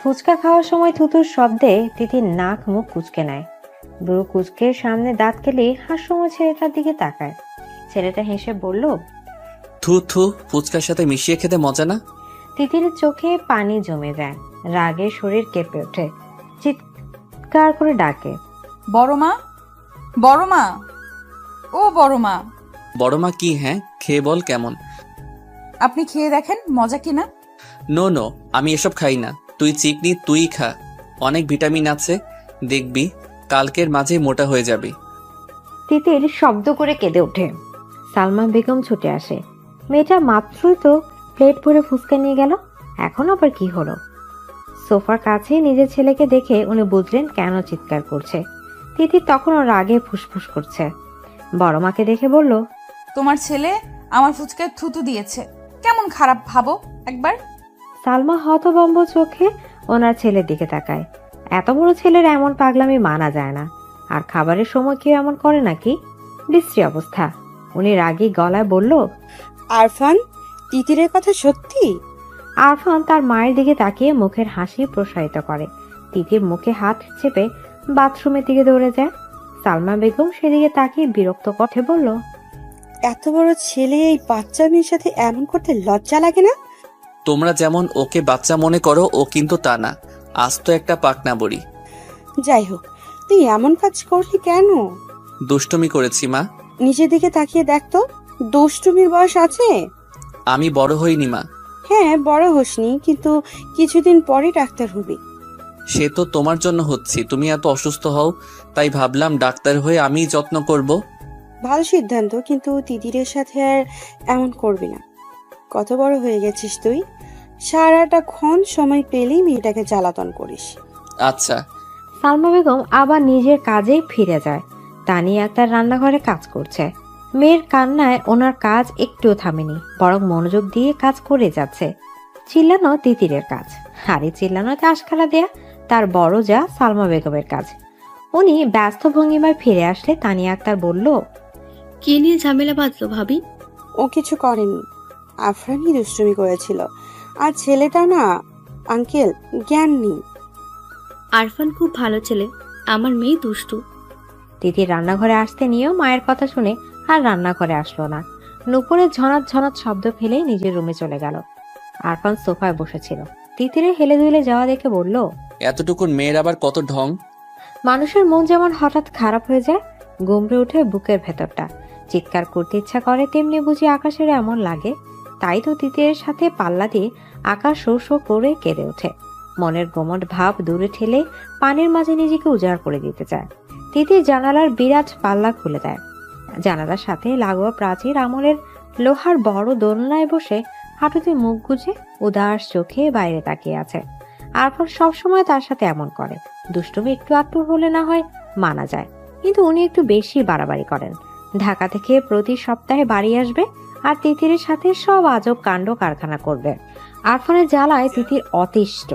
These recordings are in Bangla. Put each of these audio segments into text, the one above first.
ফুচকা খাওয়ার সময় থুতুর শব্দে তিথির নাক মুখ কুঁচকে নেয়। ব্রু কুঁচকে সামনে দাঁত কেলে হাস্যময় ছেলেটার দিকে তাকায়। ছেলেটা হেসে বলল, থু থু, ফুচকার সাথে মিশিয়ে খেতে মজা না? তিতির চোখে পানি জমে যায়, রাগে শরীর কেঁপে ওঠে, চিৎকার করে ডাকে, বড় মা, বড় মা, ও বড় মা। বড় মা কি? হ্যাঁ, খেয়ে বল কেমন। আপনি খেয়ে দেখেন মজা কিনা। নো নো, আমি এসব খাই না। তুই চিকনি, তুই খা, অনেক ভিটামিন আছে, দেখবি কালকের মাঝে মোটা হয়ে যাবি। তিতির শব্দ করে কেঁদে ওঠে। সালমা বেগম ছুটে আসে। মেয়েটা মাত্রই তো প্লেট ভরে ফুচকা নিয়ে গেল, এখন আবার কি হলো? সোফার কাছে নিজের ছেলেকে দেখে উনি বুঝলেন কেন চিৎকার করছে। তিতির তখনও রাগে ফুসফুস করছে। বড় মাকে দেখে বলল, তোমার ছেলে আমার ফুচকায় থুতু দিয়েছে, কেমন খারাপ ভাবো একবার। সালমা হতভম্ব চোখে ওনার ছেলের দিকে তাকায়। এত বড় ছেলের এমন পাগলামি মানা যায় না, আর খাবারের সময় কেউ এমন করে নাকি? বিশ্রী অবস্থা। উনি রাগী গলায় বলল, আরফান, তিতিরের কথা সত্যি? আরফান তার মায়ের দিকে তাকিয়ে মুখের হাসি প্রসারিত করে। তিতির মুখে হাত চেপে বাথরুমের দিকে দৌড়ে যায়। সালমা বেগম সেদিকে তাকিয়ে বিরক্ত কণ্ঠে বলল, এত বড় ছেলে এই বাচ্চা মেয়ের সাথে এমন করতে লজ্জা লাগে না? তোমরা যেমন ওকে বাচ্চা মনে করো, ও কিন্তু তা না, আজ তো একটা পাকনা বড়ি। যাই হোক, তুই এমন কাজ করলি কেন? দুষ্টুমি করেছি মা। নিজের দিকে তাকিয়ে দেখ তো, দুষ্টুমির বয়স আছে? আমি বড় হইনি মা। হ্যাঁ, বড় হোসনি, কিন্তু কিছুদিন পরে ডাক্তার হবি। সে তো তোমার জন্য হচ্ছি, তুমি এত অসুস্থ হও, তাই ভাবলাম ডাক্তার হয়ে আমিই যত্ন করব। ভালো সিদ্ধান্ত, কিন্তু তিতিরের সাথে আর এমন করবি না। কত বড় হয়ে গেছিস তুই, সারাটা ক্ষণ সময় পেলেই মেয়েটাকে জ্বালাতন করিস। আচ্ছা। সালমা বেগম আবার নিজের কাজে ফিরে যায়। তানিয়া আক্তার রান্নাঘরে কাজ করছে। মেয়ের কান্নায় ওনার কাজ একটুও থামেনি, বরং মনোযোগ দিয়ে কাজ করে যাচ্ছে। চিল্লানো তিতিরের কাজ, আর এই চিল্লানোতে আশকারা দেয়া তার বড় যা সালমা বেগমের কাজ। উনি ব্যস্ত ভঙ্গিমায় ফিরে আসলে তানিয়া আক্তার বলল, কি নিয়ে ঝামেলা বাঁধলো ভাবি? ও কিছু করেনি, আফরানই দুষ্টুমি করেছিল। আর ছেলেটা না আঙ্কেল, জ্ঞান নেই। আরফান খুব ভালো ছেলে, আমার মেয়ে দুষ্টু। তিতির রান্নাঘরে আসতে নিয়েও মায়ের কথা শুনে আর রান্নাঘরে আসলো না। নুপুরের ঝনাত ঝনাত শব্দ ফেলেই নিজের রুমে চলে গেল। আরফান সোফায় বসেছিল, তিতিরে হেলে দুলে যাওয়া দেখে বলল, এতটুকুন মেয়ের আবার কত ঢং। মানুষের মন যেমন হঠাৎ খারাপ হয়ে যায়, গুমড়ে ওঠে বুকের ভেতরটা, চিৎকার করতে ইচ্ছা করে, তেমনি বুঝি আকাশের এমন লাগে। তাই তো তিতিরের সাথে পাল্লা দিয়ে আকাশ শো শো করে কেঁদে ওঠে। মনের গোমট ভাব দূরে ঠেলে পানির মাঝে নিজেকে উজাড় করে দিতে চায়। তিতির জানালার বিরাট পাল্লা খুলে দেয়। জানালার সাথে লাগোয়া প্রাচীর আমলের লোহার বড় দোলনায় বসে হাঁটুতে মুখ গুজে উদাস চোখে বাইরে তাকিয়ে আছে। আরফান সবসময় তার সাথে এমন করে। দুষ্টুমি একটু আটটু হলে না হয় মানা যায়, কিন্তু উনি একটু বেশি বাড়াবাড়ি করেন। ঢাকা থেকে প্রতি সপ্তাহে বাড়ি আসবে আর তিতিরের সাথে সব আজব কাণ্ড কারখানা করবে। আরফানের জ্বালায় তিতির অতিষ্ঠ।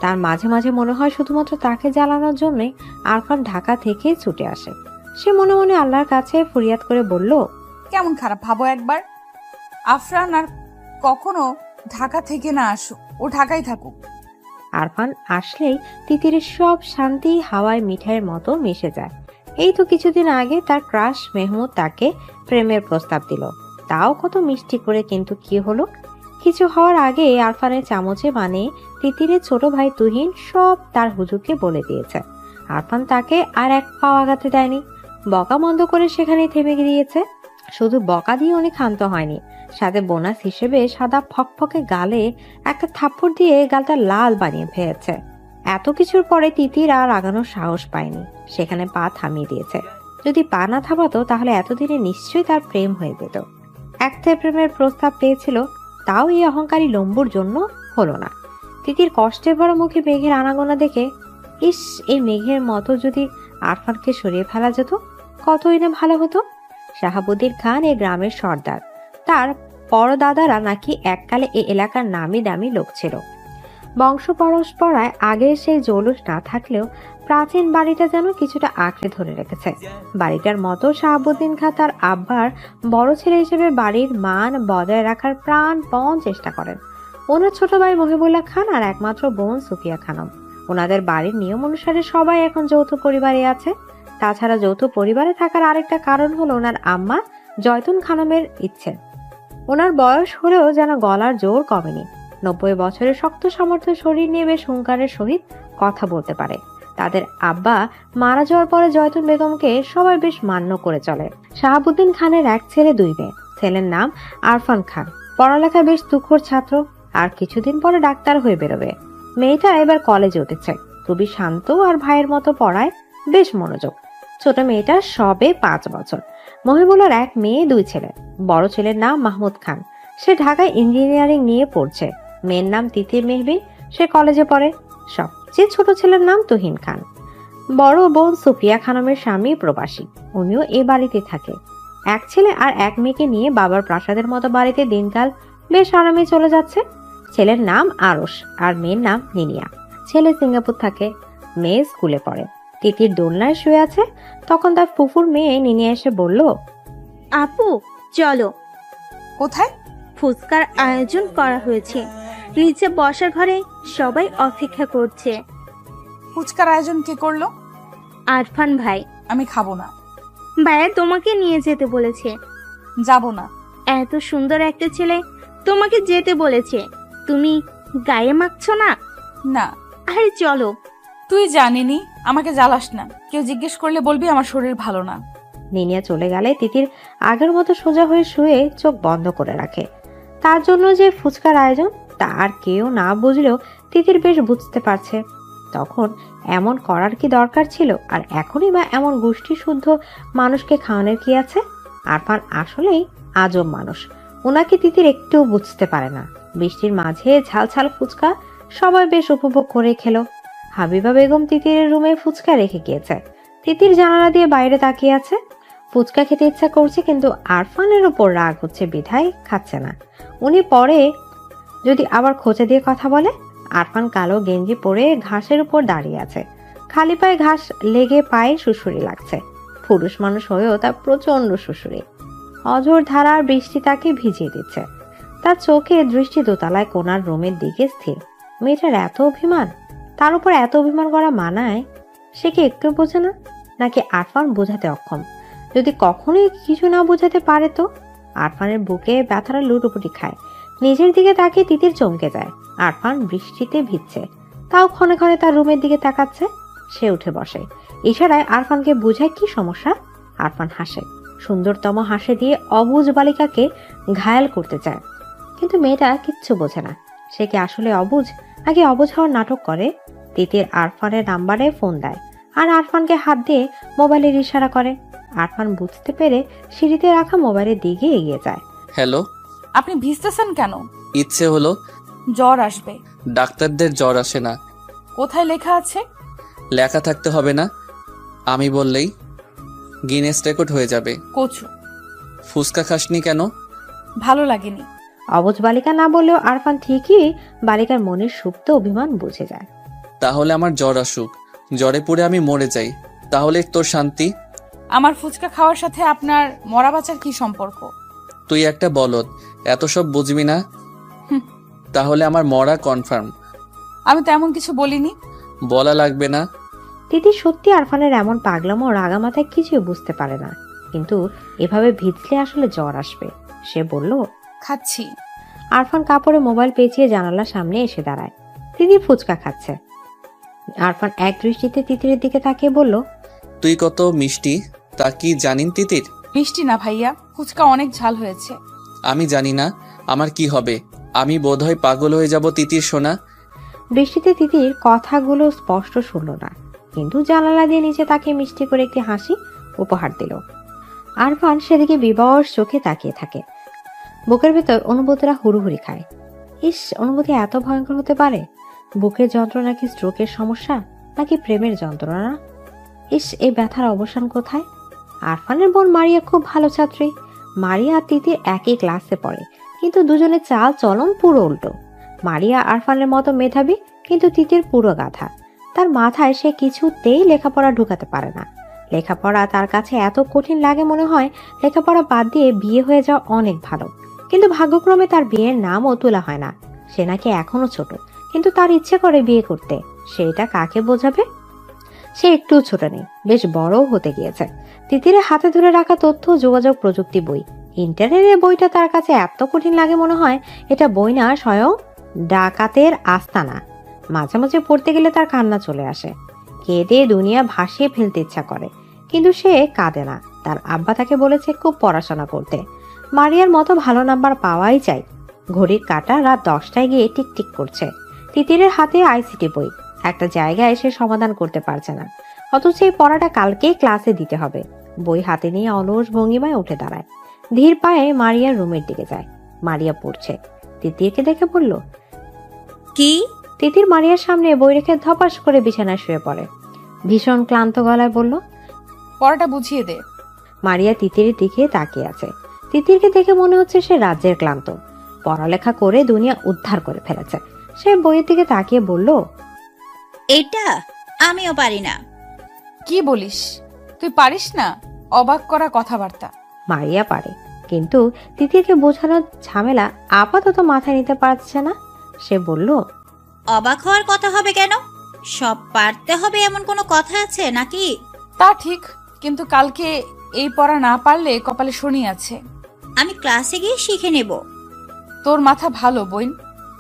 তার মাঝে মাঝে মনে হয় শুধুমাত্র তাকে জ্বালানোর জন্যই আরফান ঢাকা থেকে ছুটে আসে। সে মনে মনে আল্লাহর কাছে ফরিয়াদ করে বলল, কেমন খারাপ ভাবো একবার। আফরান আর কখনো ঢাকা থেকে না আসুক, ও ঢাকায় থাকুক। আরফান আসলেই তিতিরের সব শান্তি হাওয়ায় মিঠাইয়ের মতো মিশে যায়। এই তো কিছুদিন আগে তার ক্রাশ মেহমুদ তাকে প্রেমের প্রস্তাব দিল, তাও কত মিষ্টি করে। কিন্তু কি হলো? কিছু হওয়ার আগে আরফানের চামচে মানে তিতিরের ছোট ভাই তুহিন সব তার হুজুরকে বলে দিয়েছে। আরফান তাকে আর এক পাও আগাতে দেয়নি, বকা বন্ধ করে সেখানেই থেমে গিয়েছে। শুধু বকা দিয়ে উনি ক্ষান্ত হয়নি, সাথে বোনাস হিসেবে সাদা ফকফকে গালে একটা থাপ্পড় দিয়ে গালটা লাল বানিয়ে ফেলেছে। এত কিছুর পরে তিতির আর আগানোর সাহস পায়নি, সেখানে পা থামিয়ে দিয়েছে। যদি পা না থামাতো তাহলে এতদিনে নিশ্চয়ই তার প্রেম হয়ে যেত। একটাই প্রেমের প্রস্তাব পেয়েছিল, তাও এই অহংকারী লম্বুর জন্য হলো না। তিতির কষ্টে বড় মুখে মেঘের আনাগোনা দেখে, ইস, এই মেঘের মতো যদি আরফানকে সরিয়ে ফেলা যেত কতই না ভালো হতো। শাহাবুদ্দিন খান এই গ্রামের সর্দার, তার পরদাদারা নাকি এককালে এই এলাকার নামি দামি লোক ছিল। বংশ পরম্পরায় আগের সেই জৌলুস না থাকলেও প্রাচীন বাড়িটা যেন কিছুটা আঁকড়ে ধরে রেখেছে। বাড়িটার মতো শাহাবুদ্দিন খান তার আব্বার বড় ছেলে হিসেবে বাড়ির মান বজায় রাখার প্রাণপণ চেষ্টা করেন। ওনার ছোট ভাই মহিবুল্লাহ খান আর একমাত্র বোন সুফিয়া খানম। ওনাদের বাড়ির নিয়ম অনুসারে সবাই এখন যৌথ পরিবারে আছে। তাছাড়া যৌথ পরিবারে থাকার আরেকটা কারণ হলো ওনার আম্মা জয়তুন খানমের ইচ্ছে। ওনার বয়স হলেও যেন গলার জোর কমেনি। 90 বছরের শক্ত সামর্থ্য শরীর নিয়ে বেশ হুঙ্কারের সহিত কথা বলতে পারে। তাদের আব্বা মারা যাওয়ার পরে জয়তুন বেগমকে সবাই বেশ মান্য করে চলে। শাহাবুদ্দিন খানের এক ছেলে 2 মেয়ে। ছেলের নাম আরফান খান, পড়ালেখায় বেশ তুখোড় ছাত্র, আর কিছুদিন পরে ডাক্তার হয়ে বেরোবে। মেয়েটা এবার কলেজে উঠেছে, খুবই শান্ত আর ভাইয়ের মতো পড়ায় বেশ মনোযোগ। ছোট মেয়েটা সবে 5 বছর। মহিবুল্লার 1 মেয়ে 2 ছেলে। বড় ছেলের নাম মাহমুদ খান, সে ঢাকায় ইঞ্জিনিয়ারিং নিয়ে পড়ছে। মেয়ের নাম তিতির মেহবিন, সে কলেজে পড়ে। সবচেয়ে ছোট ছেলের নাম তুহিন খান। বড় বোন সুফিয়া খানমের স্বামী প্রবাসী, উনিও এ বাড়িতে থাকে। 1 ছেলে আর 1 মেয়েকে নিয়ে বাবার প্রাসাদের মতো বাড়িতে দিনকাল বেশ আরামে চলে যাচ্ছে। ছেলের নাম আরশ আর মেয়ের নাম নিনিয়া। ছেলে সিঙ্গাপুর থাকে, মেয়ে স্কুলে পড়ে। তিতির দোলনায় শুয়ে আছে, তখন তার ফুফুর মেয়ে নিনিয়া এসে বলল, আপু চলো, কোথায়? ফুচকার আয়োজন করা হয়েছে, নিচে বসার ঘরে সবাই অপেক্ষা করছে। ফুচকার আয়োজন কে করলো? আরফান ভাই। আমি খাবো না। ভাইয়া তোমাকে নিয়ে যেতে বলেছে। যাব না। এত সুন্দর একটা ছেলে তোমাকে যেতে বলেছে, তুমি গায়ে মাখছো না? না। আরে চলো। তুই জানিনি, আমাকে জ্বালাস না। কেউ জিজ্ঞেস করলে বলবি আমার শরীর ভালো না। নিনিয়া চলে গেলে তিতির আগের মতো সোজা হয়ে শুয়ে চোখ বন্ধ করে রাখে। তার জন্য যে ফুচকার আয়োজন তা আর কেউ না বুঝলেও তিতির বেশ বুঝতে পারছে। তখন এমন করার কি দরকার ছিল? আর এখনই বা এমন গোষ্ঠী শুদ্ধ মানুষকে খাওয়ানোর কি আছে? আরফান আসলেই আজব মানুষ, ওনাকে তিতির একটু বুঝতে পারে না। বৃষ্টির মাঝে ঝালঝাল ফুচকা সবাই বেশ উপভোগ করে খেলো। হাবিবা বেগম তিতিরের রুমে ফুচকা রেখে গিয়েছে। তিতির জানালা দিয়ে বাইরে তাকিয়ে আছে। ফুচকা খেতে ইচ্ছা করছে, কিন্তু আরফানের উপর রাগ হচ্ছে বিধায় খাচ্ছে না। উনি পরে যদি আবার খোঁচা দিয়ে কথা বলে। আরফান কালো গেঞ্জি পরে ঘাসের উপর দাঁড়িয়ে আছে, খালি পায়ে ঘাস লেগে পায়ে সুড়সুড়ি লাগছে। পুরুষ মানুষ হয়েও তার প্রচন্ড সুড়সুড়ি। অঝোর ধারার বৃষ্টি তাকে ভিজিয়ে দিচ্ছে। তার চোখে দৃষ্টি দোতলায় কোনার রুমের দিকে স্থির। মেয়েটার এত অভিমান, তার উপর এত অভিমান করা মানায়? সে কি একটু বোঝে না, নাকি আরফান বোঝাতে অক্ষম? যদি কখনোই কিছু না বোঝাতে পারে তো? আরফানের বুকে ব্যথারা লুটোপুটি খায়। নিজের দিকে তাকিয়ে তিতির চমকে যায়। আরফান বৃষ্টিতে ভিজছে, তাও ক্ষণে ক্ষণে তার রুমের দিকে তাকাচ্ছে। সে উঠে বসে, ইশারায় আরফানকে বুঝায় কি সমস্যা। আরফান হাসে, সুন্দরতম হাসি দিয়ে অবুঝ বালিকাকে ঘায়াল করতে চায়। কিন্তু মেয়েটা কিচ্ছু বোঝে না। সে কি আসলে অবুঝ, নাকি অবুঝ হওয়ার নাটক করে? তিতির আরফানের নাম্বারে ফোন দেয় আর আরফানকে হাত দিয়ে মোবাইলের ইশারা করে। আরফান বুঝতে পেরে সিঁড়িতে রাখা মোবাইলের দিকে এগিয়ে যায়। হ্যালো। আপনি ভিজতেছেন কেন? ইচ্ছে হলো। জ্বর আসবে। ডাক্তারদের জ্বর আসে না। কোথায় লেখা আছে? লেখা থাকতে হবে না, আমি বললেই গিনেস রেকর্ড হয়ে যাবে। কচু। ফুচকা খাসনি কেন? ভালো লাগেনি। অবুঝ বালিকা না বললেও আরফান ঠিকই বালিকার মনের সুপ্ত অভিমান বুঝে যায়। তাহলে আমার জ্বর আসুক, জ্বরে পড়ে আমি মরে যাই, তাহলে তোর শান্তি। আমার ফুচকা খাওয়ার সাথে আপনার মরা বাঁচার কি সম্পর্ক? তুই একটা বলদ, এত সব বুঝবি না। হুম। তাহলে আমার মরা কনফার্ম। আমি তো এমন কিছু বলিনি। বলা লাগবে না। তিতি সত্যি আরফানের এমন পাগলামো রাগা মাথায় কিছুই বুঝতে পারে না, কিন্তু এভাবে ভিজলে আসলে জ্বর আসবে। সে বলল, খাচ্ছি। আরফান কাপড়ে মোবাইল পেঁচিয়ে জানালার সামনে এসে দাঁড়ায়। তিতির ফুচকা খাচ্ছে। আরফান এক দৃষ্টিতে তিতিরের দিকে তাকিয়ে বলল, তুই কত মিষ্টি তা কি জানিন তিতির? মিষ্টি না ভাইয়া, ফুচকা অনেক ঝাল হয়েছে। আমি জানি না আমার কি হবে, আমি বোধহয় পাগল হয়ে যাব তিতির সোনা। বৃষ্টিতে তিতির কথাগুলো স্পষ্ট শুনল না, কিন্তু জানালা দিয়ে নিচে তাকে মিষ্টি করে একটি হাসি উপহার দিল। আরফান সেদিকে বিবশ চোখে তাকিয়ে থাকে। বুকের ভেতর অনুভূতিরা হুড়ুহুড়ি খায়। ইস, অনুভূতি এত ভয়ঙ্কর হতে পারে? বুকের যন্ত্রণা কি স্ট্রোকের সমস্যা, নাকি প্রেমের যন্ত্রণা? ইস, এই ব্যথার অবসান কোথায়? আরফানের বোন মারিয়া খুব ভালো ছাত্রী। মারিয়া আর তিতির একই ক্লাসে পড়ে, কিন্তু দুজনের চাল চলন পুরো উল্টো। মারিয়া আরফানের মতো মেধাবী, কিন্তু তিতির পুরো গাধা। তার মাথায় সে কিছুতেই লেখাপড়া ঢুকাতে পারে না। লেখাপড়া তার কাছে এত কঠিন লাগে, মনে হয় লেখাপড়া বাদ দিয়ে বিয়ে হয়ে যাওয়া অনেক ভালো। কিন্তু ভাগ্যক্রমে তার বিয়ের নামও তোলা হয় না। সে নাকি এখনো ছোট, কিন্তু তার ইচ্ছে করে বিয়ে করতে। সেটা কাকে বোঝাবে? সে একটু ছোট নেই, বেশ বড়ও হতে গিয়েছে। তিতিরের হাতে ধরে রাখা তথ্য যোগাযোগ প্রযুক্তি বই। ইন্টারনেটের বইটা তার কাছে এত কঠিন লাগে, মনে হয় এটা বই না, স্বয়ং ডাকাতের আস্তানা। মাঝে মাঝে পড়তে গেলে তার কান্না চলে আসে। কেঁদে দুনিয়া ভাসিয়ে ফেলতে ইচ্ছা করে, কিন্তু সে কাঁদে না। তার আব্বা তাকে বলেছে খুব পড়াশোনা করতে, মারিয়ার মতো ভালো নাম্বার পাওয়াই চাই। ঘড়ির কাঁটা রাত 10টায় গিয়ে টিকটিক করছে। তিতিরের হাতে আইসিটি বই, একটা জায়গায় সে সমাধান করতে পারছে না, অথচ এই পড়াটা কালকেই ক্লাসে দিতে হবে। বই হাতে নিয়ে অলস ভঙ্গিমায় উঠে দাঁড়ায়, ধীর পায়ে মারিয়ার রুমের দিকে যায়। মারিয়া পড়ছে। তিতিরকে দেখে বলল, কি? তিতির মারিয়ার সামনে বই রেখে ধপাস করে বিছানায় শুয়ে পড়ে। ভীষণ ক্লান্ত গলায় বলল, পড়াটা বুঝিয়ে দে। মারিয়া তিতিরের দিকে তাকিয়ে আছে। তিতিরকে দেখে মনে হচ্ছে সে রাজ্যের ক্লান্ত। পড়ালেখা করে দুনিয়া উদ্ধার করে ফেলেছে। সে বইয়ের দিকে তাকিয়ে বলল, এটা আমিও পারি না। কি বলিস? তুই পারিস না? অবাক করা কথাবার্তা। মারিয়া পারে, কিন্তু তিতিরকে বোঝানোর ঝামেলা আপাতত মাথায় নিতে পারছে না। সে বলল, অবাক হওয়ার কথা হবে কেন? সব পারতে হবে এমন কোনো কথা আছে নাকি? তা ঠিক, কিন্তু কালকে এই পড়া না পারলে কপালে শনি আছে। আমি ক্লাসে গিয়ে শিখে নেব। তোর মাথা ভালো বোন,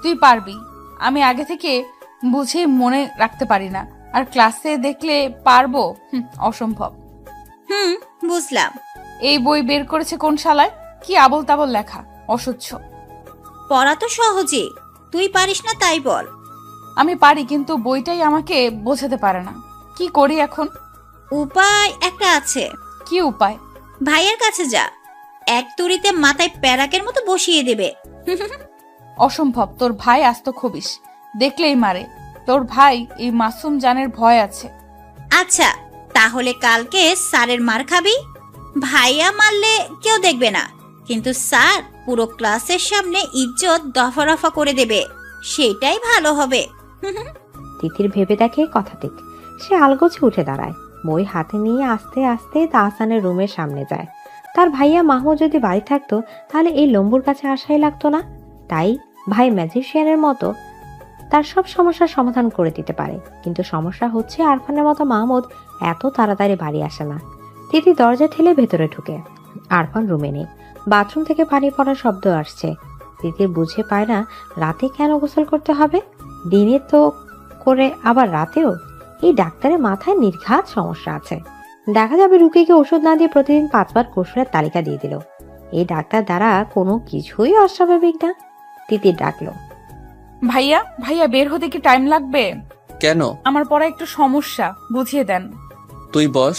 তুই পারবি। আমি আগে থেকে বুঝে মনে রাখতে পারি না, আর ক্লাসে দেখলে পারবো? অসম্ভব। বুঝলাম। এই বই বের করেছে কোন শালায়? কি আবল তাবল লেখা, অসহ্য। পড়া তো সহজে, তুই পারিস না তাই বল। আমি পারি, কিন্তু বইটাই আমাকে বোঝাতে পারে না। কি করি এখন? উপায় একটা আছে। কি উপায়? ভাইয়ের কাছে যা, এক তুড়িতে মাথায় প্যারাকের মতো বসিয়ে দেবে। অসম্ভব, তোর ভাই আস্ত খবিস, দেখলেই মারে। তোর ভাই এই মাসুম জানের ভয় আছে। আচ্ছা, তাহলে কালকে স্যারের মার খাবি। ভাইয়া মারলে কেউ দেখবে না, কিন্তু স্যার পুরো ক্লাসের সামনে ইজ্জত দফা রফা করে দেবে। সেটাই ভালো হবে। তিতির ভেবে দেখে কথা ঠিক। সে আলগোছে উঠে দাঁড়ায়, বই হাতে নিয়ে আস্তে আস্তে তাহসানের রুমের সামনে যায়। তার ভাইয়া মাহমুদ যদি বাড়ি থাকতো তাহলে এই লম্বুর কাছে আসাই লাগতো না। তাই ভাই ম্যাজিশিয়ানের মতো তার সব সমস্যার সমাধান করে দিতে পারে, কিন্তু সমস্যা হচ্ছে আরফানের মতো মাহমুদ এত তাড়াতাড়ি বাড়ি আসে না। তিতি দরজা ঠেলে ভেতরে ঢুকে। আরফান রুমে নেই। বাথরুম থেকে পানি পড়ার শব্দ আসছে। তিতির বুঝে পায় না রাতে কেন গোসল করতে হবে। দিনে তো করে, আবার রাতেও। এই ডাক্তারের মাথায় নির্ঘাত সমস্যা আছে। দেখা যাবে রুগীকে ওষুধ না দিয়ে প্রতিদিন 5 বার গোসলের তালিকা দিয়ে দিল। এই ডাক্তার দ্বারা কোনো কিছুই অস্বাভাবিক না। তিতির ডাকলো, ভাইয়া ভাইয়া, বের হতে কি টাইম লাগবে? কেন? আমার পড়া একটু সমস্যা, বুঝিয়ে দেন। তুই বস।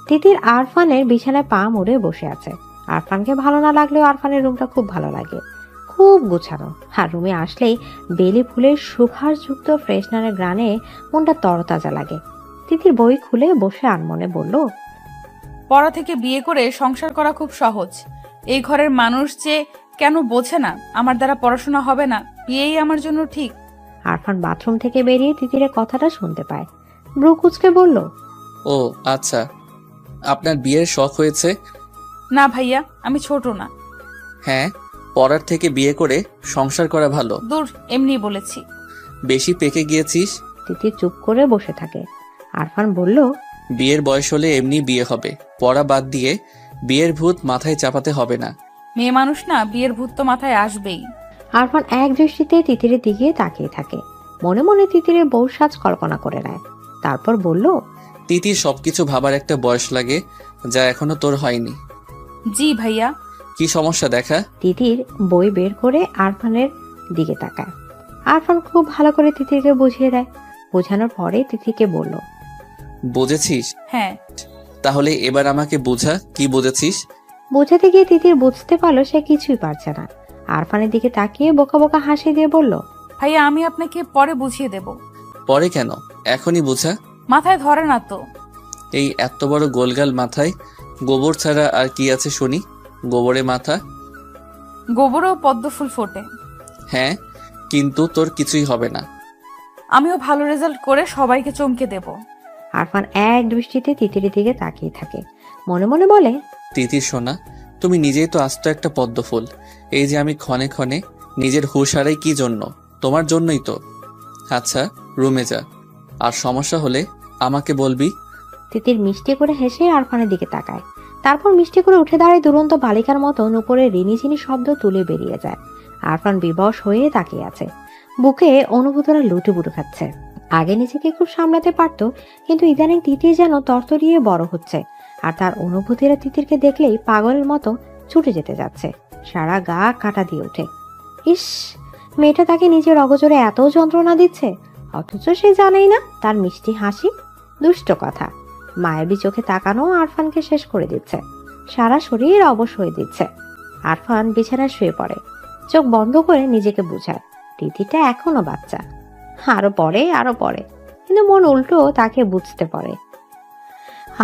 তিতির আরফানের বিছানায় পা মুড়ে বসে আছে। আরফানকে ভালো না লাগলেও আরফানের রুমটা খুব ভালো লাগে, খুব গুছানো। আর রুমে আসলেই বেলি ফুলের সুঘ্রাণযুক্ত ফ্রেশনারের গ্রানে মনটা তরতাজা লাগে। তিতির বই খুলে বসে আনমনে বলল, পড়া থেকে বিয়ে করে সংসার করা খুব সহজ। এই ঘরের মানুষ যে কেন বোঝে না আমার দ্বারা পড়াশোনা হবে না, বিয়েই আমার জন্য ঠিক। আরফান বাথরুম থেকে বেরিয়ে তিতিরের কথাটা শুনতে পায়। ব্রু কুচকে বলল, ও আচ্ছা, আপনার বিয়ের শখ হয়েছে? না ভাইয়া, আমি ছোট না। হ্যাঁ, পড়ার থেকে বিয়ে করে সংসার করা ভালো। দূর, এমনি বলেছি। বেশি পেকে গিয়েছিস। তিতির চুপ করে বসে থাকে। আরফান বলল, বিয়ের বয়স হলে এমনি বিয়ে হবে, পড়া বাদ দিয়ে বিয়ের ভূত মাথায় চাপাতে হবে না। মেয়ে মানুষ না, বিয়ের ভূত তো মাথায় আসবেই। আরফান এক দৃষ্টিতে তিতিরের দিকে তাকিয়ে থাকে। মনে মনে তিতিরের বউ সাজ কল্পনা করে নেয়। তারপর বলল, তিতির সবকিছু ভাবার একটা বয়স লাগে, যা এখনো তোর হয়নি। জি ভাইয়া। কি সমস্যা দেখা? তিতির বই বের করে আরফানের দিকে তাকায়। আরফান খুব ভালো করে তিতিরকে বুঝিয়ে দেয়। বোঝানোর পরে তিতিরকে বলল, বুঝেছিস? হ্যাঁ। তাহলে এবার আমাকে বোঝা, কি বুঝেছিস? বোঝাতে গিয়ে তিতির বুঝতে পারলো সে কিছুই পারছে না। আরফানের দিকে তাকিয়ে বোকা বোকা হাসি দিয়ে বলল, ভাইয়া, আমি আপনাকে পরে বুঝিয়ে দেব। পরে কেন, এখনই বুঝা। মাথায় ধরে না তো। এই এত বড় গোলগাল মাথায় গোবর ছাড়া আর কি আছে শুনি? গোবরে মাথা। গোবরেও পদ্ম ফুল ফোটে। হ্যাঁ, কিন্তু তোর কিছুই হবে না। আমিও ভালো রেজাল্ট করে সবাইকে চমকে দেব। আরফান এক দৃষ্টিতে তিতিরের দিকে তাকিয়ে থাকে। মনে মনে বলে, তিতির সোনা, তুমি নিজেই তো আস্ত একটা পদ্ম ফুল। এই যে আমি ক্ষণে ক্ষণে নিজের হুঁশ হারাই কি জন্য? তোমার জন্যই তো। আচ্ছা, রুমে যা, আর সমস্যা হলে আমাকে বলবি। তিতির মিষ্টি করে হেসে আরফানের দিকে তাকায়, তারপর মিষ্টি করে উঠে দাঁড়ায় দুরন্ত বালিকার মতো উপরে রিনিঝিনি শব্দ তুলে বেরিয়ে যায়। আরফান বিবশ হয়ে তাকিয়ে আছে, বুকে অনুভূতরা লুটুপুটু খাচ্ছে। আগে নিজেকে খুব সামলাতে পারতো, কিন্তু ইদানিং তিতির যেন তরতরিয়ে বড় হচ্ছে, আর তার অনুভূতিরা তিতিরকে দেখলেই পাগলের মতো ছুটে যেতে যাচ্ছে। সারা গা কাটা দিয়ে ওঠে। ইস, মেয়েটা তাকে নিজের অগোচরে এত যন্ত্রণা দিচ্ছে, অথচ সে জানেই না তার মিষ্টি হাসি। দুষ্ট কথা। মায়াবী চোখে তাকানো আরফানকে শেষ করে দিচ্ছে, সারা শরীর অবশ হয়ে দিচ্ছে। আরফান বিছানায় শুয়ে পড়ে, চোখ বন্ধ করে নিজেকে বুঝায় তিতিটা এখনো বাচ্চা, আরো পরে, কিন্তু মন উল্টো তাকে বুঝতে পারে।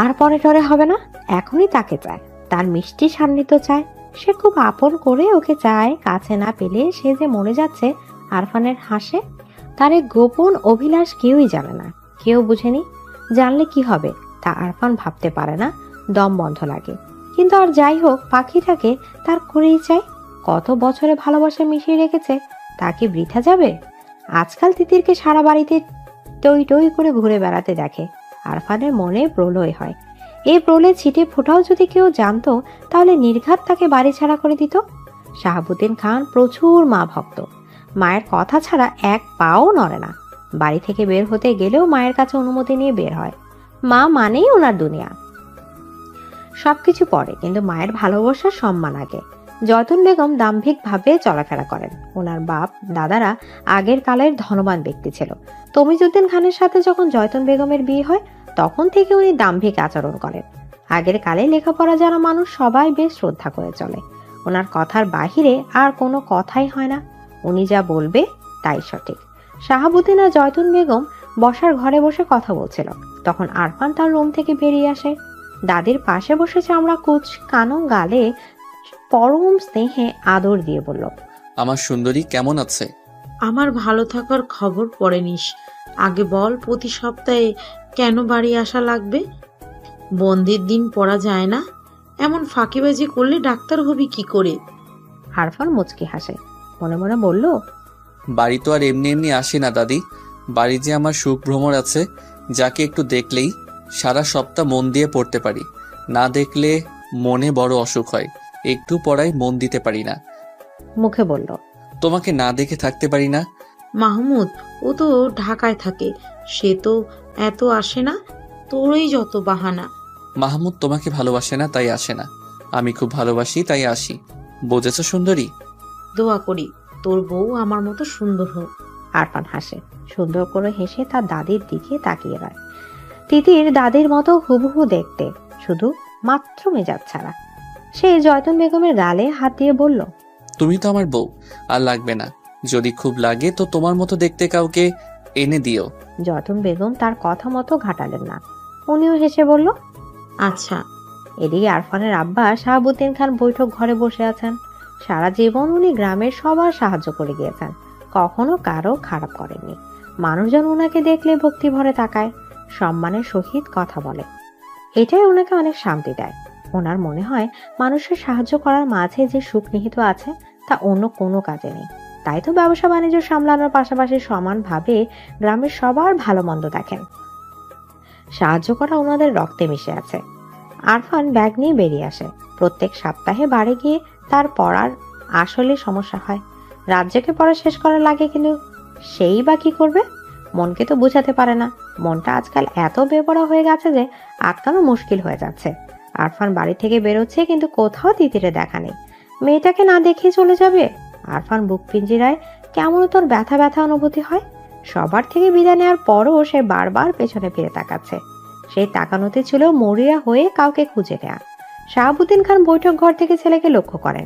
আর পরে টরে হবে না, এখনই তাকে চায়, তার মিষ্টি সান্নিধ্য চায়। সে খুব আপন করে ওকে চায়, কাছে না পেলে সে যে মরে যাচ্ছে আরফানের হাসে। তার এক গোপন অভিলাষ কেউই জানে না, কেউ বুঝেনি। জানলে কি হবে তা আরফান ভাবতে পারে না, দম বন্ধ লাগে। কিন্তু আর যাই হোক, পাখিটাকে তার করেই চায়। কত বছরে ভালোবাসা মিশিয়ে রেখেছে, তাকে বৃথা যাবে? আজকাল তিতিরকে সারা বাড়িতে টই টই করে ঘুরে বেড়াতে দেখে। আরফানের মনে প্রলয় হয়। এই প্রলয় ছিটে ফোটাও যদি কেউ জানতো, তাহলে নির্ঘাত তাকে বাড়ি ছাড়া করে দিত। শাহাবুদ্দিন খান প্রচুর মা ভক্ত, মায়ের কথা ছাড়া এক পাও নড়ে না। বাড়ি থেকে বের হতে গেলেও মায়ের কাছে অনুমতি নিয়ে বের হয়। মা মানেই ওনার দুনিয়া। সবকিছু পরে, কিন্তু মায়ের ভালোবাসার সম্মান আগে। জয়তুন বেগম দাম্ভিকভাবে চলাফেরা করেন। ওনার বাপ দাদারা আগের কালের ধনবান ব্যক্তি ছিল। তমিজউদ্দিন খানের সাথে যখন জয়তুন বেগমের বিয়ে হয়, তখন থেকে উনি দাম্ভিক আচরণ করেন। আগের কালে লেখাপড়া জানা মানুষ সবাই বেশ শ্রদ্ধা করে চলে। ওনার কথার বাহিরে আর কোনো কথাই হয় না, উনি যা বলবে তাই সঠিক। শাহাবুদ্দিন আর জয়তুন বেগম বসার ঘরে বসে কথা বলছিল, তখন আরফান তার রুম থেকে বেরিয়ে আসে। দাদির পাশে বসে চামড়া কুচ কানো গালে পরম স্নেহে আদর দিয়ে বলল, আমার সুন্দরী কেমন আছে? আমার ভালো থাকার খবর পরে নিস, আগে বল প্রতি সপ্তাহে কেন বাড়ি আসা লাগবে? বন্দির দিন পড়া যায় না, এমন ফাঁকিবাজি করলে ডাক্তার হবি কি করে? আরফান মুচকি হাসে, মনে মনে বলল, বাড়ি তো আর এমনি এমনি আসি না দাদি। বাড়ি যে আমার সুখ ভ্রমর আছে, যাকে একটু দেখলেই সারা সপ্তাহ মন দিয়ে পড়তে পারি। না দেখলে মনে বড় অসুখ হয়, একটু পড়ায় মন দিতে পারি না। মুখে বলল, তোমাকে না দেখে থাকতে পারি না। মাহমুদ, ও তো ঢাকায় থাকে, সে তো এত আসে না, তোরই যত বাহানা। মাহমুদ তোমাকে ভালোবাসে না তাই আসে না, আমি খুব ভালোবাসি তাই আসি। বুঝেছ সুন্দরী? দোয়া করি তোর বউ আমার মতো সুন্দর হোক। আরফান হাসে, সুন্দর করে হেসে তার দাদির দিকে তাকিয়ে রয়। তিতির দাদির মতো হুবহু দেখতে, শুধু মাত্র মেজাজ ছাড়া। সে জয়তুন বেগমের গালে হাত দিয়ে বলল, তুমি তো আমার বউ, আর লাগবে না। যদি খুব লাগে তো তোমার মতো দেখতে কাউকে এনে দিও। জয়তুন বেগম তার কথা মতো ঘাটালেন না, উনিও হেসে বলল, আচ্ছা। এদিকে আরফানের আব্বা শাহাবুদ্দিন খান বৈঠক ঘরে বসে আছেন। সারা জীবন উনি গ্রামের সবার সাহায্য করে গিয়েছেন, কখনো কারো খারাপ করেননি। মানুষজন ওনাকে দেখলে ভক্তি ভরে তাকায়, সম্মানের সহিত কথা বলে। এটাই ওনাকে অনেক শান্তি দেয়। ওনার মনে হয় মানুষের সাহায্য করার মাঝে যে সুখ নিহিত আছে তা অন্য কোনো কাজে নেই। তাই তো ব্যবসা বাণিজ্য সামলানোর পাশাপাশি সমানভাবে গ্রামের সবার ভালো মন্দ দেখেন। সাহায্য করা ওনাদের রক্তে মিশে আছে। আরফান ব্যাগ নিয়ে বেরিয়ে আসে। প্রত্যেক সপ্তাহে বাড়ি গিয়ে তার পড়ার আসলে সমস্যা হয়। রাজ্যকে পড়া শেষ করা লাগে, কিন্তু সেই বা কি করবে? মনকে তো বোঝাতে পারে না। মনটা আজকাল এত বেপরা হয়ে গেছে যে আটকানো মুশকিল হয়ে যাচ্ছে। আরফান বাড়ি থেকে বেরোচ্ছে, কিন্তু কোথাও তিতিরে দেখা নেই। মেয়েটাকে না দেখে চলে যাবে? আরফান বুক পিঞ্জিরায় কেমন তোর ব্যথা ব্যথা অনুভূতি হয়। সবার থেকে বিদায় নেওয়ার পরও সে বারবার পেছনে ফিরে তাকাচ্ছে। সেই তাকানোতে ছিল মরিয়া হয়ে কাউকে খুঁজে নেয়া। শাহাবুদ্দিন খান বৈঠক ঘর থেকে ছেলেকে লক্ষ্য করেন।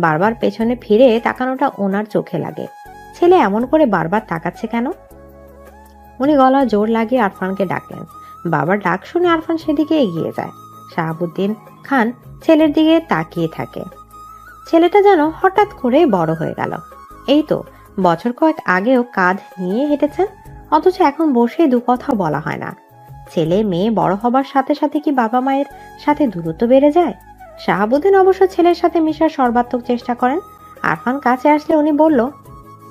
বারবার পেছনে ফিরে তাকানোটা ওনার চোখে লাগে। ছেলে এমন করে বারবার তাকাচ্ছে কেন? উনি গলা জোর লাগিয়ে আরফানকে ডাকলেন। বাবার ডাক শুনে আরফান সেদিকে এগিয়ে যায়। শাহাবুদ্দিন খান ছেলের দিকে তাকিয়ে থাকে। ছেলেটা যেন হঠাৎ করে বড় হয়ে গেল। এই তো বছর কয়েক আগেও কাঁধ নিয়ে হেঁটেছেন, অথচ এখন বসে দু কথা বলা হয় না। ছেলে মেয়ে বড় হবার সাথে সাথে কি বাবা মায়ের সাথে দূরত্ব বেড়ে যায়? শাহাবুদ্দিন অবশ্য ছেলের সাথে মিশার সর্বাত্মক চেষ্টা করেন। আরফান কাছে আসলে উনি বলল,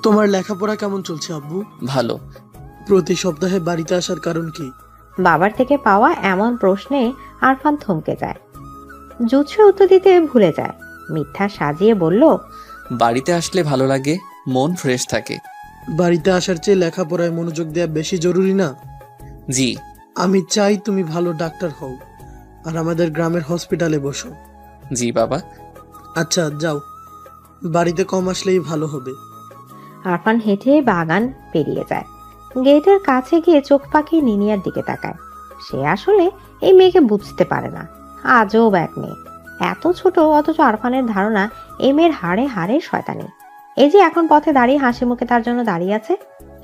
তোমার লেখাপড়া কেমন চলছে আব্বু? ভালো। প্রতি সপ্তাহে বাড়িতে আসার কারণ কি? বাবার থেকে পাওয়া এমন প্রশ্নে আরফান থমকে যায়, জুৎসে উত্তর দিতে ভুলে যায়। মিথ্যা সাজিয়ে বলল, বাড়িতে আসলে ভালো লাগে, মন ফ্রেশ থাকে। বাড়িতে আসার চেয়ে লেখাপড়ায় মনোযোগ দেওয়া বেশি জরুরি না? জি। আমি চাই তুমি ভালো ডাক্তার হও আর আমাদের গ্রামের হসপিটালে বসো। জি বাবা। আচ্ছা যাও, বাড়িতে কম আসলেই ভালো হবে। আরফান হেঁটে বাগান পেরিয়ে যায়। গেটের কাছে গিয়ে চোখ পাকিয়ে নিনিয়ার দিকে তাকায়। সে আসলে এই মেয়েকে বুঝতে পারে না। আজব এক মেয়ে, এত ছোট অথচ আরফানের ধারণা এই মেয়ের হাড়ে হাড়ে শয়তানি। এই যে এখন পথে দাঁড়িয়ে হাসি মুখে তার জন্য দাঁড়িয়ে আছে,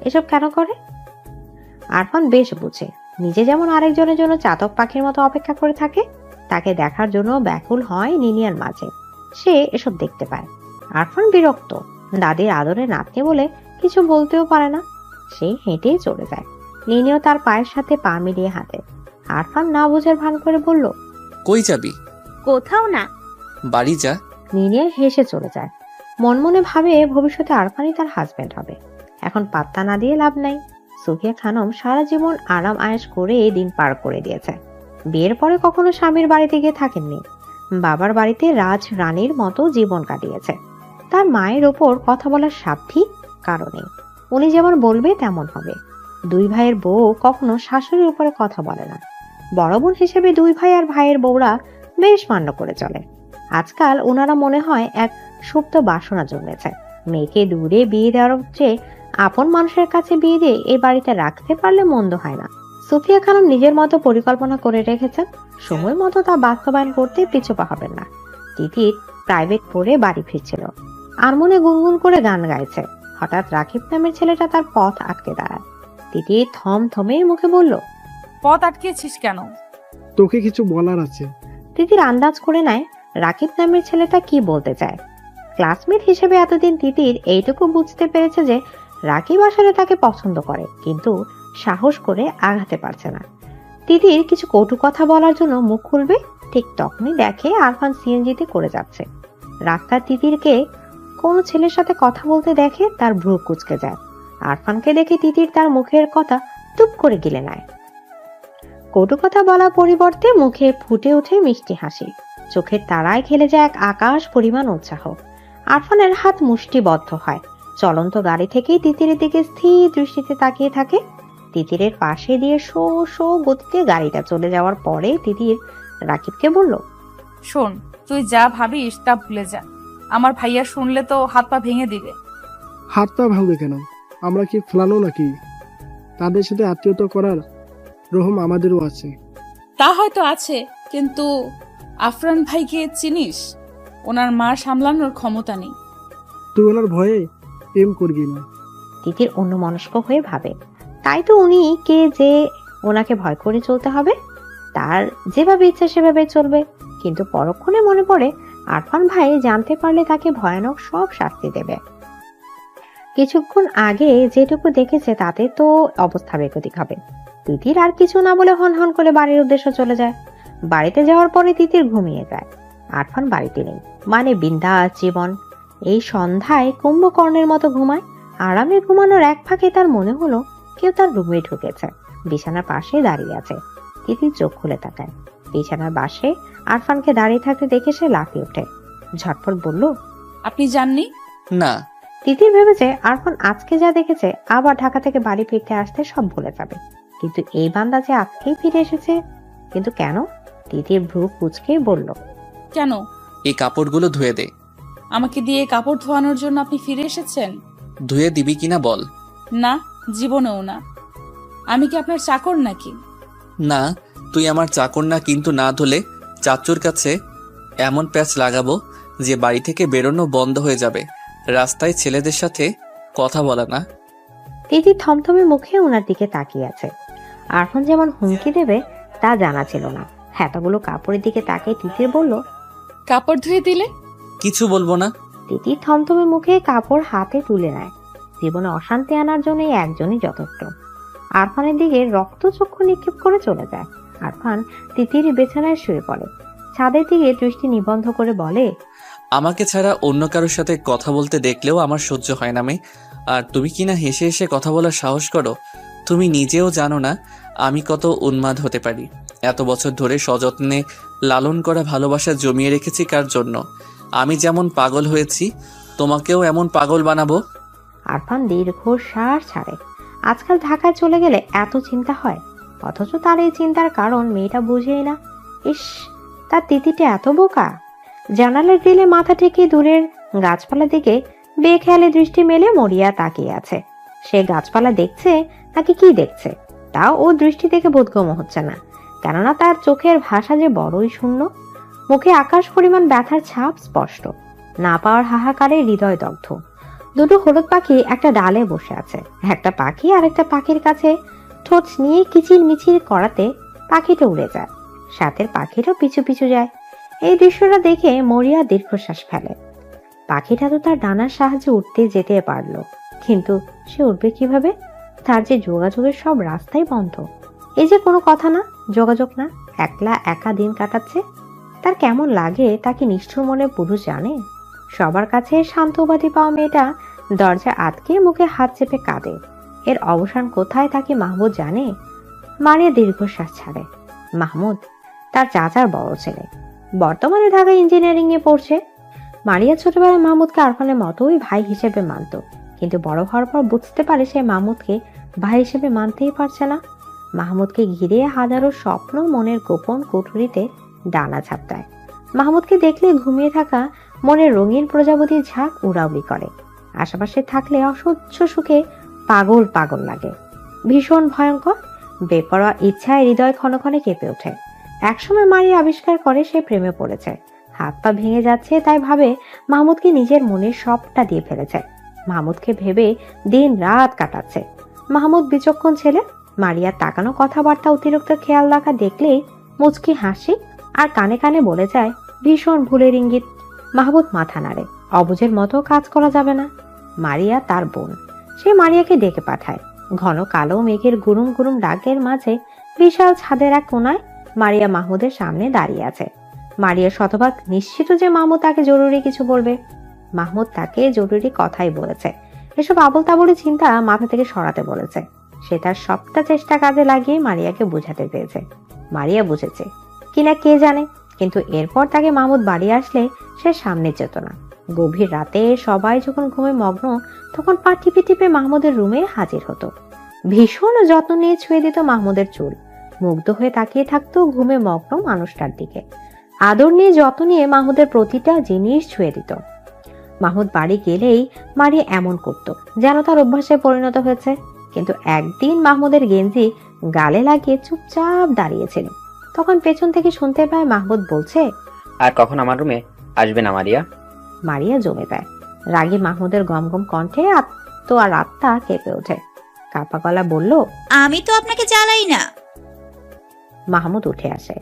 এসব কেন করে? আরফান বেশ বুঝে, নিজে যেমন আরেকজনের জন্য চাতক পাখির মতো অপেক্ষা করে থাকে, তাকে দেখার জন্য ব্যাকুল হয় নিনিয়ার মাঝে। সে এসব দেখতে পায়। আরফান বিরক্ত, দাদির আদরে নাতনি বলে কিছু বলতেও পারে না। সে হেঁটে চলে যায়। নিনিও তার পায়ের সাথে পা মিলিয়ে হাঁটে। আরফান না বুঝার ভান করে বলল, কই যাবি? কোথাও না। বাড়ি যা। নিনিয়া হেসে চলে যায়। মনে মনে ভাবে ভবিষ্যতে আরফানই তার হাজবেন্ড হবে। এখন পাত্তা না দিয়ে লাভ নাই। সুফিয়া খানম সারা জীবন আরাম আয়েশ করে এই দিন পার করে দিয়েছে। বিয়ের পরে কখনো স্বামীর বাড়িতে গিয়ে থাকেননি। বাবার বাড়িতে রাজ রানীর মতো জীবন কাটিয়েছে। তার মায়ের ওপর কথা বলার সাধ্যই কারণে উনি যেমন বলবে তেমন হবে। দুই ভাইয়ের বউ কখনো শাশুড়ির উপরে কথা বলে না। বড় বোন হিসেবে দুই ভাই আর ভাইয়ের বউরা বেশ মান্য করে চলে। আজকাল ওনারা মনে হয় এক সুপ্ত বাসনা জন্মেছে। মেয়েকে দূরে বিয়ে দেওয়ার চেয়ে আপন মানুষের কাছে বিয়ে দিয়ে এই বাড়িতে রাখতে পারলে মন্দ হয় না। সুফিয়া খানম নিজের মতো পরিকল্পনা করে রেখেছেন, সময় মতো তা বাস্তবায়ন করতে পিছপা হবেন না। তিতির প্রাইভেট পড়ে বাড়ি ফিরছিল, আর মনে গুনগুন করে গান গাইছে। হঠাৎ রাকিব নামের ছেলেটা তার পথ আটকে দাঁড়ায়। তিতির থমথমে মুখে বলল, পথ আটকেছিস কেন? তোকে কিছু বলার আছে। তিতির আন্দাজ করে নেয় রাকিব নামের ছেলেটা কি বলতে চায়। ক্লাসমেট হিসেবে এতদিন তিতির এইটুকু বুঝতে পেরেছে যে রাকিব আসলে তাকে পছন্দ করে, কিন্তু সাহস করে আগাতে পারছে না। তিতির কিছু কটু কথা বলার জন্য মুখ খুলবে, ঠিক তখনই দেখে আরফান সিএনজিতে করে যাচ্ছে। রাস্তার তিতিরকে কোনো ছেলের সাথে কথা বলতে দেখে তার ভ্রু কুঁচকে যায়। আরফানকে দেখে তিতির তার মুখের কথা টুপ করে গিলে নেয়। কটু কথা বলার পরিবর্তে মুখে ফুটে ওঠে মিষ্টি হাসি। চোখের তারায় খেলে যায় এক আকাশ পরিমাণ উৎসাহ। আরফানের হাত মুষ্টিবদ্ধ হয়। চলন্ত গাড়ি থেকেই তিতিরের দিকে স্থির দৃষ্টিতে তাকিয়ে থাকে। তিতিরের পাশে দিয়ে শো শো গতিতে গাড়িটা চলে যাওয়ার পরে তিতির রাকিবকে বলল, শোন, তুই যা ভাবিস তা ভুলে যা। আমার ভাইয়া শুনলে তো হাত পা ভেঙে দিবে। হাত পা ভাঙবে কেন? আমরা কি ফেলানো নাকি? তাদের সাথে আত্মীয়তা করার রহম আমাদেরও আছে। তা হয়তো আছে, কিন্তু আফরান ভাইকে চিনিস? ওনার মা সামলানোর ক্ষমতা নেই। তুই ওনার ভয়ে প্রেম করবি না। তিতির অন্যমনস্ক হয়ে ভাবে, তাই তো উনি কে যে ওনাকে ভয় করে চলতে হবে। তার যেভাবে ইচ্ছা সেভাবে চলবে। কিন্তু পরক্ষণে মনে পড়ে আরফান ভাই জানতে পারলে তাকে ভয়ানক সব শাস্তি দেবে। কিছুক্ষণ আগে যেটুকু দেখেছে তাতে তো অবস্থা বেগতিক হবে। তিতির আর কিছু না বলে হন হন করে বাড়ির উদ্দেশ্যে চলে যায়। বাড়িতে যাওয়ার পরে তিতির ঘুমিয়ে যায়। আরফান বাড়িতে নেই, মানে বিন্দাস জীবন। এই সন্ধ্যায় কুম্ভকর্ণের মতো ঘুমায়। আরামে ঘুমানোর এক ফাঁকে তার মনে হলো কেউ তার রুমে ঢুকেছে। বিছানার পাশে দাঁড়িয়ে আছে। তিতির চোখ খুলে তাকায়। বিছানার পাশে আরফানকে দাঁড়িয়ে থাকতে দেখে সে লাফিয়ে ওঠে। ঝটপট বলল, আপনি জাননি? না। তিতির ভেবেছে আরফান আজকে যা দেখেছে আবার ঢাকা থেকে বাড়ি ফিরতে আসতে সব ভুলে যাবে। কিন্তু এই বান্দা যে আজকেই ফিরে এসেছে, কিন্তু কেন? তিতির ভ্রু কুঁচকে বলল, কেন? এই কাপড়গুলো ধুয়ে দে। আমাকে দিয়ে কাপড় ধোয়ানোর জন্য আপনি ফিরে এসেছেন? ধুয়ে দিবি কিনা বল। না, জীবনেও না। আমি কি আপনার চাকর নাকি? না, তুই আমার চাকর না, কিন্তু না ধুলে চাচুর কাছে এমন প্যাচ লাগাবো যে বাড়ি থেকে বেরোনো বন্ধ হয়ে যাবে। রাস্তায় ছেলেদের সাথে কথা বলা না। তিতির থমথমে মুখে ওনার দিকে তাকিয়ে আছে। আরফান যেমন হুমকি দেবে তা জানা ছিল না। এতগুলো কাপড়ের দিকে তাকিয়ে তিতির বলল, কাপড় ধুয়ে দিলে? কিছু বলবো না। তিতির থমথমে মুখে কাপড় হাতে তুলে নেয়। জীবনে অশান্তি আনার জন্য একজনই যথেষ্ট। আরফানের দিকে রক্তচক্ষু নিক্ষেপ করে চলে যায়। আরফান তিতির বিছানায় শুয়ে পড়ে। ছাদের দিকে দৃষ্টি নিবন্ধ করে বলে, আমাকে ছাড়া অন্য কারোর সাথে কথা বলতে দেখলেও আমার সহ্য হয় না। আর তুমি কি না হেসে হেসে কথা বলার সাহস করো? তুমি নিজেও জানো না আমি কত উন্মাদ হতে পারি। এত বছর ধরে সযত্নে লালন করা ভালোবাসা জমিয়ে রেখেছি কার জন্য? আমি যেমন পাগল হয়েছি তোমাকেও এমন পাগল বানাবো। আরফান দীর্ঘশ্বাস ছাড়ে। আজকাল ঢাকায় চলে গেলে এত চিন্তা হয়, অথচ তার এই চিন্তার কারণ মেয়েটা বুঝেই না। ইস, তার তিতিটা এত বোকা। জানালার গ্রিলে মাথা ঠেকিয়ে দূরের গাছপালার দিকে বেখেয়ালি দৃষ্টি মেলে মরিয়া তাকিয়ে আছে। সে গাছপালা দেখছে নাকি কি দেখছে তাও ও দৃষ্টি থেকে বোধগম্য হচ্ছে না, কেননা তার চোখের ভাষা যে বড়ই শূন্য। মুখে আকাশ পরিমাণ ব্যথার ছাপ স্পষ্ট। না পাওয়ার হাহাকারে হৃদয় দগ্ধ। দুটো হলুদ পাখি একটা ডালে বসে আছে। একটা পাখি আরেকটা পাখির কাছে ঠোঁট নিয়ে কিচির মিচির করাতে পাখিটা উড়ে যায়, সাথের পাখিরও পিছু পিছু যায়। এই দৃশ্যটা দেখে মরিয়া দীর্ঘশ্বাস ফেলে। পাখিটা তো তার ডানার সাহায্যে উঠতে যেতে পারলো, কিন্তু সে উঠবে কিভাবে? তার যে যোগাযোগের সব রাস্তাই বন্ধ। এই যে কোনো কথা না, যোগাযোগ না, একলা একা দিন কাটাচ্ছে। তার কেমন লাগে তা কি নিষ্ঠুর মনে পুরুষ জানে? সবার কাছে শান্তবাদী পাওয়া মেয়েটা দরজা আটকে মুখে হাত চেপে কাঁদে। এর অবসান কোথায় তা কি মাহমুদ জানে? মারিয়া দীর্ঘশ্বাস ছাড়ে। মাহমুদ তার চাচার বড় ছেলে, বর্তমানে ঢাকা ইঞ্জিনিয়ারিং এ পড়ছে। মারিয়া ছোটবেলায় মাহমুদকে আরফানের মতোই ভাই হিসেবে মানত, কিন্তু বড় হওয়ার পর বুঝতে পারে সে মাহমুদকে ভাই হিসেবে মানতেই পারছে না। মাহমুদকে ঘিরে হাজারো স্বপ্ন মনের গোপন কুঠুরিতে ডানা ঝাপটায়। মাহমুদকে দেখলে ঘুমিয়ে থাকা মনের রঙিন প্রজাপতির ঝাঁক উড়াউড়ি করে। আশেপাশে থাকলে অসহ্য সুখে পাগল পাগল লাগে। ভীষণ ভয়ঙ্কর বেপরোয়া ইচ্ছায় হৃদয় ক্ষণে ক্ষণে কেঁপে ওঠে। একসময় মারিয়া আবিষ্কার করে সে প্রেমে পড়েছে। হাত পা ভেঙে যাচ্ছে তাই ভাবে মাহমুদকে নিজের মনের সবটা দিয়ে ফেলেছে। মাহমুদকে ভেবে দিন রাত কাটাচ্ছে। মাহমুদ বিচক্ষণ ছেলে। মারিয়ার তাকানো কথাবার্তা অতিরিক্ত খেয়াল রাখা দেখলেই মুচকি হাসি আর কানে কানে বলে যায় ভীষণ ভুলের ইঙ্গিত। মাহমুদ মাথা নাড়ে। অবুঝের মতো কাজ করা যাবে না। মারিয়া তার বোন, সে মারিয়াকে ডেকে পাঠায়। ঘন কালো মেঘের গুরুম গুরুম ডাকের মাঝে বিশাল ছাদের এক কোনায় মারিয়া মাহমুদের সামনে দাঁড়িয়ে আছে। মারিয়া শতভাগ নিশ্চিত যে মাহমুদ তাকে জরুরি কিছু বলবে। মাহমুদ তাকে জরুরি কথাই বলেছে। এসব আবল তাবলি চিন্তা মাথা থেকে সরাতে বলেছে। সে তার সবটা চেষ্টা কাজে লাগিয়ে মারিয়াকে বোঝাতে পেরেছে। মারিয়া বুঝেছে কিনা কে জানে, কিন্তু এরপর তাকে মাহমুদ বাড়ি আসলে সে সামনে যেত না। গভীর রাতে সবাই যখন ঘুমে মগ্ন তখন পা টিপে টিপে মাহমুদের রুমে হাজির হতো। ভীষণ যত্ন নিয়ে ছুঁয়ে দিত মাহমুদের চুল। মুগ্ধ হয়ে তাকিয়ে থাকতো ঘুমে মগ্ন মানুষটার দিকে। আদর নিয়ে যত্ন নিয়ে মাহমুদের প্রতিটা জিনিস ছুঁয়ে দিত। মাহমুদ বাড়ি গেলেই মারিয়া এমন করত যেন তার অভ্যাসে পরিণত হয়েছে। কিন্তু একদিন মাহমুদের গেঞ্জি গালে লাগিয়ে চুপচাপ দাঁড়িয়েছিল। তখন পেছন থেকে শুনতে পায় মাহমুদ বলছে, আর কখন আমার রুমে আসবে না মারিয়া? মারিয়া জমে যায়। রাগে মাহমুদের গমগম কণ্ঠে আত্মা কেঁপে ওঠে। কাপা গলা বলল, আমি তো আপনাকে জ্বালাই না। মাহমুদ উঠে আসে।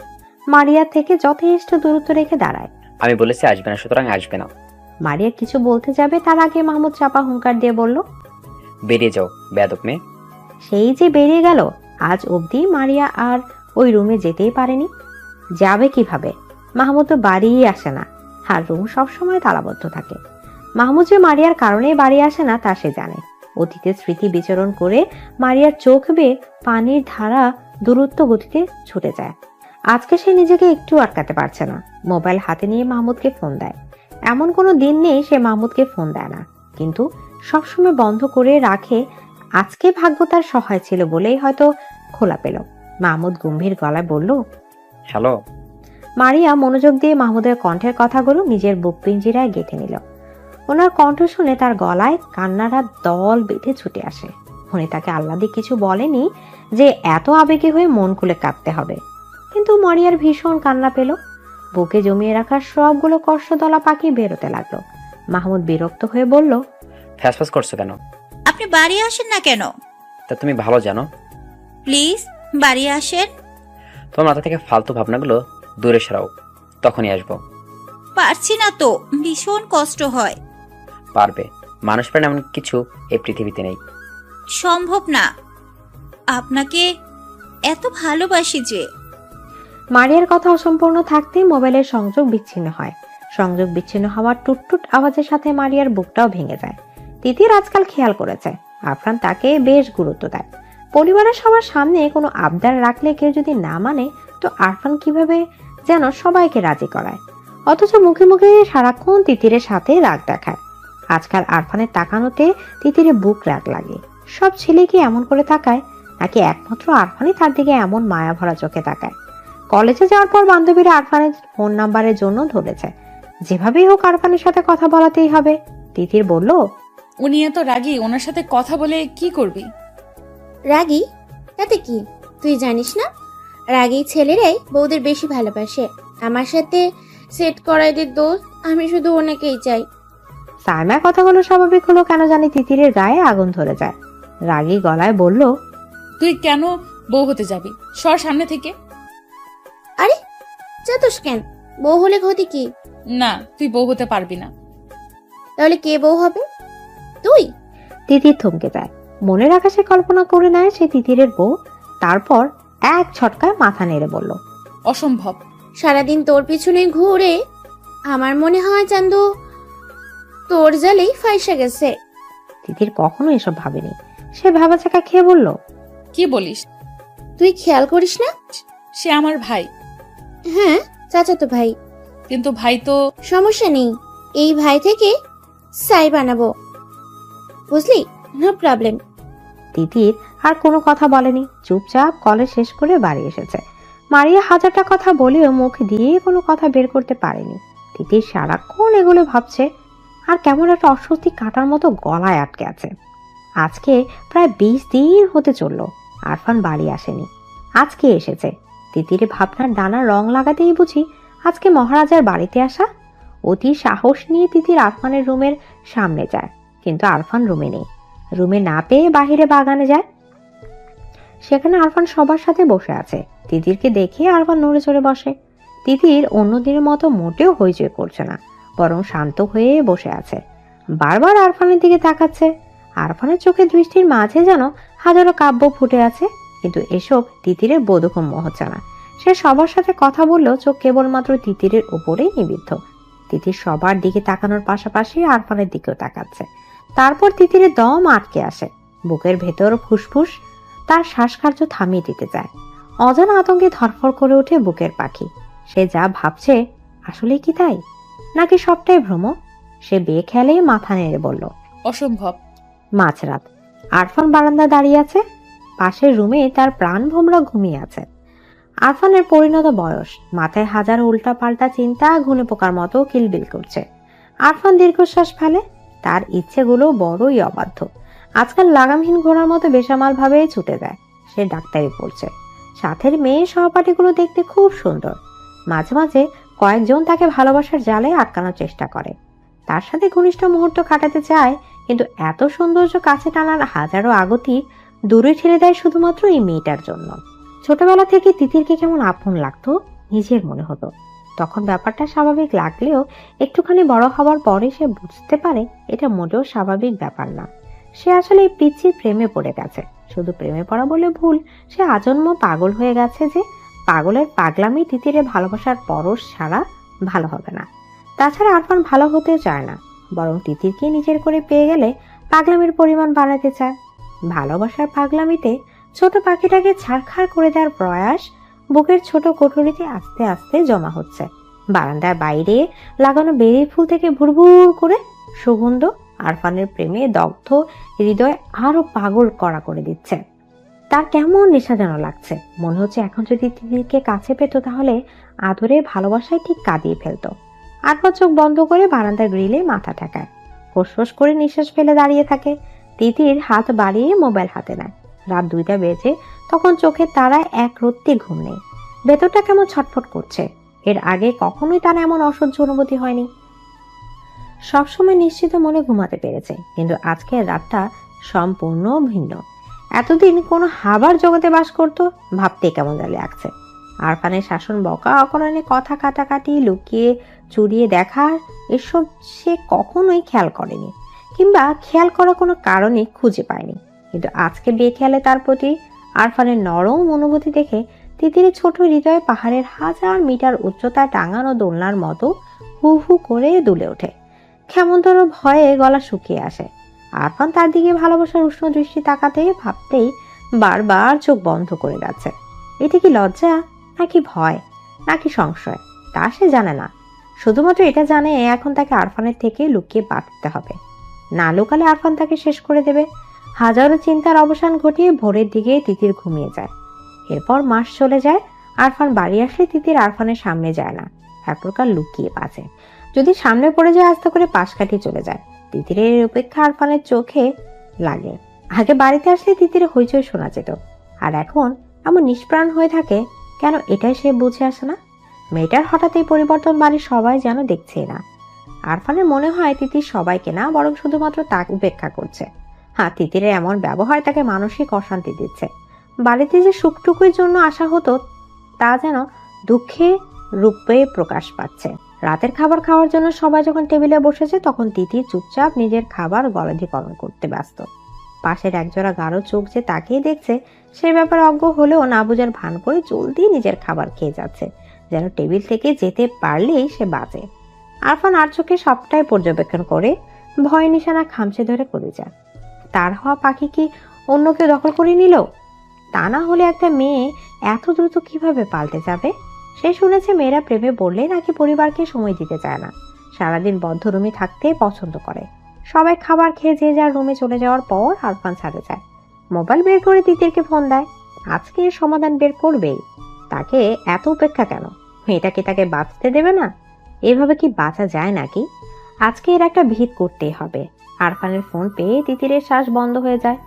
মারিয়া থেকে যথেষ্ট দূরত্ব রেখে দাঁড়ায়। আমি বলেছি আসবে না, সুতরাং আসবে না। মারিয়া কিছু বলতে যাবে তার আগে মাহমুদ চাপা হুঙ্কার দিয়ে বলল, বেরিয়ে যাও বেয়াদব মেয়ে। সেই যে বেরিয়ে গেল। আজ অবধি মারিয়া আর ওই রুমে যেতেই পারেনি। যাবে কিভাবে? মাহমুদ তো বাড়িই আসে না, আর রুম সবসময় তালাবদ্ধ থাকে। মাহমুদ যে মারিয়ার কারণেই বাড়ি আসে না তা সে জানে। অতীতের স্মৃতি বিচরণ করে মারিয়ার চোখ বেয়ে পানির ধারা দূরত্ব গতিতে ছুটে যায়। আজকে সে নিজেকে একটু আটকাতে পারছে না। মোবাইল হাতে নিয়ে মাহমুদকে ফোন দেয়। এমন কোনো দিন নেই সে মাহমুদকে ফোন দেয় না, কিন্তু সবসময় বন্ধ করে রাখে। আজকে ভাগ্য তার সহায় ছিল বলেই হয়তো খোলা পেল। মাহমুদ গম্ভীর গলায় বলল, হ্যালো। মারিয়া মনোযোগ দিয়ে মাহমুদের কণ্ঠের কথাগুলো নিজের বুক পিঞ্জিরায় গেঁথে নিল। ওনার কণ্ঠ শুনে তার গলায় কান্নারা দল বেঁধে ছুটে আসে। উনি তাকে আহ্লাদে কিছু বলেনি যে এত আবেগী হয়ে মন খুলে কাঁদতে হবে, কিন্তু মারিয়ার ভীষণ কান্না পেল। বুকে জমিয়ে রাখা সবগুলো কষ্টদলা পাখি বেরোতে লাগলো। মাহমুদ বিরক্ত হয়ে বলল, ফ্যাসফ্যাস করছো কেন? আপনি বাড়ি আসেন না কেন? তা তুমি ভালো জানো। প্লিজ বাড়ি আসেন। তোমার মাথা থেকে ফালতু ভাবনাগুলো দূরে সরাও, তখনই আসবো। পারছি না তো, ভীষণ কষ্ট হয়। পারবে, মানুষ প্রাণ এমন কিছু এই পৃথিবীতে নেই। সম্ভব না, আপনাকে এত ভালোবাসি যে। মারিয়ার কথা অসম্পূর্ণ থাকতে মোবাইলের সংযোগ বিচ্ছিন্ন হয়। সংযোগ বিচ্ছিন্ন হওয়ার টুটটুট আওয়াজের সাথে মারিয়ার বুকটাও ভেঙে যায়। তিতির আজকাল খেয়াল করেছে আরফান তাকে বেশ গুরুত্ব দেয়। পরিবারের সবার সামনে কোনো আবদার রাখলে কেউ যদি না মানে তো আরফান কিভাবে যেন সবাইকে রাজি করায়, অথচ মুখে মুখে সারাক্ষণ তিতিরের সাথে রাগ দেখায়। আজকাল আরফানের তাকানোতে তিতিরে বুক রাগ লাগে। সব ছেলে কি এমন করে তাকায়, নাকি একমাত্র আরফানই তার দিকে এমন মায়া ভরা চোখে তাকায়? কলেজে যাওয়ার পর বান্ধবীরা আরফানের ফোন নাম্বারের জন্য ধরেছে, যেভাবেই হোক আরফানের সাথে কথা বলাতেই হবে। তিতির বলল, উনি এত রাগী, ওনার সাথে কথা বলে কি করবি? রাগী তাতে কি, তুই জানিস না রাগী ছেলেরাই বউদের বেশি ভালোবাসে। আমার সাথে সেট করাই দে দোস্ত, আমি শুধু ওনাকেই চাই। সাইমা কথাগুলো স্বাভাবিক হলো কেন জানি তিতিরের গায়ে আগুন ধরে যায়। রাগী গলায় বলল, তুই কেন বউ হতে যাবি? সর সামনে থেকে। আরে চাতস কেন, বউ হলে ক্ষতি কি? না, তুই বউ হতে পারবি না। তাহলে কে বউ হবে? তুই? তিতির থমকে যায়। মনের আকাশে কল্পনা করে নেয় সে তিতিরের বউ। তারপর এক ছটকায় মাথা নেড়ে বলল, অসম্ভব। সারাদিন তোর পিছনে ঘুরে আমার মনে হয় চান্দু তোর জালেই ফাইসা গেছে। তিতির কখনো এসব ভাবেনি। সে ভাবাচাকা খেয়ে বলল, কি বলিস? তুই খেয়াল করিস না সে আমার ভাই। হ্যাঁ, চাচাতো ভাই। কিন্তু ভাই তো। সমস্যা নেই, এই ভাই থেকে সাই বানাবো, বুঝলি? No problem. তিতির আর কোনো কথা বলেনি, চুপচাপ কলেজ শেষ করে বাড়ি এসেছে। মারিয়া হাজারটা কথা বলেও মুখ দিয়ে কোনো কথা বের করতে পারেনি। তিতির সারাক্ষণ এগুলো ভাবছে, আর কেমন একটা অস্বস্তি কাটার মতো গলায় আটকে আছে। আজকে প্রায় 20 দিন হতে চলল আরফান বাড়ি আসেনি। আজকে এসেছে। তিতির ভাবনার ডানা রং লাগাতেই বুঝি আজকে মহারাজার বাড়িতে আসা। অতি সাহস নিয়ে তিতির আরফানের রুমের সামনে যায়, কিন্তু আরফান রুমে নেই। রুমে না পেয়ে বাহিরে বাগানে যায়। সেখানে আরফান সবার সাথে বসে আছে। তিতিরকে দেখে আরফান নড়ে চড়ে বসে। তিতির অন্যদিনের মতো মোটেও হইচই করছে না, বরং শান্ত হয়ে বসে আছে। বারবার আরফানের দিকে তাকাচ্ছে। আরফানের চোখে দৃষ্টির মাঝে যেন হাজারো কাব্য ফুটে আছে, কিন্তু এসব তিতিরের বোধগম্য হচ্ছে না। সে সবার সাথে কথা বললেও চোখ কেবলমাত্র তিতিরের উপরেই নিবিদ্ধ। তিতির সবার দিকে তাকানোর পাশাপাশি আরফানের দিকেও তাকাচ্ছে। তারপর তিতিরের দম আটকে আসে। বুকের ভেতর ফুসফুস তার শ্বাসকার্য থামিয়ে দিতে যায়। অজানা আতঙ্কে ধরফর করে ওঠে বুকের পাখি। সে যা ভাবছে আসলে কি তাই, নাকি সবটাই ভ্রম? সে বেখেয়ালে মাথা নেড়ে বলল, অসম্ভব। মাঝরাত। আরফান বারান্দায় দাঁড়িয়ে আছে। পাশের রুমে তার প্রাণ ভোমরা ঘুমিয়ে আছে। আরফানের পরিণত বয়স, মাথায় হাজার উল্টা পাল্টা চিন্তা ঘুনে পোকার মতো কিলবিল করছে। আরফান দীর্ঘশ্বাস ফেলে। তার ইচ্ছেগুলো বড়ই অবাধ্য। আজকাল লাগামহীন ঘোড়ার মতো বেসামাল ভাবে ছুটে যায়। সে ডাক্তারি পড়ছে। সাথের মেয়ে সহপাঠীগুলো দেখতে খুব সুন্দর। মাঝে মাঝে কয়েকজন তাকে ভালোবাসার জালে আটকানোর চেষ্টা করে। তার সাথে ঘনিষ্ঠ মুহূর্ত কাটাতে চায়, কিন্তু এত সৌন্দর্য কাছে টানার হাজারো আগতি দূরে ঠেলে দেয় শুধুমাত্র এই মেয়েটার জন্য। ছোটবেলা থেকে তিতিরকে কেমন আপন লাগতো নিজের মনে হতো। তখন ব্যাপারটা স্বাভাবিক লাগলেও একটুখানি বড় হওয়ার পরে সে বুঝতে পারে এটা মোটেও স্বাভাবিক ব্যাপার না। সে আসলে এই পিচ্চির প্রেমে পড়ে গেছে। শুধু প্রেমে পড়া বলে ভুল, সে আজন্ম পাগল হয়ে গেছে। যে পাগলের পাগলামি তিতিরে ভালোবাসার পরশ ছাড়া ভালো হবে না। তাছাড়া আরফান ভালো হতেও চায় না, বরং তিতিরকে নিজের করে পেয়ে গেলে পাগলামির পরিমাণ বাড়াতে চায়। ভালোবাসার পাগলামিতে ছোট পাখিটাকে ছাড়খাড় করে দেওয়ার প্রয়াস বুকের ছোট কোঠরিতে আস্তে আস্তে জমা হচ্ছে। বারান্দার বাইরে লাগানো বেরি ফুল থেকে ভুরভুর করে সুগন্ধ আরফানের প্রেমে দগ্ধ হৃদয় আরো পাগল করা করে দিচ্ছে। তার কেমন নেশা যেন লাগছে। মনে হচ্ছে এখন যদি তিতিরকে কাছে পেত তাহলে আদরে ভালোবাসায় ঠিক কাঁদিয়ে ফেলতো। আরফান চোখ বন্ধ করে বারান্দার গ্রিলে মাথা ঠেকায়। ফোঁস করে নিঃশ্বাস ফেলে দাঁড়িয়ে থাকে। তিতির হাত বাড়িয়ে মোবাইল হাতে নেয়। রাত 2টা বেজে। তখন চোখের তারায় এক রত্তি ঘুম নেই। ভেতরটা কেমন ছটফট করছে। এর আগে কখনোই তার এমন অসহ্য অনুভূতি হয়নি। সবসময় নিশ্চিত মনে ঘুমাতে পেরেছে, কিন্তু আজকের রাতটা সম্পূর্ণ ভিন্ন। এতদিন কোনো হাবার জগতে বাস করতো, ভাবতে কেমন জালি লাগছে। আরফানের শাসন, বকা, অকরণে কথা কাটাকাটি, লুকিয়ে চুরিয়ে দেখা, এসব সে কখনোই খেয়াল করেনি, কিংবা খেয়াল করা কোনো কারণে খুঁজে পায়নি। কিন্তু আজকে বেখেয়ালে তার প্রতি আরফানের নরম অনুভূতি দেখে তিতিরের ছোট হৃদয়ে পাহাড়ের 1000 মিটার উচ্চতায় টাঙানো দোলনার মতো হু হু করে দুলে ওঠে। ক্ষেমন্তর ভয়ে গলা শুকিয়ে আসে। আরফান তার দিকে ভালোবাসার উষ্ণ দৃষ্টি তাকাতে ভাবতেই বারবার চোখ বন্ধ করে যাচ্ছে। এটা কি লজ্জা, নাকি ভয়, নাকি সংশয়, তা সে জানে না। শুধুমাত্র এটা জানে এখন তাকে আরফানের থেকে লুকিয়ে বাঁচতে হবে। না লুকালে আরফান তাকে শেষ করে দেবে। হাজারো চিন্তার অবসান ঘটিয়ে ভোরের দিকে তিতির ঘুমিয়ে যায়। এরপর মাস চলে যায়। আরফান বাড়ি আসলে তিতির আরফানের সামনে যায় না, এক প্রকার লুকিয়ে বাঁচে। যদি সামনে পড়ে যায় আস্তে করে পাশ কাটিয়ে চলে যায়। তিতিরের উপেক্ষা আরফানের চোখে লাগে। আগে বাড়িতে আসলে তিতির হইচই শোনা যেত, আর এখন এমন নিষ্প্রাণ হয়ে থাকে কেন, এটাই সে বুঝে আসে না। মেয়েটার হঠাৎ এই পরিবর্তন বাড়ির সবাই যেন দেখছেই না। আরফানের মনে হয় তিতির সবাইকে না, বরং শুধুমাত্র তাকে উপেক্ষা করছে। হ্যাঁ, তিতিরের এমন ব্যবহার তাকে মানসিক অশান্তি দিচ্ছে। বাড়িতে যে সুখটুকুর জন্য আসা হতো তা যেন দুঃখে রূপে প্রকাশ পাচ্ছে। রাতের খাবার খাওয়ার জন্য সবাই যখন টেবিলে বসেছে তখন তিতির চুপচাপ নিজের খাবার গলাধিকরণ করতে ব্যস্ত। পাশের একজোড়া গাঢ় চোখ যে তাকিয়ে দেখছে সেই ব্যাপারে অজ্ঞ হলেও না বুঝার ভান করে জলদি নিজের খাবার খেয়ে যাচ্ছে, যেন টেবিল থেকে যেতে পারলেই সে বাঁচে। আরফান আর চোখে সবটাই পর্যবেক্ষণ করে ভয় নিশানা খামচে ধরে করে যায়। তার হওয়া পাখি কি অন্য কেউ দখল করে নিল? তা না হলে একটা মেয়ে এত দ্রুত কিভাবে পাল্টে যাবে? সে শুনেছে মেয়েরা প্রেমে পড়লে নাকি পরিবারকে সময় দিতে চায় না, সারাদিন বদ্ধ রুমে থাকতে পছন্দ করে। সবাই খাবার খেয়ে যে যার রুমে চলে যাওয়ার পর আরফান ছাড়ে যায়। মোবাইল বের করে তিতিরকে ফোন দেয়। আজকে এর সমাধান বের করবেই। তাকে এত উপেক্ষা কেন? মেয়েটাকে তাকে বাঁচতে দেবে না? এভাবে কি বাঁচা যায় নাকি? আজকে এর একটা ভিত করতেই হবে। আরফানের ফোন পেয়ে তিতিরের শ্বাস বন্ধ হয়ে যায়।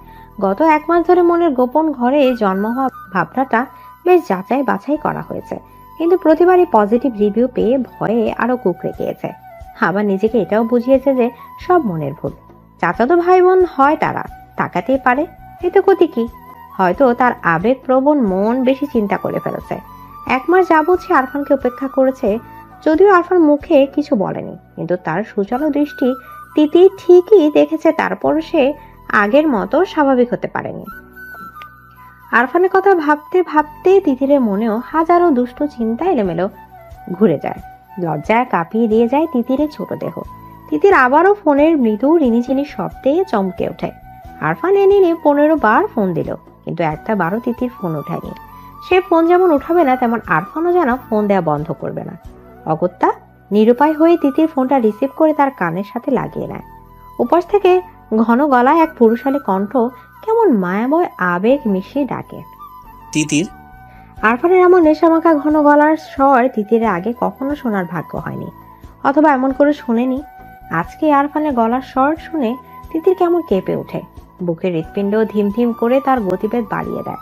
গত 1 মাস ধরে মনের গোপন ঘরে জন্ম হওয়া ভাবনাটা বেশ যাচাই বাছাই করা হয়েছে, কিন্তু প্রতিবারই পজিটিভ রিভিউ পেয়ে ভয়ে আরো কুঁকড়ে গিয়েছে। আবার নিজেকে এটাও বুঝিয়েছে যে সব মনের ভুল। চাচাতো ভাই বোন হয়, তারা তাকাতেই পারে, এতে ক্ষতি কি? হয়তো তার আবেগপ্রবণ মন বেশি চিন্তা করে ফেলেছে। 1 মাস যাবৎ সে আরফানকে উপেক্ষা করেছে, যদিও আরফান মুখে কিছু বলেনি, কিন্তু তার সুচালো দৃষ্টি তিতি ঠিকই দেখেছে। তারপর সে আগের মতো স্বাভাবিক হতে পারেনি। আরফানের কথা ভাবতে ভাবতে তিতিরের মনেও হাজারো দুষ্ট চিন্তা এলোমেলো ঘুরে যায়। লজ্জায় কাঁপিয়ে দিয়ে যায় তিতিরের ছোট দেহ। তিতির আবারও ফোনের মৃদু রিনিঝিনি শব্দে চমকে ওঠে। আরফান এনে 15 বার ফোন দিল, কিন্তু একটা বারও তিতির ফোন ওঠায়নি। সে ফোন যেমন উঠাবে না, তেমন আরফানও যেন ফোন দেওয়া বন্ধ করবে না। অগত্যা নিরুপায় হয়ে তিতির ফোনটা রিসিভ করে তার কানের সাথে লাগিয়ে নেয়। উপাস থেকে ঘন গলায় এক পুরুষালী কণ্ঠ কেমন মায়াময় আবেগ মিশিয়ে ডাকে, তিতির। আরফানের এমন নেশামাখা ঘন গলার স্বর তিতিরের আগে কখনো শোনার ভাগ্য হয়নি, অথবা এমন করে শোনেনি। আজকে আরফানের গলার স্বর শুনে তিতির কেমন কেঁপে ওঠে। বুকের হৃৎপিণ্ড ধিমধিম করে তার গতিবেগ বাড়িয়ে দেয়।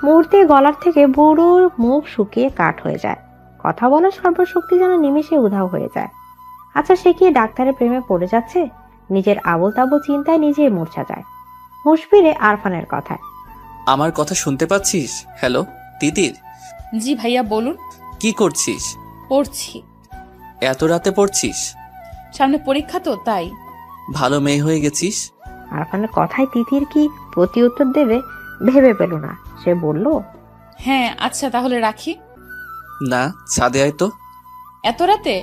মুহূর্তে গলার থেকে বুড়োর মুখ শুকিয়ে কাঠ হয়ে যায়। কথা বলার সর্বশক্তি যেন নিমেষে উধাও হয়ে যায়। আচ্ছা, সে কি ডাক্তারের প্রেমে পড়ে যাচ্ছে? নিজের আবোল তাবোল চিন্তায় নিজেই মূর্ছা যায়। হুঁশ ফিরে আরফানের কথায়, আমার কথা শুনতে পাচ্ছিস? হ্যালো তিতির। জি ভাইয়া বলুন। কি করছিস? পড়ছি। এত রাতে পড়ছিস? সামনে পরীক্ষা তো, তাই। ভালো মেয়ে হয়ে গেছিস। আরফানের কথায় তিতির কি প্রতি উত্তর দেবে ভেবে পেল না। সে বলল, হ্যাঁ আচ্ছা তাহলে রাখি। না, ছাদে আয় তো। এত রাতে?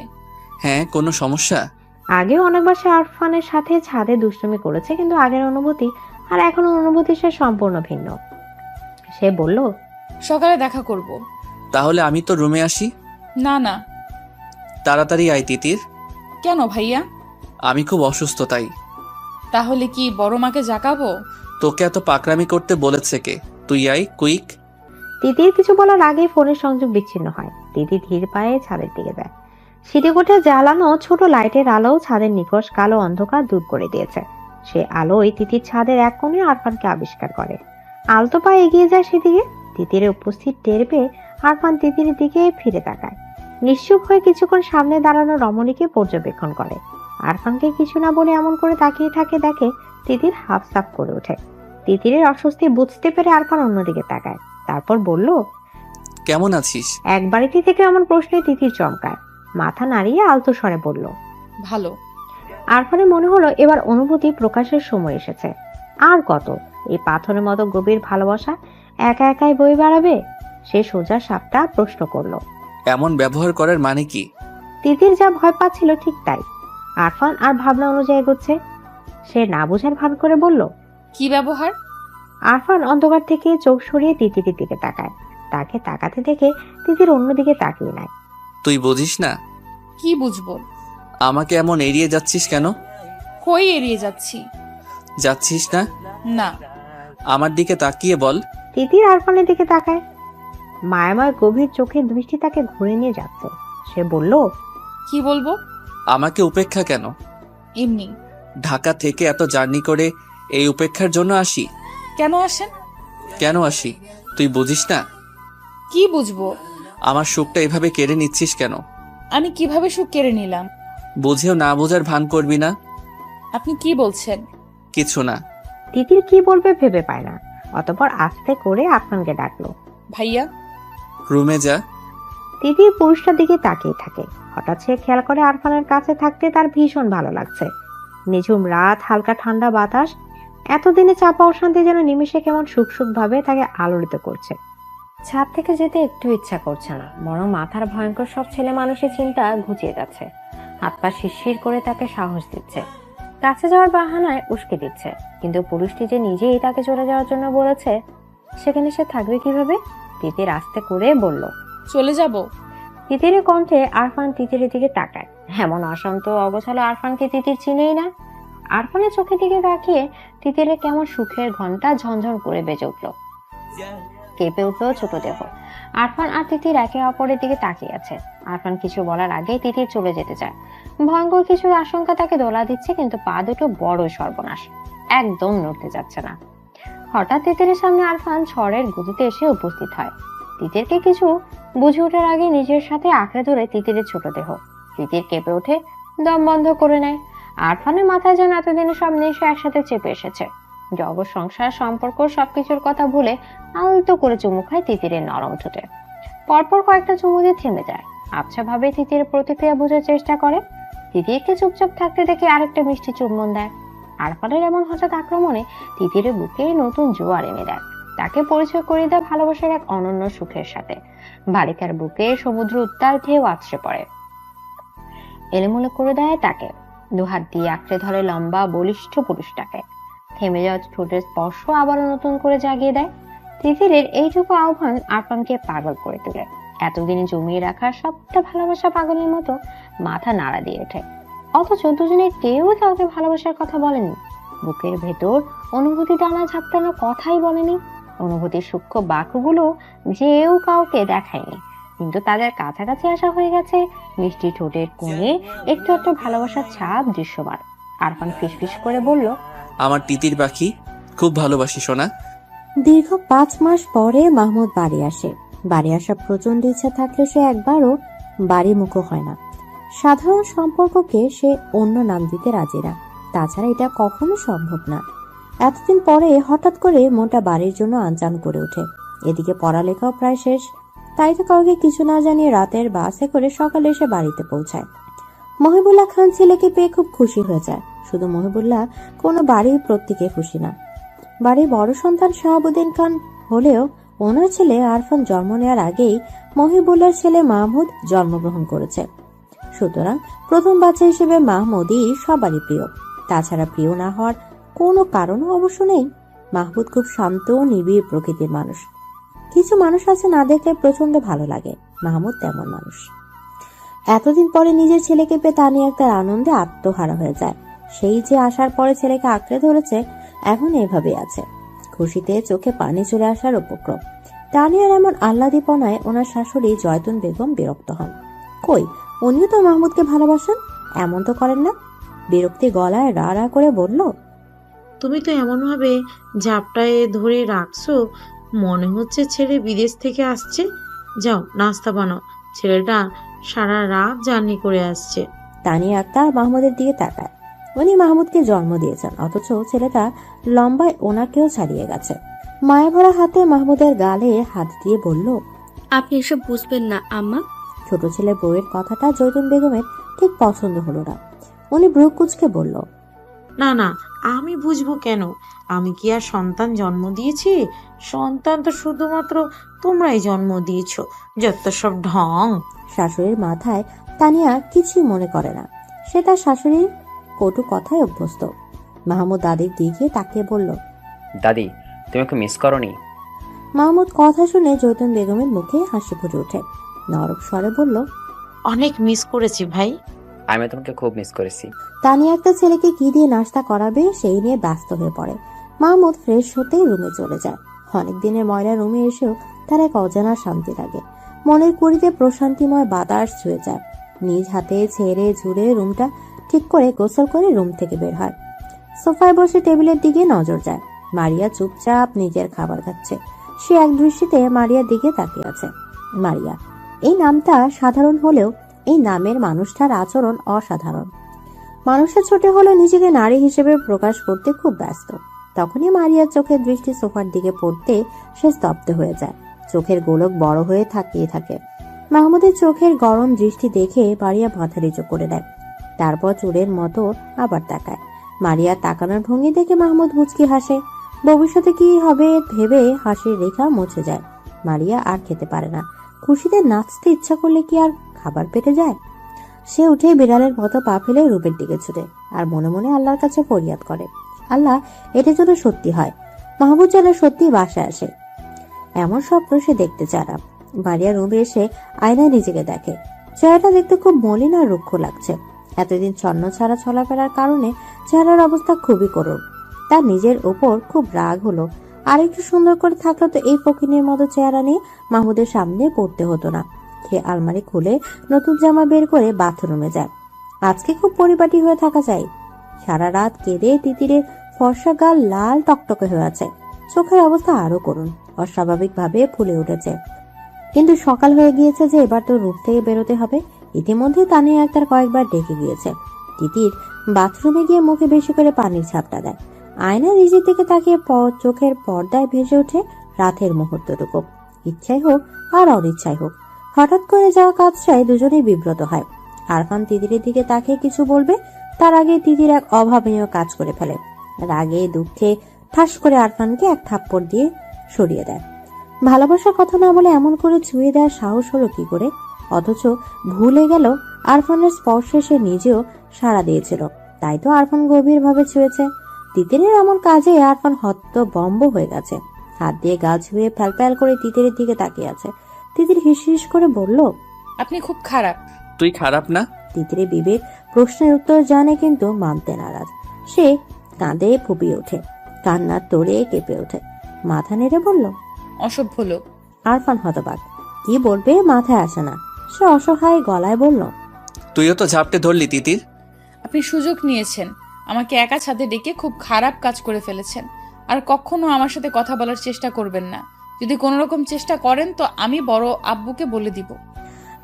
হ্যাঁ, কোনো সমস্যা? আগেও অনেকবার সে আরফানের সাথে ছাদে দুষ্টুমি করেছে, কিন্তু আগের অনুভূতি আর এখনো অনুভূতি সে সম্পূর্ণ ভিন্ন। সে বলল, সকালে দেখা করব। তাহলে আমি তো রুমে আসি। না না। তাড়াতাড়ি আয় তিতির। কেন ভাইয়া? আমি খুব অসুস্থ, তাই। তাহলে কি বড় মাকে জাগাবো? তোকে এত পাকরামি করতে বলেছে কে? তুই আয় কুইক। তিতির কিছু বলার আগে ফোনের সংযোগ বিচ্ছিন্ন হয়। তিতি ধীর পায়ে ছাদের দিকে যায়। সিঁড়িকোঠে জ্বালানো ছোট লাইটের আলো ছাদের নিকষ কালো অন্ধকার দূর করে দিয়েছে। সে আলোয় তিতির ছাদের এক কোণে আরফানকে আবিষ্কার করে। আলতো পায়ে এগিয়ে যায় সেদিকে। তিতিরের উপস্থিত টের পেয়ে আরফান তিতিরের দিকে ফিরে তাকায়। নিশ্চুপ হয়ে কিছুক্ষণ সামনে দাঁড়ানো রমণীকে পর্যবেক্ষণ করে। আরফানকে কিছু না বলে এমন করে তাকিয়ে থাকে দেখে তিতির হাফ সাফ করে ওঠে। তিতিরের অস্বস্তি বুঝতে পেরে আরফান অন্যদিকে তাকায়, তারপর বলল, কেমন আছিস? এক বাড়িতে থেকে এমন প্রশ্নে তিতির চমকায়। মাথা নাড়িয়ে আলতো স্বরে বলল, ভালো। আরফানের মনে হলো এবার অনুভূতি প্রকাশের সময় এসেছে। আর কত এই পাথরের মতো গভীর ভালোবাসা একা একাই বই বেড়াবে? সে সোজা সাপটা প্রশ্ন করলো, এমন ব্যবহার করার মানে কি? তিতির যা ভয় পাচ্ছিল ঠিক তাই। আরফান আর ভাবনা অনুযায়ী এগোচ্ছে। সে না বোঝার ভান করে বলল, কি ব্যবহার? আরফান অন্ধকার থেকে চোখ সরিয়ে তিতিরের দিকে তাকায়। তাকে তাকাতে দেখে তিতির অন্যদিকে তাকিয়ে নেয়। তুই বুঝিস না? কি বুঝবো? আমাকে এমন এড়িয়ে যাচ্ছিস কেন? কই এড়িয়ে যাচ্ছি? যাচ্ছিস না? না। আমার দিকে তাকিয়ে বল। তিতির আরফানের দিকে তাকায়। মায়াময় গভীর চোখের দৃষ্টি তাকে ঘুরে নিয়ে যাচ্ছে। সে বলল, কি বলবো? আমাকে উপেক্ষা কেন? এমনি। ঢাকা থেকে এত জার্নি করে এই উপেক্ষার জন্য আসি? কেন আসেন? কেন আসি তুই বুঝিস না? কি বুঝবো? আমার সুখটা এভাবে কেড়ে নিচ্ছিস কেন? আমি কিভাবে সুখ কেড়ে নিলাম? বুঝেও না বোঝার ভান করবি না। আপনি কি বলছেন? কিছু না। তিতির কি বলবে ভেবে পায় না। অতঃপর আস্তে করে আরফানকে ডাকলো। ভাইয়া। রুমে যা। তিতির পুরুষটার দিকে তাকিয়ে থাকে। হঠাৎ সে খেয়াল করে আরফানের কাছে থাকতে তার ভীষণ ভালো লাগছে। নিঝুম রাত, হালকা ঠান্ডা বাতাস, এতদিনে চাপা অশান্তি যেন নিমেষে কেমন সুখ সুখ ভাবে তাকে আলোড়িত করছে। ছাদ থেকে যেতে একটু ইচ্ছা করছে না, বরং মাথার ভয়ঙ্কর সব ছেলে মানুষের চিন্তা ঘুচিয়ে যাচ্ছে। হাত পা শিরশির করে তাকে সাহস দিচ্ছে, কাছে যাওয়ার বাহানায় উস্কে দিচ্ছে। কিন্তু পুরুষটি যে নিজেই তাকে চলে যাওয়ার জন্য বলেছে, সেখানে সে থাকবে কিভাবে? তিতির আস্তে করে বলল, চলে যাব। তিতিরের কণ্ঠে আরফান তিতিরের দিকে তাকায়। এমন অশান্ত অগোছালো আরফানকে তিতির চিনেই না। আরফানের চোখের দিকে তাকিয়ে তিতিরের কেমন সুখের ঘন্টা ঝনঝন করে বেজে উঠল। কেঁপে উঠল ছোট দেহ। আরফান আর তিতির একে অপরের দিকে তাকিয়ে আছে। আরফান কিছু বলার আগে তিতির চলে যেতে চায়। ভয়ঙ্কর কিছু আশঙ্কা তাকে দোলা দিচ্ছে, কিন্তু পা দুটো বড় সর্বনাশ, একদম নড়তে যাচ্ছে না। হঠাৎ তিতিরের সামনে আরফান ঝড়ের গতিতে এসে উপস্থিত হয়। তিতিরকে কিছু বুঝে ওঠার আগে নিজের সাথে আঁকড়ে ধরে তিতিরের ছোট দেহ। তিতির কেঁপে ওঠে, দম বন্ধ করে নেয়। আরফানের মাথায় যেন এতদিনে সব নেশা একসাথে চেপে এসেছে। জগৎ, সংসার, সম্পর্ক সবকিছুর কথা ভুলে আলতো করে চুমু খায় তিতিরের নরম ঠোঁটে। পরপর কয়েকটা চুমু দিয়ে থেমে যায়। আবছা ভাবে তিতিরের প্রতিক্রিয়া বোঝার চেষ্টা করে। তিতিরকে চুপচাপ থাকতে দেখে আরেকটা মিষ্টি চুম্বন দেয়। আরফানের এমন হঠাৎ আক্রমণে তিতিরের বুকে নতুন জোয়ার এনে দেয়। তাকে পরিচয় করিয়ে দেয় ভালোবাসার এক অনন্য সুখের সাথে। বালিকার বুকে সমুদ্র উত্তাল ঢেউ আছড়ে পড়ে, এলোমেলো করে দেয় তাকে। দুহাত দিয়ে আঁকড়ে ধরে লম্বা বলিষ্ঠ পুরুষটাকে। থেমে যাওয়া ঠোঁটের স্পর্শ আবারও নতুন করে জাগিয়ে দেয়। তিতিরের এইটুকু আহ্বান আরফানকে পাগল করে তোলে। এতদিনে জমিয়ে রাখা সবটা ভালোবাসা পাগলের মতো মাথা নাড়া দিয়ে ওঠে। অথচ দুজনের কেউ কাউকে ভালোবাসার কথা বলেনি। বুকের ভেতর অনুভূতি দানা ঝাপটানোর কথাই বলেনি। অনুভূতির সূক্ষ্ম বাক্যগুলো যেও কাউকে দেখায়নি, কিন্তু তাদের কাছাকাছি আসা হয়ে গেছে। মিষ্টি ঠোঁটের কোণে একটু একটু ভালোবাসার ছাপ দৃশ্যমান। আরফান ফিসফিস করে বলল, আমার তিতির পাখি, খুব ভালোবাসি সোনা। দীর্ঘ 5 মাস পরে মাহমুদ বাড়ি আসে। বাড়ি আসার প্রচন্ড ইচ্ছা থাকলে সে একবারও বাড়ি মুখো হয় না। সাধারণ সম্পর্ককে সে অন্য নাম দিতে রাজি না। তাছাড়া এটা কখনো সম্ভব না। এতদিন পরে হঠাৎ করে মনটা বাড়ির জন্য আনচান করে ওঠে। এদিকে পড়ালেখাও প্রায় শেষ, তাই তো কাউকে কিছু না জানিয়ে রাতের বাসে করে সকালে এসে বাড়িতে পৌঁছায়। মহিবুল্লাহ খান ছেলেকে পেয়ে খুব খুশি হয়ে যায়। শুধু মহিবুল্লাহ, কোনো বাড়ির প্রত্যেকে খুশি না। বাড়ির বড় সন্তান শাহাবুদ্দিন খান হলেও ওনার ছেলে আরফান জন্ম নেওয়ার আগেই মহিবুল্লাহর ছেলে মাহমুদ জন্মগ্রহণ করেছে। সুতরাং প্রথম বাচ্চা হিসেবে মাহমুদই সবারই প্রিয়। তাছাড়া প্রিয় না হওয়ার কোনো কারণও অবশ্য নেই। মাহমুদ খুব শান্ত ও নিবিড় প্রকৃতির মানুষ। কিছু মানুষ আছে না দেখলে প্রচন্ড ভালো লাগে, মাহমুদ তেমন মানুষ। এতদিন পরে নিজের ছেলেকে পেয়ে তানিয়া তার আনন্দে আত্মহারা হয়ে যায়। সেই যে আসার পরে ছেলেকে আঁকড়ে ধরেছে, এখন এভাবে আছে। খুশিতে চোখে পানি চলে আসার উপক্রম। তানিয়ার এমন আহ্লাদীপনায় ওনার শাশুড়ি জয়তুন বেগম বিরক্ত হন। কই, উনিও তো মাহমুদকে ভালোবাসেন, এমন তো করেন না। বিরক্তি গলায় রা রা করে বলল, তুমি তো এমন ভাবে ঝাপটায় ধরে রাখছো, মনে হচ্ছে ছেলে বিদেশ থেকে আসছে। যাও নাস্তা বানাও, ছেলেটা সারা রাত জার্নি করে আসছে। তানিয়া আক্তার মাহমুদের দিকে তাকায়। উনি মাহমুদকে জন্ম দিয়েছেন, অথচ ছেলেটা লম্বায় ওনাকেও ছাড়িয়ে গেছে। মায়া ভরা হাতে মাহমুদের গালে হাত দিয়ে বলল, আপনি এসব বুঝবেন না আম্মা। ছোট ছেলে বউয়ের কথাটা জয়তুন বেগমের ঠিক পছন্দ হলো না। উনি ভ্রু কুঁচকে বলল, না না, আমি বুঝবো কেন? আমি কি আর সন্তান জন্ম দিয়েছি? সন্তান তো শুধুমাত্র তোমরাই জন্ম দিয়েছো, যত সব ঢং। শাশুড়ির মাথায় তানিয়া কিছুই মনে করে না। সে তার শাশুড়ির কটু কথায় অভ্যস্ত। মাহমুদ দাদির দিকে তাকিয়ে বলল, দাদি, তুমি ওকে মিস করনি? মাহমুদ কথা শুনে জৈতুন বেগমের মুখে হাসি ফুটে ওঠে। নরম স্বরে বলল, অনেক মিস করেছি ভাই। আমি তোমাকে খুব মিস করেছি। তানিয়া একটা ছেলেকে কি দিয়ে নাস্তা করাবে সেই নিয়ে ব্যস্ত হয়ে পড়ে। মাহমুদ ফ্রেশ হতেই রুমে চলে যায়। অনেক দিনের ময়লা রুমে এসেও তার এক অজানা শান্তি লাগে। মনের কুড়িতে প্রশান্তিময় বাতাস ছুঁয়ে যায়। নিজ হাতে ছেড়ে ঝুড়ে রুমটা ঠিক করে গোসল করে রুম থেকে বের হয়। সোফায় বসে টেবিলের দিকে নজর যায়। মারিয়া চুপচাপ নিজের খাবার খাচ্ছে। সে এক দৃষ্টিতে মারিয়ার দিকে তাকিয়ে আছে। মারিয়া, এই নামটা সাধারণ হলেও এই নামের মানুষটার আচরণ অসাধারণ। মানুষের ছোটে হলেও নিজেকে নারী হিসেবে প্রকাশ করতে খুব ব্যস্ত। তখনই মারিয়ার চোখের দৃষ্টি সোফার দিকে পড়তে সে স্তব্ধ হয়ে যায়। চোখের গোলক বড় হয়ে তাকিয়ে থাকে। মাহমুদের চোখের গরম দৃষ্টি দেখে মারিয়া মাথা নিচু করে দেয়। তারপর চোরের মতো আবার তাকায়। মারিয়া তাকানোর ভঙ্গি দেখে মাহমুদ মুচকি হাসে। ভবিষ্যতে কি হবে ভেবে হাসির রেখা মুছে যায়। মারিয়া আর খেতে পারে না। খুশিতে নাচতে ইচ্ছা করলে কি আর খাবার পেটে যায়? সে উঠে বিড়ালের মতো পা ফেলে রূপের দিকে ছুটে আর মনে মনে আল্লাহর কাছে ফরিয়াদ করে, আল্লাহ, এটা যেন সত্যি হয়। মাহমুদ যেন সত্যি বাসায় আসে। এমন স্বপ্ন সে দেখতে চায় না। মারিয়া রুমে এসে আয়নায় নিজেকে দেখে। চেহারাটা দেখতে খুব মলিন আর রুক্ষ লাগছে। এতদিন ছন্ন ছাড়া চলাফেরার কারণে চেহারার অবস্থা খুবই করুণ। তার নিজের ওপর খুব রাগ হলো। আর একটু সুন্দর করে থাকলে তো এই ফকিনের মতো চেহারা নিয়ে মাহমুদের সামনে পড়তে হতো না। সে আলমারি খুলে নতুন জামা বের করে বাথরুমে যায়। আজকে খুব পরিপাটি হয়ে থাকা চাই। সারা রাত কেঁদে তিতিরের ফর্সা গাল লাল টকটকে হয়ে আছে। চোখের অবস্থা আরো করুণ, অস্বাভাবিক ভাবে ফুলে উঠেছে। কিন্তু সকাল হয়ে গিয়েছে যে এবার তো রুম থেকে বেরোতে হবে। ইতিমধ্যে তানিয়া একটার কয়েকবার ডেকে গিয়েছে। তিতির বাথরুমে গিয়ে মুখে বেশি করে পানির ঝাপটা দেয়। আয়না নিজের দিকে তাকিয়ে চোখের পর্দায় ভেসে ওঠে রাতের মুহূর্তটুকু। ইচ্ছাই হোক আর অনিচ্ছাই হোক, হঠাৎ করে যাওয়া কাজটায় দুজনেই বিব্রত হয়। আরফান তিতিরের দিকে তাকিয়ে কিছু বলবে, তার আগে তিতির এক অভাবনীয় কাজ করে ফেলে। রাগে দুঃখে ঠাস করে আরফানকে এক থাপ্পড় দিয়ে সরিয়ে দেয়। ভালোবাসার কথা না বলে এমন করে ছুঁয়ে দেওয়ার সাহস হলো কি করে? অথচ ভুলে গেল আরফানের স্পর্শে সে নিজেও সাড়া দিয়েছিল। তাই তো আরফান গভীর ভাবে ছুঁয়েছে। তিতিরের এমন কাজে আরফান হতবম্ব হয়ে গেছে। হাত দিয়ে গা ছুঁয়ে ফ্যালফ্যাল করে তিতিরের দিকে তাকিয়ে আছে। তিতির হিস হিস করে বলল, আপনি খুব খারাপ। তুই খারাপ না? তিতিরের বিবেক প্রশ্নের উত্তর জানে কিন্তু মানতে নারাজ। সে কাঁদে ফুপিয়ে ওঠে, কান্নার তোড়ে কেঁপে ওঠে। মাথা নেড়ে বলল, অসভ্য লোক। আরফান হতবাক, কি বলবে মাথায় আসে না। সে অসহায় গলায় বলল, তুইও তো ঝাপটে ধরলি তিতির। আপনি সুযোগ নিয়েছেন, আমাকে একা ছাদে ডেকে খুব খারাপ কাজ করে ফেলেছেন। আর কখনো আমার সাথে কথা বলার চেষ্টা করবেন না। যদি কোনো রকম চেষ্টা করেন তো আমি বড় আব্বুকে বলে দিব।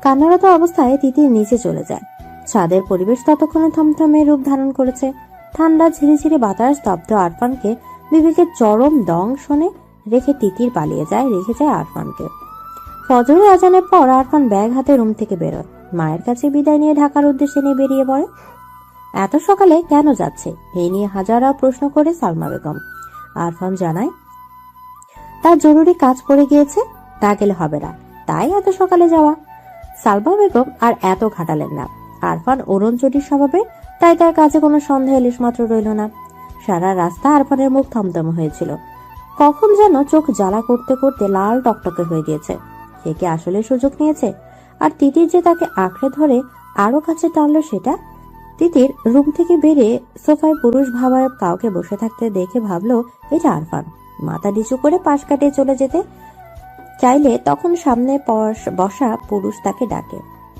কান্নারত অবস্থায় তিতির নিচে চলে যায়। ছাদের পরিবেশ ততক্ষণে থমথমে রূপ ধারণ করেছে। ঠান্ডা ঝিরিঝিরি বাতাস স্তব্ধ আরফানকে বিবেকের চরম দংশনে রেখে তিতির পালিয়ে যায়, রেখে যায় আরফানকে। ফজরের আজানের পর আরফান ব্যাগ হাতে রুম থেকে বেরোয়। মায়ের কাছে বিদায় নিয়ে ঢাকার উদ্দেশ্যে নিয়ে বেরিয়ে পড়ে। এত সকালে কেন যাচ্ছে এই নিয়ে হাজারা প্রশ্ন করে সালমা বেগম। আরফান জানায়, তার জরুরি কাজ পড়ে গিয়েছে, তা গেলে হবে না, তাই এত সকালে যাওয়া। সালমা বেগম আর এত ঘাটালেন না। আরফান অরুণচটির স্বভাবে, তাই তার কাছে কোনো সন্দেহ লেশ মাত্র রইল না। সারা রাস্তা আরফানের মুখ থমথম হয়েছিল। কখন যেন চোখ জ্বালা করতে করতে লাল টকটকে হয়ে গিয়েছে। সে কি আসলে সুযোগ নিয়েছে? আর তিতির যে তাকে আঁকড়ে ধরে আরো কাছে টানলো সেটা। তিতির রুম থেকে বেরিয়ে সোফায় পুরুষ ভাবার কাউকে বসে থাকতে দেখে ভাবলো এটা আরফান। মাথা নিচু করে পাশ কাটিয়ে চলে যেতে চাইলে তখন সামনে বসা পুরুষ তাকে ডাকে।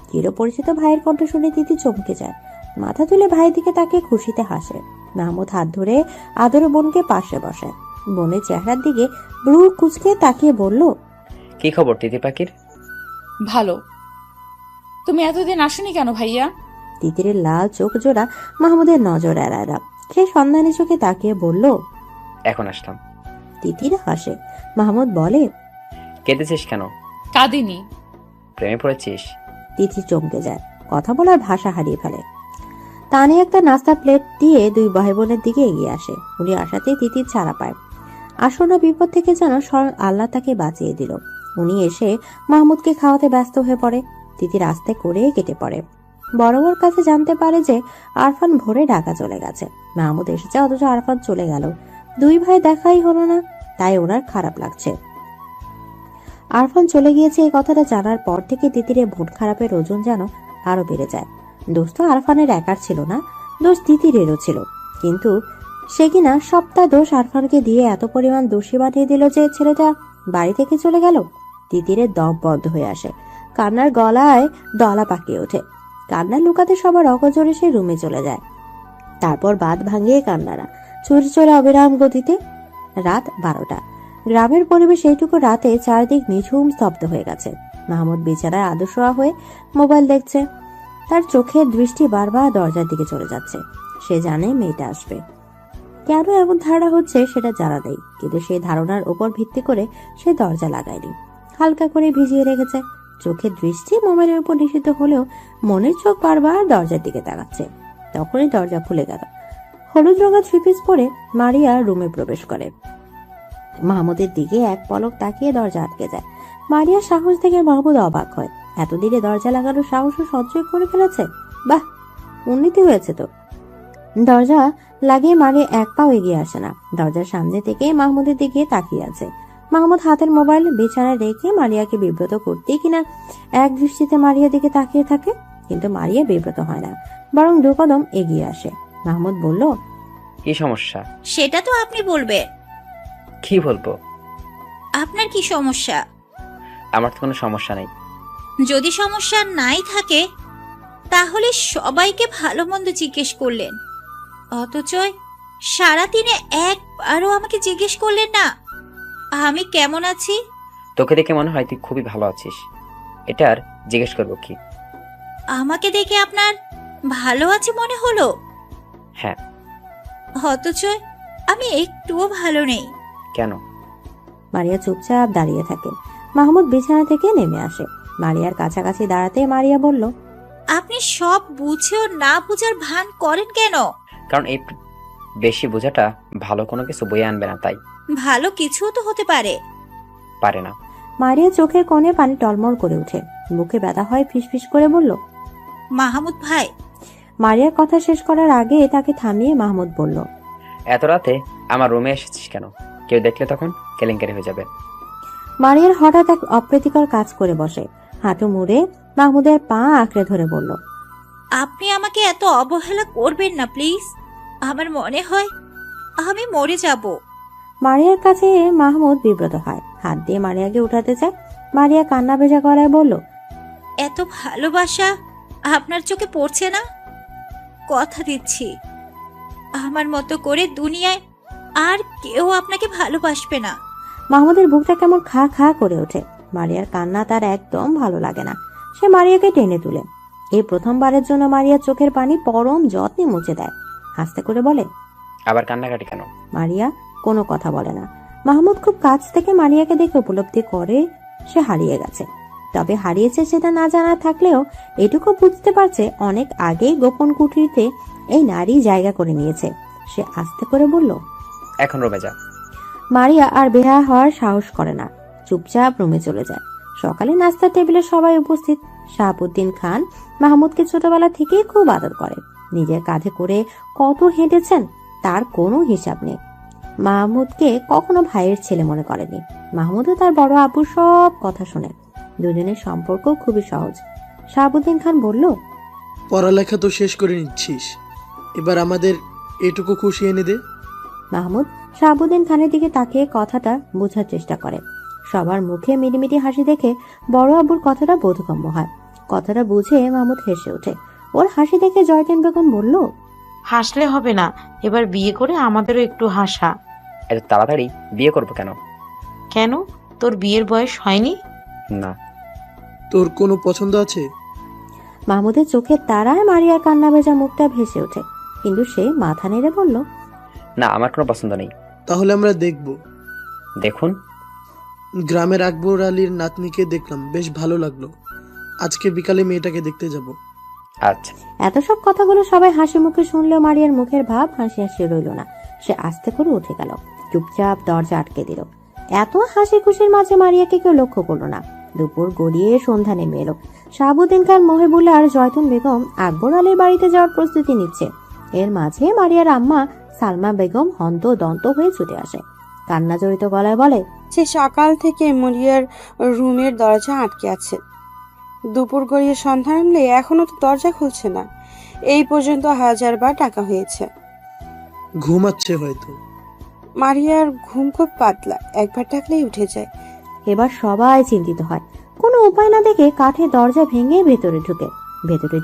চিরপরিচিত ভাইয়ের কণ্ঠ শুনে তিতির চমকে যায়। মাথা তুলে ভাইয়ের দিকে তাকে খুশিতে হাসে। মাহমুদ হাত ধরে আদরে বোনকে পাশে বসে। বোনের চেহারার দিকে ব্রু কুচকে তাকিয়ে বলল, কি খবর তিতি পাখির? ভালো। তুমি এতদিন আসনি কেন ভাইয়া? তিতিরের লাল চোখ জোড়া মাহমুদের নজর এড়ায় না। সে সন্ধানী চোখে তাকিয়ে বলল, এখন আসলাম। তিতির হাসে। মাহমুদ বলে, কেঁদেছিস কেন? কাঁদিনি। প্রেমে পড়েছিস? তিথি চমকে যায়, কথা বলার ভাষা হারিয়ে ফেলে। তানি একটা নাস্তা প্লেট দিয়ে দুই ভাই বোনের দিকে এগিয়ে আসে। উনি আসাতেই তিতির ছাড়া পায়। আসন্ন বিপদ থেকে যেন স্বয়ং আল্লাহ তাকে বাঁচিয়ে দিল। উনি এসে মাহমুদকে খাওয়াতে ব্যস্ত হয়ে পড়ে। তিতির আস্তে করে কেটে পড়ে। বড়োর কাছে জানতে পারে যে আরফান ভোরে ঢাকা চলে গেছে। মাহমুদ এসেছে অথচ আরফান চলে গেল। দুই ভাই দেখাই হলো না, তাই ওনার খারাপ লাগছে। আরফান চলে গিয়েছে এই কথাটা জানার পর থেকে তিতিরের মন খারাপের ওজন যেন আরো বেড়ে যায়। দোষ তো আরফানের একার ছিল না, দোষ তিতিরেরও ছিল। কিন্তু সে কিনা সবটা দোষ আরফানকে দিয়ে এত পরিমাণ দোষী বানিয়ে দিল যে ছেলেটা বাড়ি থেকে চলে গেল। তিতিরের দম বন্ধ হয়ে আসে, কান্নার গলায় দলা পাকিয়ে ওঠে। কান্না লুকাতে সবার অগজরে সে রুমে চলে যায়। তারপর বাঁধ ভাঙিয়ে কান্নারা ছুটে চলে অবিরাম গতিতে। রাত 12টা। গ্রামের পরিবেশ এইটুকু রাতে চারদিক নিঝুম স্তব্ধ হয়ে গেছে। মাহমুদ বিছানায় আদশোয়া হয়ে মোবাইল দেখছে। তার চোখের দৃষ্টি বারবার দরজার দিকে চলে যাচ্ছে। সে জানে মেয়েটা আসবে। কেন এমন ধারণা হচ্ছে সেটা জানা নেই, কিন্তু সেই ধারণার উপর ভিত্তি করে সে দরজা লাগায়নি, হালকা করে ভিজিয়ে রেখেছে। চোখের দৃষ্টি মোবাইলের উপর নিষিদ্ধ হলেও মনের চোখ বারবার দরজার দিকে তাকাচ্ছে। তখনই দরজা খুলে গেল। হলুদ রঙের থ্রি পিস পরে মারিয়া রুমে প্রবেশ করে। মাহমুদের দিকে এক পলক তাকিয়ে দরজা আটকে যায়। মারিয়ার সাহস দেখে মাহমুদ অবাক হয়। এতদিনে দরজা লাগানোর সাহসও সঞ্চয় করে ফেলেছে। বাহ, উন্নতি হয়েছে তো। দরজা লাগিয়ে মারিয়া এক পাও এগিয়ে আসে না। দরজার সামনে থেকে মাহমুদের দিকে তাকিয়ে আছে। মাহমুদ হাতের মোবাইল বিছানায় রেখে মারিয়াকে বিব্রত করতে কিনা এক দৃষ্টিতে মারিয়ার দিকে তাকিয়ে থাকে, কিন্তু মারিয়া বিব্রত হয় না, বরং 2 কদম এগিয়ে আসে। মাহমুদ বলল, কি সমস্যা? সেটা তো আপনি বলবেন। কি বলবো? আপনার কি সমস্যা? আমার তো কোনো সমস্যা নেই। যদি সমস্যা নাই থাকে তাহলে সবাইকে ভালো মন্দ জিজ্ঞেস করলেন, অথচ সারাদিনে একবারও আমাকে জিজ্ঞেস করলেন না আমি কেমন আছি। তোকে দেখে মনে হয় তুই খুবই ভালো আছিস, এটা আর জিজ্ঞেস করবো কি? আমাকে দেখে আপনার ভালো আছে মনে হলো? হ্যাঁ। অথচ আমি একটুও ভালো নেই। কেন? মারিয়া চুপচাপ দাঁড়িয়ে থাকে। মাহমুদ বিছানা থেকে নেমে আসে। মারিয়ার কাছাকাছি দাঁড়াতে মারিয়া বলল, আপনি সব বুঝেও না বুঝার ভান করেন কেন? কারণ এই বেশি বোঝাটা ভালো কোনো কিছু বয়ে আনবে না, তাই। ভালো কিছু তো হতে পারে। পারে না। মারিয়া চোখের কোণে পানি টলমল করে ওঠে। বুকে ব্যথা হয়, ফিসফিস করে বলল, মাহমুদ ভাই। মারিয়ার কথা শেষ করার আগে তাকে থামিয়ে মাহমুদ বলল, এত রাতে আমার রুমে এসেছিস কেন? কেউ দেখলে তখন কেলেঙ্কারি হয়ে যাবে। মারিয়ার হঠাৎ এক অপ্রীতিকর কাজ করে বসে। হাঁটু মুড়ে মাহমুদের পা আঁকড়ে ধরে বলল, আপনি আমাকে এত অবহেলা করবেন না প্লিজ। আমার মনে হয় আমি মরে যাব। মারিয়ার কাছে মাহমুদ বিব্রত হয়, হাত দিয়ে মারিয়াকে উঠাতে চায়। মারিয়া কান্না ভেজা গলায় বলল, এত ভালোবাসা আপনার চোখে পড়ছে না? কথা দিচ্ছি আমার মতো করে দুনিয়ায় আর কেউ আপনাকে ভালোবাসবে না। মাহমুদের বুকটা কেমন খা খা করে ওঠে। মারিয়ার কান্না তার একদম ভালো লাগে না। সে মারিয়াকে টেনে তুলে। এই প্রথমবারের জন্য মারিয়ার চোখের পানি পরম যত্নে মুছে দেয়। হাসতে করে বলে, আবার কান্নাকাটি কেন? মারিয়া কোনো কথা বলে না। মাহমুদ খুব কাছ থেকে মারিয়াকে দেখে উপলব্ধি করে সে হারিয়ে গেছে। তবে হারিয়েছে সেটা না জানা থাকলেও এটুকু বুঝতে পারছে অনেক আগেই গোপন কুঠরিতে এই নারী জায়গা করে নিয়েছে। সে আস্তে করে বলল, এখন রুমে যা। মারিয়া আর বেহা হওয়ার সাহস করে না, চুপচাপ রুমে চলে যায়। সকালে নাস্তার টেবিলে সবাই উপস্থিত। শাহাবুদ্দিন খান মাহমুদকে ছোটবেলা থেকেই খুব আদর করে। নিজের কাঁধে করে কত হেঁটেছেন তার কোনো হিসাব নেই। মাহমুদকে কখনো ভাইয়ের ছেলে মনে করেনি। মাহমুদও তার বড় আব্বুর সব কথা শোনে। দুজনের সম্পর্ক খুবই সহজ। শাহাবুদ্দিন খান বলল, পড়ালেখা তো শেষ করে নিচ্ছিস, এবার আমাদের এটুকু খুশি এনে দে। মাহমুদ শাহাবুদ্দিন খানের দিকে তাকিয়ে কথাটা বোঝার চেষ্টা করে। সবার মুখে মিটিমিটি হাসি দেখে বড় আব্বুর কথাটা বোধগম্য হয়। কথাটা বুঝে মাহমুদ হেসে ওঠে। ওর হাসি দেখে জয়তিন বেগম বলল, হাসলে হবে না, এবার বিয়ে করে আমাদেরও একটু হাসা। এত তাড়াতাড়ি বিয়ে করবো কেন? কেন, তোর বিয়ের বয়স হয়নি? না। তোর কোনো পছন্দ আছে? মাহমুদের চোখের তারায় মারিয়ার কান্না ভেজা মুখটা ভেসে ওঠে, কিন্তু সে মাথা নেড়ে বলল, না, আমার কোনো পছন্দ নেই। তাহলে আমরা দেখব। দেখুন। গ্রামের আকবর আলীর নাতনিকে দেখলাম, বেশ ভালো লাগলো। আজকে বিকালে মেয়েটাকে দেখতে যাব। আচ্ছা। এত সব কথাগুলো সবাই হাসি মুখে শুনলেও মারিয়ার মুখের ভাব হাসি হাসি রইল না। সে আস্তে করে উঠে গেল, চুপচাপ দরজা আটকে দিল। এত হাসি খুশির মাঝে মারিয়াকে কেউ লক্ষ্য করলো না। দুপুর গড়িয়ে সন্ধ্যা নেমে এলো। শাহাবুদ্দিন খান, মহিবুল্লাহ আর জয়তুন বেগম আকবর আলীর বাড়িতে যাওয়ার প্রস্তুতি নিচ্ছে। এর মাঝে মারিয়ার আম্মা সালমা বেগম হন্তদন্ত হয়ে ছুটে আসে। কান্না জড়িত গলায় বলে, সে সকাল থেকে মরিয়ার রুমের দরজা আটকে আছে। দুপুর গড়িয়ে সন্ধ্যা নামলে এখনো তো দরজা খুলছে না। এই পর্যন্ত 1000 বার ডাকা হয়েছে। ঘুমাচ্ছে হয়তো। মারিয়ার ঘুম খুব পাতলা, একবার ডাকলেই উঠে যায়। এবার সবাই চিন্তিত হয়। কোনো উপায় না দেখে কাঠের দরজা ভেঙে ভেতরে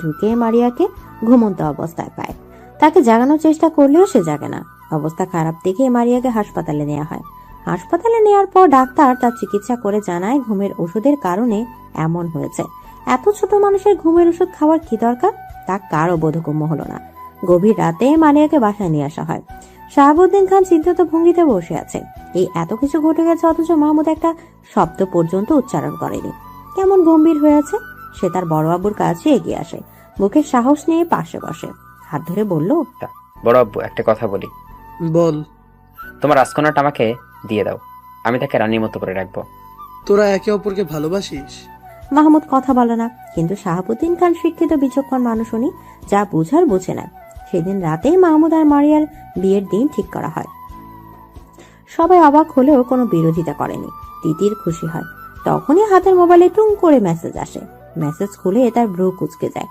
ঢুকে মারিয়াকে ঘুমন্ত অবস্থায় পায়। তাকে জাগানোর চেষ্টা করলেও সে জাগে না। অবস্থা খারাপ দেখে মারিয়াকে হাসপাতালে নেওয়া হয়। হাসপাতালে নেওয়ার পর ডাক্তার তার চিকিৎসা করে জানায় ঘুমের ওষুধের কারণে এমন হয়েছে। এত ছোট মানুষের ঘুমের ওষুধ খাওয়ার কি দরকার, তা কারও বোধগম্য হলো না। গভীর রাতে মারিয়াকে বাসায় নিয়ে আসা হয়। শাহাবুদ্দিন খান চিন্তিত ভঙ্গিতে বসে আছে। এই এত কিছু ঘটে গেছে, অথচ মাহমুদ একটা শব্দ পর্যন্ত উচ্চারণ করেনি। কেমন গম্ভীর হয়ে আছে। সে তার বড় আব্বুর কাছে এগিয়ে আসে, মুখে সাহস নিয়ে পাশে বসে, হাত ধরে বলল, বড় আব্বু, একটা কথা বলি। বল। তোমার রাজকন্যাটা আমাকে দিয়ে দাও, আমি তাকে রানীর মতো করে রাখবো। তোরা একে অপরকে ভালোবাসিস? মাহমুদ কথা বলে না, কিন্তু শাহাবুদ্দিন খান শিক্ষিত বিচক্ষণ মানুষ, উনি যা বুঝার বুঝে নেয়। সেদিন রাতেই মাহমুদ আর মারিয়ার বিয়ের দিন ঠিক করা হয়। সবাই অবাক হলেও কোনো বিরোধিতা করেনি। তিতির খুশি হয়। তখনই হাতের মোবাইলে টুং করে মেসেজ আসে। মেসেজ খুলে তার ভ্রু কুঁচকে যায়।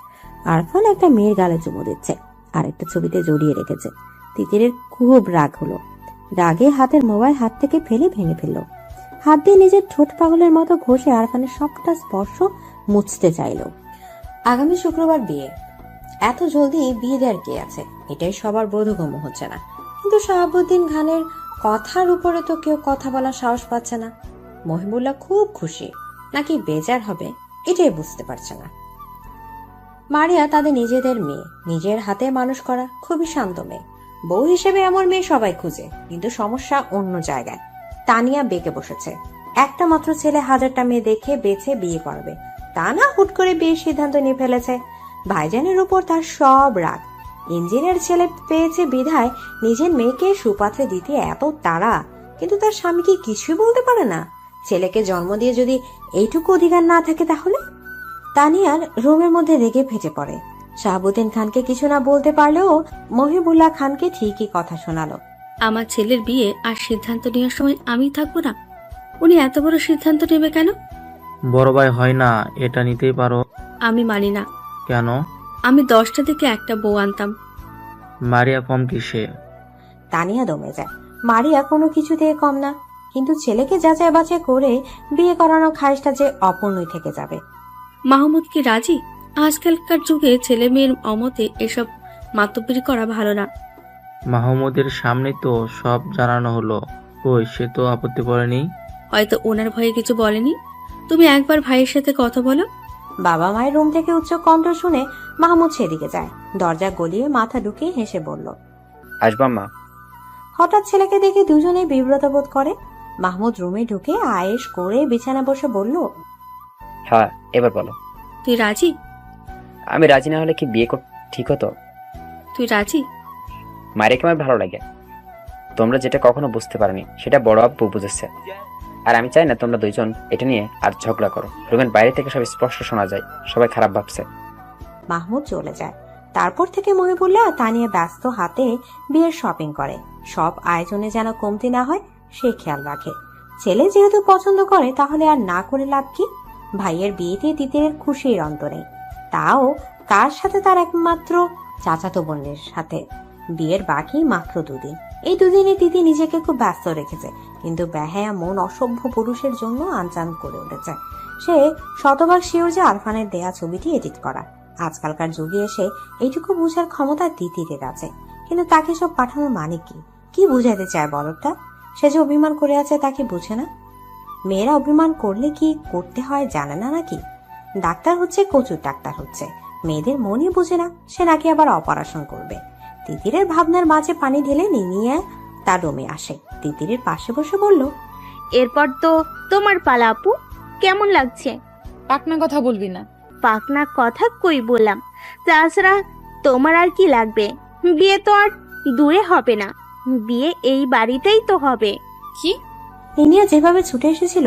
আরফান একটা মেয়ের গালে চুমু দিচ্ছে, আর একটা ছবিতে জড়িয়ে রেখেছে। তিতিরের খুব রাগ হলো। রাগে হাতের মোবাইল হাত থেকে ফেলে ভেঙে ফেললো। হাত দিয়ে নিজের ঠোঁট পাগলের মতো ঘষে আরফানের সবটা স্পর্শ মুছতে চাইল। আগামী শুক্রবার বিয়ে। এত জলদি বিয়ে দেওয়ার কে আছে, এটাই সবার বোধগম্য হচ্ছে না। কিন্তু শাহাবুদ্দিন খানের কথার উপরে তো কেউ কথা বলার সাহস পাচ্ছে না। মহিবুল্লাহ খুব খুশি নাকি বেজার হবে, এটাই বুঝতে পারছে না। মারিয়া তাদের নিজেদের মেয়ে, নিজের হাতে মানুষ করা, খুবই শান্ত মেয়ে। বউ হিসেবে এমন মেয়ে সবাই খুঁজে, কিন্তু সমস্যা অন্য জায়গায়। তানিয়া বেঁকে বসেছে। একটা মাত্র ছেলে, 1000টা মেয়ে দেখে বেছে বিয়ে করবে, তা না হুট করে বিয়ের সিদ্ধান্ত নিয়ে ফেলেছে। ভাইজানের উপর তার সব রাগ। ইঞ্জিনিয়ার ছেলে পেয়েছে বিধায় নিজের মেয়েকে সুপাত্রে দিতে এত তাড়া, কিন্তু তার স্বামী কি কিছুই বলতে পারে না? ছেলেকে জন্ম দিয়ে যদি এইটুকু অধিকার না থাকে তাহলে? তানিয়ার রুমের মধ্যে রেগে ফেটে পড়ে। শাহাবুদ্দিন খানকে কিছু না বলতে পারলেও মহিবুল্লাহ খানকে ঠিকই কথা শোনালো। আমার ছেলের বিয়ে আর সিদ্ধান্ত নেওয়ার সময় আমি থাকবো না? উনি এত বড় সিদ্ধান্ত নেবে কেন? বড় ভাই হয় না, এটা নিতেই পারো। আমি মানি না। কেন? আমি 10টা থেকে একটা বউ আনতাম। মারিয়া কম কিসে? তানিয়া দমে যায়। মারিয়া কোনো কিছু দিয়ে কম না, কিন্তু ছেলেকে যাচাই বাছাই করে বিয়ে করানো খাইশটা যে অপূর্ণই থেকে যাবে। মাহমুদ কি রাজি? আজকালকার যুগে ছেলে মেয়ের অমতে এসব মাতব্বরি করা ভালো না। মাহমুদের সামনে তো সব জানানো হলো, কই সে তো আপত্তি করেনি। হয়তো ওনার ভয়ে কিছু বলেনি। তুমি একবার ভাইয়ের সাথে কথা বলো। বাবা মায়ের রুম থেকে উচ্চ কণ্ঠ শুনে মাহমুদ সেদিকে যায়। দরজা গলিয়ে মাথা ঢুকিয়ে হেসে বলল, আসবা মা। হঠাৎ ছেলেকে দেখে দুজনেই বিব্রত বোধ করে। মাহমুদ রুমে ঢুকে আয়েশ করে বিছানা বসে বলল, হ্যাঁ, এবার বলো। তুই রাজি? আমি রাজি না হলে কি বিয়ে ঠিক হতো? তুই রাজি? মারিয়াকে আমার ভালো লাগে। তোমরা যেটা কখনো বুঝতে পারোনি সেটা বড় আব্বু বুঝেছে। আর আমি চাই না তোমরা দুইজন এটা নিয়ে আর ঝগড়া করো। রুমের বাইরে থেকে সব স্পষ্ট শোনা যায়, সবাই খারাপ ভাবছে। মাহমুদ চলে যায়। তারপর থেকে মহিবুল্লাহ তানিয়া ব্যস্ত হাতে বিয়ের শপিং করে। সব আয়োজনে যেন কমতি না হয় সে খেয়াল রাখে। ছেলে যেহেতু পছন্দ করে, তাহলে আর না করে লাভ কি? ভাইয়ের বিয়েতে তিতিরের খুশির অন্ত নেই, তাও কার সাথে? তার একমাত্র চাচাতো বোনের সাথে। বিয়ের বাকি মাত্র 2 দিন। এই 2 দিনে তিতি নিজেকে খুব ব্যস্ত রেখেছে, কিন্তু বেহায়া মন অসভ্য পুরুষের জন্য আনচান করে উঠেছে। সে শতভাগ শিওর যে আরফানের দেয়া ছবিটি এডিট করা। আজকালকার যুগে এসে এইটুকু বুঝার ক্ষমতা তিতিরের আছে, কিন্তু তাকে সব পাঠানোর মানে কি? কি বুঝাইতে চায় বলটা? সে যে অভিমান করে আছে তাকে বুঝে না? মেয়েরা অভিমান করলে কি করতে হয় জানে না নাকি? ডাক্তার হচ্ছে, কচুর ডাক্তার হচ্ছে, মেয়েদের মনই বুঝে না। সে নাকি আবার অপারেশন করবে। তিতিরের ভাবনার মাঝে পানি ঢেলে নিয়ে তার রুমে আসে। তিতিরের পাশে বসে বলল, এরপর তো তোমার পালা আপু। কেমন লাগছে? পাকনা কথা বলবি না। পাকনা কথা কই বললাম। তাছাড়া তোমার আর কি লাগবে? বিয়ে তো আর দূরে হবে না, বিয়ে এই বাড়িতেই তো হবে। কি? নিনিয়া যেভাবে ছুটে এসেছিল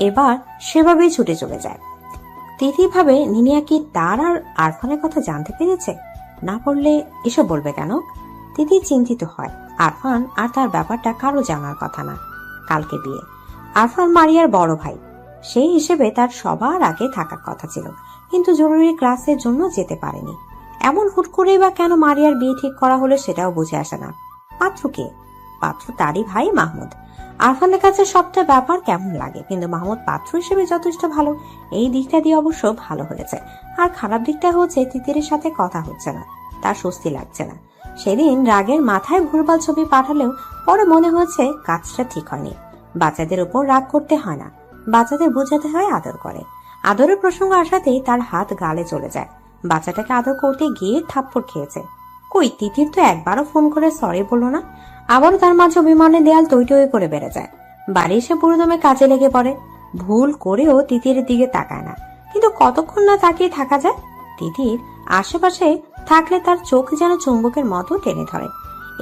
এবার সেভাবেই ছুটে চলে যায়। তিথি ভাবে নিনিয়া কি তার আর আরফানের কথা জানতে পেরেছে, না বললে এসব বলবে কেন। তিথি চিন্তিত হয়। আরফান আর তার ব্যাপারটা কারো জানার কথা না। কালকে বিয়ে, আরফান মারিয়ার বড় ভাই, সেই হিসেবে তার সবার আগে থাকার কথা ছিল, কিন্তু জরুরি ক্লাসের জন্য যেতে পারেনি। এমন হুট করেই বা কেন মারিয়ার বিয়ে ঠিক করা হলো সেটাও বুঝে আসে না। পাত্রকে, পাত্র তারই ভাই মাহমুদ। আরফানের কাছে সবটা ব্যাপার কেমন লাগে, কিন্তু মাহমুদ পাত্র হিসেবে যথেষ্ট ভালো। এই দিকটা দিয়ে অবশ্য ভালো হয়েছে। আর খারাপ দিকটা হচ্ছে তিতিরের সাথে কথা হচ্ছে না, তার স্বস্তি লাগছে না। সেদিন রাগের মাথায় ভুলভাল ছবি পাঠালেও পরে মনে হয়েছে কাজটা ঠিক হয়নি। বাচ্চাদের উপর রাগ করতে হয় না, বাচ্চাদের বোঝাতে হয় আদর করে। আদরের প্রসঙ্গ আসাতেই তার হাত গালে চলে যায়। বাচ্চাটাকে আদর করতে গিয়ে থাপ্পড় খেয়েছে। কই, তিতির তো একবারও ফোন করে সরি বললো না। আবারও তার মাঝে অভিমানের দেয়াল তৈ তৈ করে বেড়ে যায়। বাড়ি এসে পুরোদমে কাজে লেগে পড়ে। ভুল করেও তিতির দিকে তাকায় না, কিন্তু কতক্ষণ না তাকিয়ে থাকা যায়। তিতির আশেপাশে থাকলে তার চোখ যেন চুম্বকের মতো টেনে ধরে।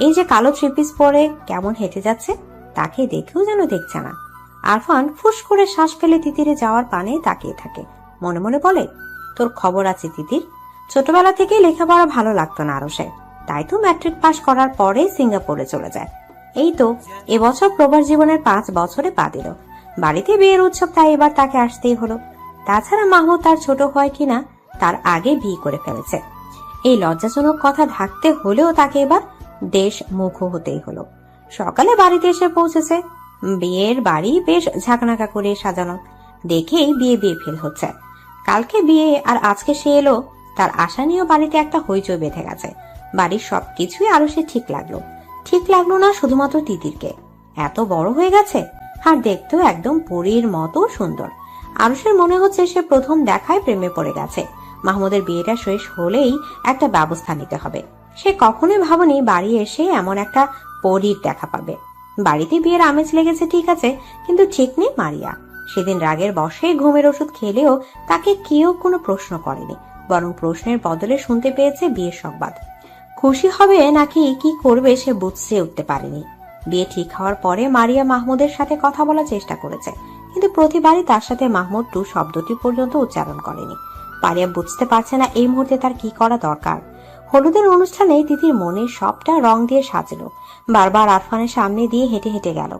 এই যে কালো থ্রিপিস পরে কেমন হেঁটে যাচ্ছে, তাকে দেখেও যেন দেখছে না। আরফান ফুস করে শ্বাস ফেলে তিতিরে যাওয়ার পানে তাকিয়ে থাকে। মনে মনে বলে, তোর খবর আছে তিতির। ছোটবেলা থেকে লেখাপড়া ভালো লাগতো না আরশের, তাই তো ম্যাট্রিক পাশ করার পরে সিঙ্গাপুরে চলে যায়। এই তো এবছর প্রবাস জীবনের 5 বছরে পা দিল। বাড়িতে বিয়ের উৎসব, তাই এবার তাকে আসতেই হলো। তাছাড়া মাহমুদ তার ছোট হয় কিনা তার আগে বিয়ে করে ফেলেছে। এই লজ্জাজনক কথা ঢাকতে হলেও তাকে এবার দেশ মুখ হতেই হলো। সকালে বাড়িতে এসে পৌঁছেছে। বিয়ের বাড়ি বেশ ঝাঁকনাকা করে সাজানো, দেখেই বিয়ে বিয়ে ফিল হচ্ছে। কালকে বিয়ে আর আজকে সে এলো, তার আশা নিয়েও বাড়িতে একটা হইচই বেঁধে গেছে। বাড়ির সবকিছুই আরো সে ঠিক লাগলো না শুধুমাত্র তিতিরকে। এত বড় হয়ে গেছে আর দেখতেও একদম পরীর মতো সুন্দর। আরুষের মনে হচ্ছে সে প্রথম দেখায় প্রেমে পড়ে গেছে। মাহমুদের বিয়েটা শেষ হলেই একটা ব্যবস্থা নিতে হবে। সে কখনোই ভাবেনি বাড়ি এসে এমন একটা পরীর দেখা পাবে। বাড়িতে বিয়ের আমেজ লেগেছে ঠিক আছে, কিন্তু ঠিক নেই মারিয়া। সেদিন রাগের বশে ঘুমের ওষুধ খেলেও তাকে কেউ কোনো প্রশ্ন করেনি, বরং প্রশ্নের বদলে শুনতে পেয়েছে বিয়ের সংবাদ। খুশি হবে নাকি কি করবে সে বুঝতে উঠতে পারেনি। বিয়ে ঠিক হওয়ার পরে মারিয়া মাহমুদের সাথে কথা বলার চেষ্টা করেছে, কিন্তু প্রতিবারই তার সাথে মাহমুদ টু শব্দটি পর্যন্ত উচ্চারণ করেনি। মারিয়া বুঝতে পারছে না এই মুহূর্তে তার কি করা দরকার। হলুদের অনুষ্ঠানে তিতির মনে সবটা রং দিয়ে সাজলো। বারবার আরফানের সামনে দিয়ে হেঁটে হেঁটে গেল।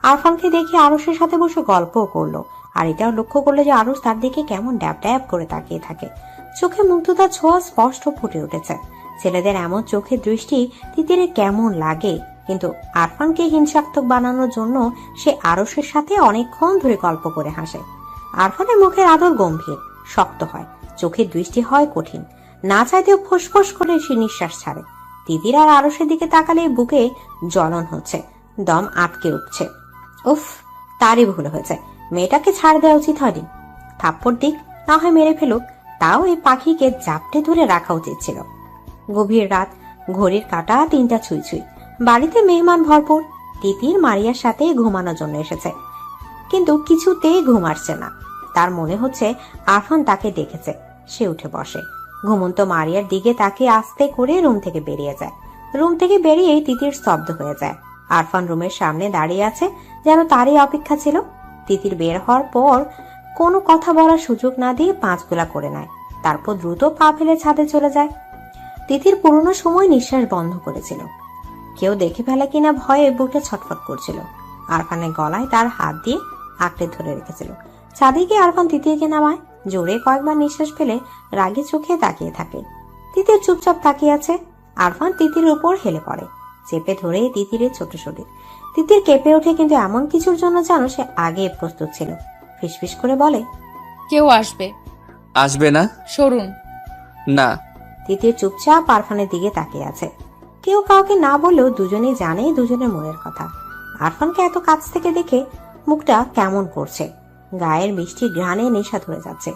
আরফানকে দেখে আরুষের সাথে বসে গল্পও করলো, আর এটাও লক্ষ্য করলো যে আরুষ তার দিকে কেমন ড্যাব ড্যাব করে তাকিয়ে থাকে। চোখে মুগ্ধতার ছোঁয়া স্পষ্ট ফুটে উঠেছে। ছেলেদের এমন চোখের দৃষ্টি তিতিরের কেমন লাগে, কিন্তু আরফানকে হিংসাত্মক বানানোর জন্য সে আরুষের সাথে অনেকক্ষণ ধরে গল্প করে হাসে। আরফানের মুখের আদর গম্ভীর, শক্ত হয়, চোখের দৃষ্টি হয় কঠিন। না চাইতেও ফোঁস করে সে নিঃশ্বাস ছাড়ে। তিতির আর আরুষের দিকে তাকালে বুকে জ্বলন হচ্ছে, দম আটকে উঠছে। উফ, তারই ভুল হয়েছে, মেয়েটাকে ছাড় দেওয়া উচিত হয়নি। থাপ্পড় দিক, না হয় মেরে ফেলুক, তাও এই পাখিকে জাপটে ধরে রাখা উচিত ছিল। গভীর রাত, ঘড়ির কাঁটা 3টা ছুঁই ছুঁই। বাড়িতে মেহমান ভরপুর। তিতির মারিয়ার সাথে ঘুমানোর জন্য এসেছে, কিন্তু কিছুতেই ঘুম আসছে না। তার মনে হচ্ছে আরফান তাকে দেখেছে। সে উঠে বসে, ঘুমন্ত মারিয়ার দিকে তাকে আস্তে করে রুম থেকে বেরিয়ে যায়। রুম থেকে বেরিয়ে তিতির স্তব্ধ হয়ে যায়। আরফান রুমের সামনে দাঁড়িয়ে আছে, যেন তারই অপেক্ষা ছিল। তিতির বের হওয়ার পর কোনো কথা বলার সুযোগ না দিয়ে 5 গোলা করে নেয়, তারপর দ্রুত পা ফেলে ছাদে চলে যায়। তিতির পুরোনো সময় নিঃশ্বাস বন্ধ করেছিল। কেউ দেখে ফেলে কিনা ভয়ে বুকটা ছটফট করছিল। আরফানের গলায় তার হাত দিয়ে আঁকড়ে ধরে রেখেছিল। ছাদে গিয়ে আরফান তিতিরকে নামায়। জোরে কয়েকবার নিঃশ্বাস ফেলে রাগে চোখে তাকিয়ে থাকে। তিতির চুপচাপ তাকিয়ে আছে। আরফান তিতির উপর হেলে পড়ে, চেপে ধরে তিতিরের ছোট শরীর। তিতির কেঁপে ওঠে, কিন্তু এমন কিছুর জন্য যেন সে আগে প্রস্তুত ছিল। ফিসফিস করে বলে, কেউ আসবে। আসবে না? সরুন। না। তিতির চুপচাপ আরফানের দিকে তাকিয়ে আছে। কেউ কাউকে না বললেও দুজনেই জানে দুজনের মনের কথা। আরফানকে এত কাছ থেকে দেখে মুখটা কেমন করছে, গায়ের মিষ্টি ঘ্রাণে নেশা ধরে যাচ্ছে।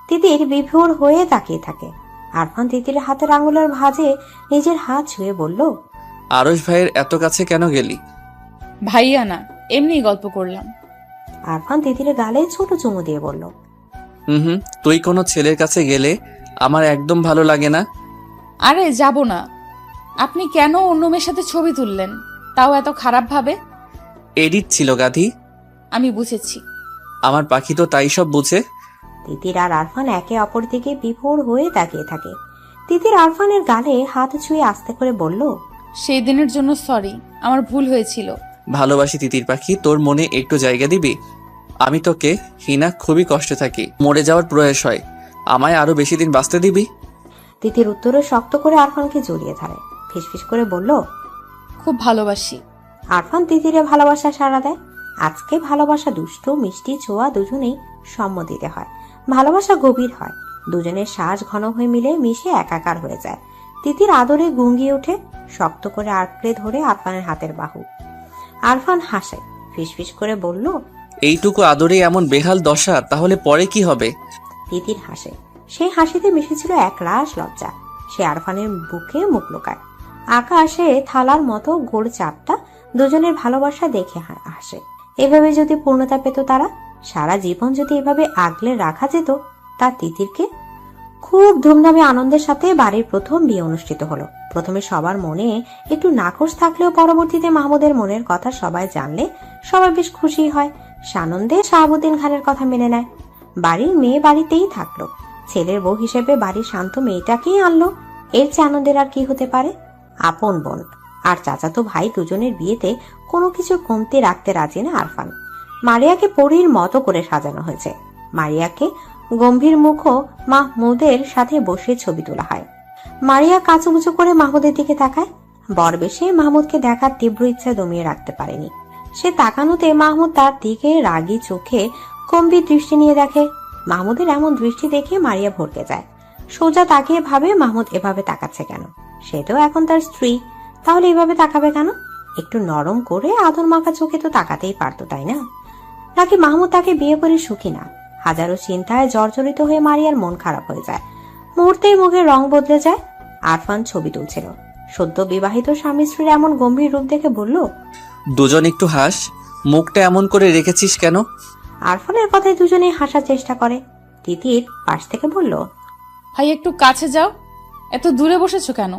তিতির বিভোর হয়ে তাকিয়ে থাকে। আরফান তিতির হাতের আঙুলের ভাঁজে নিজের হাত ছুঁয়ে বলল, আরশ ভাইয়ের এত কাছে কেন গেলি? ভাইয়া না, এমনি গল্প করলাম। আরফান তিতিরের গালে ছোট চুমু দিয়ে বলল, তুই কোনো ছেলের কাছে গেলে আমার একদম ভালো লাগে না। আরে যাব না। আপনি কেন অন্য মেয়ের সাথে ছবি তুললেন, তাও এত খারাপ ভাবে? এডিট ছিল গাধি। আমি বুঝেছি। আমার পাখি তো তাই সব বুঝে। তিতির আর আরফান একে অপর দিকে বিভোর হয়ে তাকিয়ে থাকে। তিতির আরফানের গালে হাত ছুঁয়ে আস্তে করে বলল, সেই দিনের জন্য সরি, আমার ভুল হয়েছিল। ভালোবাসি তিতির পাখি, তোর মনে একটু জায়গা দিবি? আমি তোকে হিনা খুবই কষ্টে থাকি, মরে যাওয়ার প্রয়াস হয়, আমায় আরো বেশি দিন বাঁচতে দিবি? তিতির উত্তরে শক্ত করে আরফানকে জড়িয়ে ধরে, ফিসফিস করে বলল, খুব ভালোবাসি। আরফান তিতিরে ভালোবাসা সাড়া দেয়। আজকে ভালোবাসা দুষ্টু মিষ্টি ছোঁয়া দুজনেই সম্মতিতে হয়, ভালোবাসা গভীর হয়, দুজনের শ্বাস ঘন হয়ে মিলে মিশে একাকার হয়ে যায়। তিতির আদরে গুঙ্গিয়ে ওঠে, শক্ত করে আঁকড়ে ধরে আরফানের হাতের বাহু। আরফান হাসে, ফিসফিস করে বলল, এইটুকু আদরে এমন বেহাল দশা, তাহলে পরে কি হবে? তিতির হাসে, সেই হাসিতে মিশেছিল এক রাশ লজ্জা। সে আরফানের বুকে মুখ লুকায়। আকাশে থালার মতো গোল চাপটা দুজনের ভালোবাসা দেখে হাসে। এভাবে যদি পূর্ণতা পেত তারা, সারা জীবন যদি এভাবে আগলে রাখা যেত, তা তিতিরকে। খুব ধুমধামে আনন্দের সাথে বাড়ির প্রথম বিয়ে অনুষ্ঠিত হলো। প্রথমে সবার মনে একটু নাকচ থাকলেও পরবর্তীতে মাহমুদের মনের কথা সবাই জানলে সবাই বেশ খুশি হয়, সানন্দে শাহাবুদ্দিন খানের কথা মেনে নেয়। বাড়ির মেয়ে বাড়িতেই থাকলো, ছেলের বউ হিসেবে বাড়ির শান্ত মেয়েটাকেই আনলো। এর চেয়ে আনন্দের আর কি হতে পারে? আপন বোন আর চাচাতো ভাই দুজনের বিয়েতে কোনো কিছু কমতে রাখতে রাজি না আরফান। মারিয়াকে পরীর মতো করে সাজানো হয়েছে। মারিয়াকে গম্ভীর মুখও মাহমুদের সাথে বসে ছবি তোলা হয়। মারিয়া কাঁচুমুচু করে মাহমুদের দিকে তাকায়। বরবেশে মাহমুদকে দেখার তীব্র ইচ্ছা দমিয়ে রাখতে পারেনি। সে তাকানোতে মাহমুদ তার দিকে রাগী চোখে গম্ভীর দৃষ্টি নিয়ে দেখে। মাহমুদের এমন দৃষ্টি দেখে মারিয়া ভরকে যায়। সোজা তাকিয়ে ভাবে, মাহমুদ এভাবে তাকাচ্ছে কেন? সে তো এখন তার স্ত্রী, তাহলে এভাবে তাকাবে কেন? একটু নরম করে আদর মাখা চোখে তো তাকাতেই পারতো, তাই না? নাকি মাহমুদ তাকে বিয়ে করে সুখী না? হাজারো চিন্তায় জর্জরিত হয়ে মারিয়ার মন খারাপ হয়ে যায়। মুহূর্তেই মুখের রং বদলে যায়। আরফান ছবি তুলছিল। সদ্য বিবাহিত স্বামী স্ত্রীর এমন গম্ভীর রূপ দেখে বলল, দুজন একটু হাস, মুখটা এমন করে রেখেছিস কেন? আরফানের কথায় দুজনেই হাসার চেষ্টা করে। তিতির পাশ থেকে বলল, ভাই একটু কাছে যাও, এত দূরে বসেছো কেন?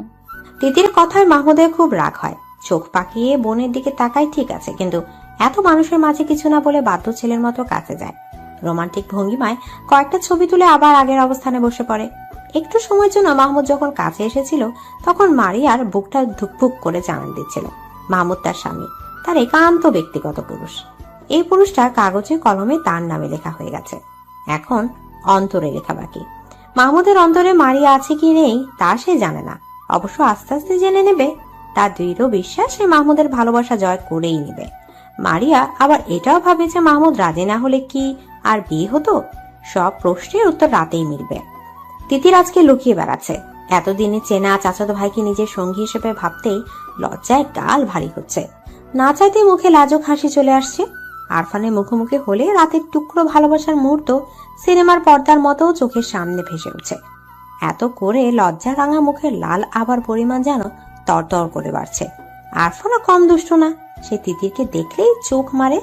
তিতির কথায় মাহমুদের খুব রাগ হয়। চোখ পাকিয়ে বোনের দিকে তাকায়, ঠিক আছে, কিন্তু এত মানুষের মাঝে কিছু না বলে বাধ্য ছেলের মতো কাছে যায়। রোমান্টিক ভঙ্গিমায় কয়েকটা ছবি তুলে আবার আগের অবস্থানে বসে পড়ে। একটু সময়ের জন্য মাহমুদ যখন কাছে এসেছিল, তখন মারিয়ার বুকটা ধুকপুক করে জানান দিচ্ছিল মাহমুদ তার স্বামী, তার একান্ত ব্যক্তিগত পুরুষ। এই পুরুষটা কাগজে কলমে তার নামে লেখা হয়ে গেছে, এখন অন্তরে লেখা বাকি। মাহমুদের অন্তরে মারিয়া আছে কি নেই তা সে জানে না, অবশ্য আস্তে আস্তে জেনে নেবে। তার দৃঢ় বিশ্বাস সে মাহমুদের ভালোবাসা জয় করেই নেবে। মারিয়া আবার এটাও ভাবে যে মাহমুদ রাজি না হলে কি আর বিয়ে হতো? সব প্রশ্নের উত্তর রাতেই মিলবে। তিতির আজকে লুকিয়ে বেড়াচ্ছে। এতদিনে চেনা চাচাতো ভাইকে নিজের সঙ্গী হিসেবে ভাবতেই লজ্জায় গাল ভারী হচ্ছে। না চাইতে মুখে লাজুক হাসি চলে আসছে। আরফানের মুখোমুখি হলে রাতের টুকরো ভালোবাসার মুহূর্ত সিনেমার পর্দার মতো চোখের সামনে ভেসে উঠছে। এত করে লজ্জা রাঙা মুখের লাল আবার পরিমাণ যেন তরতর করে বাড়ছে। আরফানও কম দুষ্ট না, সে তিতিরকে দেখলেই চোখ মারে।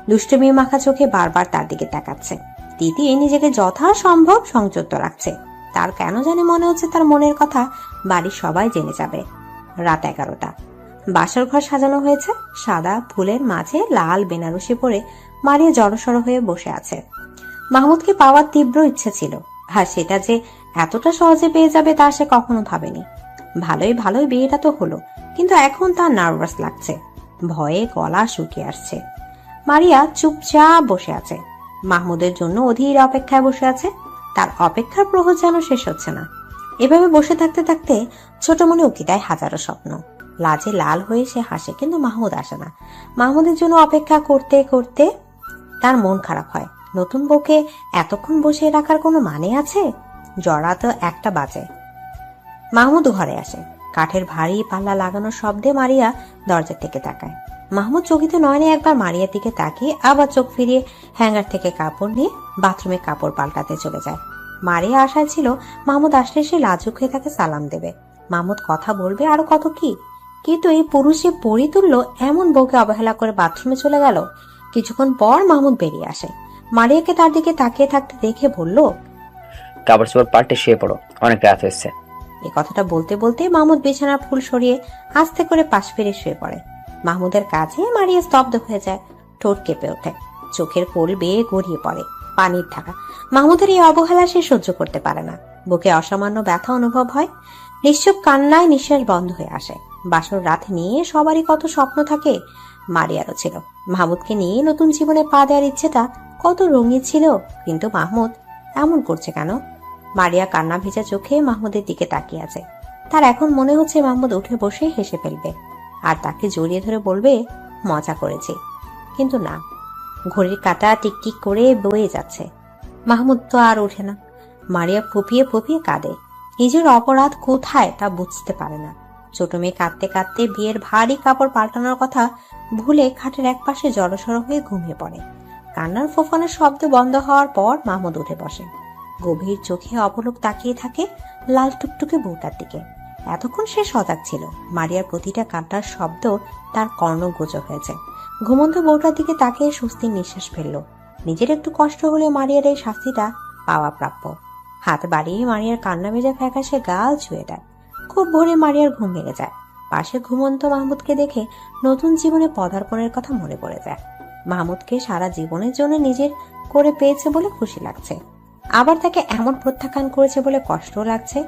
দুষ্টমি মাখা চোখে বারবার তার দিকে তাকাচ্ছে। তিতির নিজেকে যথাসম্ভব সংযত রাখছে। তার কেন জানি মনে হচ্ছে তার মনের কথা বাড়ির সবাই জেনে যাবে। রাত 11টা। বাসর ঘর সাজানো হয়েছে। সাদা ফুলের মাঝে লাল বেনারসি পরে মারিয়া জড়সড় হয়ে বসে আছে। মাহমুদকে পাওয়ার তীব্র ইচ্ছে ছিল, আর সেটা যে এতটা সহজে পেয়ে যাবে তা সে কখনো ভাবেনি। ভালোই ভালোই বিয়েটা তো হলো, কিন্তু এখন তার নার্ভাস লাগছে, ভয়ে গলা শুকিয়ে আসছে। মারিয়া চুপচাপ বসে আছে, মাহমুদের জন্য অধীর অপেক্ষায় বসে আছে। তার অপেক্ষার প্রহর যেন শেষ হচ্ছে না। এভাবে বসে থাকতে থাকতে ছোট মনে উকি দেয় হাজারো স্বপ্ন। লাজে লাল হয়ে সে হাসে, কিন্তু মাহমুদ আসে না। মাহমুদের জন্য অপেক্ষা করতে করতে তার মন খারাপ হয়। নতুন বউকে এতক্ষণ বসে রাখার কোনো মানে আছে? জড়া তো 1টা বাজে। মাহমুদ ঘরে আসে। কাঠের ভারী পাল্লা লাগানোর শব্দে মারিয়া দরজার দিকে তাকায়। মাহমুদ চকিতে নয়নে একবার মারিয়ার দিকে তাকিয়ে আবার চোখ ফিরিয়ে হ্যাঙ্গার থেকে কাপড় নিয়ে বাথরুমে কাপড় পাল্টাতে চলে যায়। মারিয়া আশায় ছিল মাহমুদ আসলে সে লাজুক হয়ে তাকে সালাম দেবে, মাহমুদ কথা বলবে, আরো কত কি। কিন্তু এই পুরুষে পরি তুললো এমন বউকে অবহেলা করে বাথরুমে চলে গেল। কিছুক্ষণ পর মাহমুদ বেরিয়ে আসে। মারিয়াকে তার দিকে তাকিয়ে থাকতে দেখে বলল, কাপড় চোপড় পাল্টে শুয়ে পড়ো, অনেক রাত হয়েছে। এই কথাটা বলতে বলতে মাহমুদ বিছানার ফুল সরিয়ে আস্তে করে পাশ ফিরে শুয়ে পড়ে। মাহমুদের কাছে মারিয়া স্তব্ধ হয়ে যায়। ঠোঁট কেঁপে ওঠে, চোখের কোল বেয়ে গড়িয়ে পড়ে পানির ঢাকা। মাহমুদের এই অবহেলা সে সহ্য করতে পারে না। বুকে অসামান্য ব্যথা অনুভব হয়। নিশ্চুপ কান্নায় নিঃশ্বাস বন্ধ হয়ে আসে। বাসর রাত নিয়ে সবারই কত স্বপ্ন থাকে, মারিয়ারও ছিল। মাহমুদকে নিয়ে নতুন জীবনে পা দেওয়ার ইচ্ছেটা কত রঙিন ছিল, কিন্তু মাহমুদ এমন করছে কেন? মারিয়া কান্না ভেজা চোখে মাহমুদের দিকে তাকিয়ে আছে। তার এখন মনে হচ্ছে মাহমুদ উঠে বসে হেসে ফেলবে আর তাকে জড়িয়ে ধরে বলবে মজা করেছে, কিন্তু না, ঘড়ির কাঁটা টিকটিক করে বয়ে যাচ্ছে। মাহমুদ তো আর ওঠে না। মারিয়া ফুপিয়ে ফুপিয়ে কাঁদে। নিজের অপরাধ কোথায় তা বুঝতে পারে না। ছোট মেয়ে কাঁদতে কাঁদতে বিয়ের ভারী কাপড় পাল্টানোর কথা ভুলে খাটের এক পাশে জড়সড় হয়ে ঘুমিয়ে পড়ে। কান্নার ফোফানোর শব্দ বন্ধ হওয়ার পর মাহমুদ উঠে বসে। গভীর চোখে অপলক তাকিয়ে থাকে লাল টুকটুকে বউটার দিকে। এতক্ষণ সে সজাগ ছিল। মারিয়ার প্রতিটা কান্নার শব্দ তার কর্ণগোচর হয়েছে। ঘুমন্ত বউটার দিকে তাকিয়ে স্বস্তির নিঃশ্বাস ফেলল। নিজের একটু কষ্ট হলে মারিয়ার এই শাস্তিটা পাওয়া প্রাপ্য। হাত বাড়িয়ে মারিয়ার কান্না ভেজা ফ্যাকাশে গাল ছুঁয়ে দেয়। খুব ভোরে মারিয়ার ঘুম ভেঙে যায়। পাশে ঘুমন্ত মাহমুদকে দেখে নতুন জীবনে পদার্পণের কথা মনে পড়ে যায়। মাহমুদকে সারা জীবনের জন্য নিজের করে পেয়েছে বলে খুশি লাগছে, আবার তাকে এমন প্রত্যাখ্যান করেছে বলে কষ্টও লাগছে।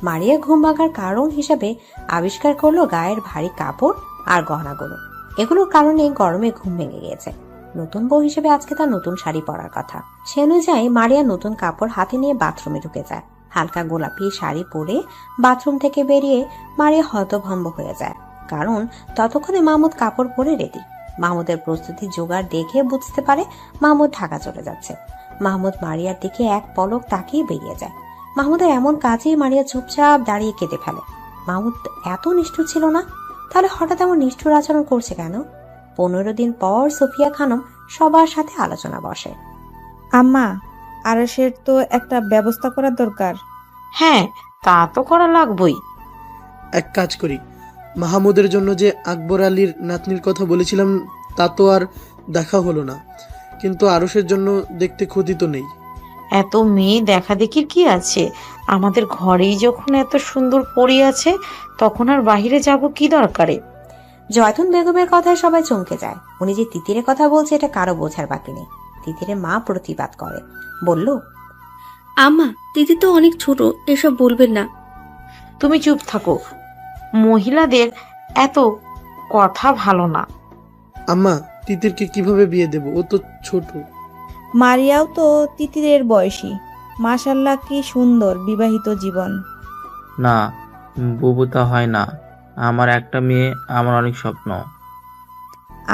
মারিয়া ঘুম ভাঙার কারণ হিসাবে আবিষ্কার করলো গায়ের ভারী কাপড় আর গহনাগুলো। এগুলোর কারণে গরমে ঘুম ভেঙে গিয়েছে। নতুন বউ হিসেবে আজকে তার নতুন শাড়ি পরার কথা। সে অনুযায়ী মারিয়া নতুন কাপড় হাতে নিয়ে বাথরুমে ঢুকে যায়। হালকা গোলাপি শাড়ি পরে বাথরুম থেকে বেরিয়ে মারিয়া হতভম্ব হয়ে যায়, কারণ ততক্ষণে মাহমুদ কাপড় পরে রেডি। মাহমুদের প্রস্তুতি জোগাড় দেখে বুঝতে পারে মাহমুদ ঢাকা চলে যাচ্ছে। মাহমুদ মারিয়ার দিকে এক পলক তাকিয়ে বেরিয়ে যায়। মাহমুদের এমন কাজেই মারিয়া চুপচাপ দাঁড়িয়ে কেঁদে ফেলে। মাহমুদ এত নিষ্ঠুর ছিল না, তাহলে হঠাৎ এমন নিষ্ঠুর আচরণ করছে কেন? 15 দিন পর সোফিয়া খানম সবার সাথে আলোচনা বসে। আম্মা, আরশের তো একটা ব্যবস্থা করার দরকার। হ্যাঁ, তা তো করা লাগবই। এক কাজ করি, মাহমুদের জন্য যে আকবর আলীর নাতনির কথা বলেছিলাম তা তো আর দেখা হলো না, কিন্তু আরশের জন্য দেখতে ক্ষতি তো নেই। এত মেয়ে দেখা দেখির কি আছে? আমাদের ঘরেই যখন এত সুন্দর পড়ে আছে, তখন আর বাহিরে যাব কি দরকারে? জয়তুন বেগমের কথায় সবাই চমকে যায়। উনি যে তিতিরের কথা বলছে এটা কারো বোঝার বাকি নেই। তিতিরের মা প্রতিবাদ করে, বলল, আম্মা, দিদি তো অনেক ছোট, এসব বলবেন না। তুমি চুপ থাকো, মহিলাদের এত কথা ভালো না। আম্মা, তিতিরকে কিভাবে বিয়ে দেব? ও তো ছোট। মারিয়াও তো তিতিরের বয়সী। মাশাল্লাহ, কি সুন্দর বিবাহিত জীবন। না, বুবু তা হয় না। আমার একটা মেয়ে, আমার অনেক স্বপ্ন।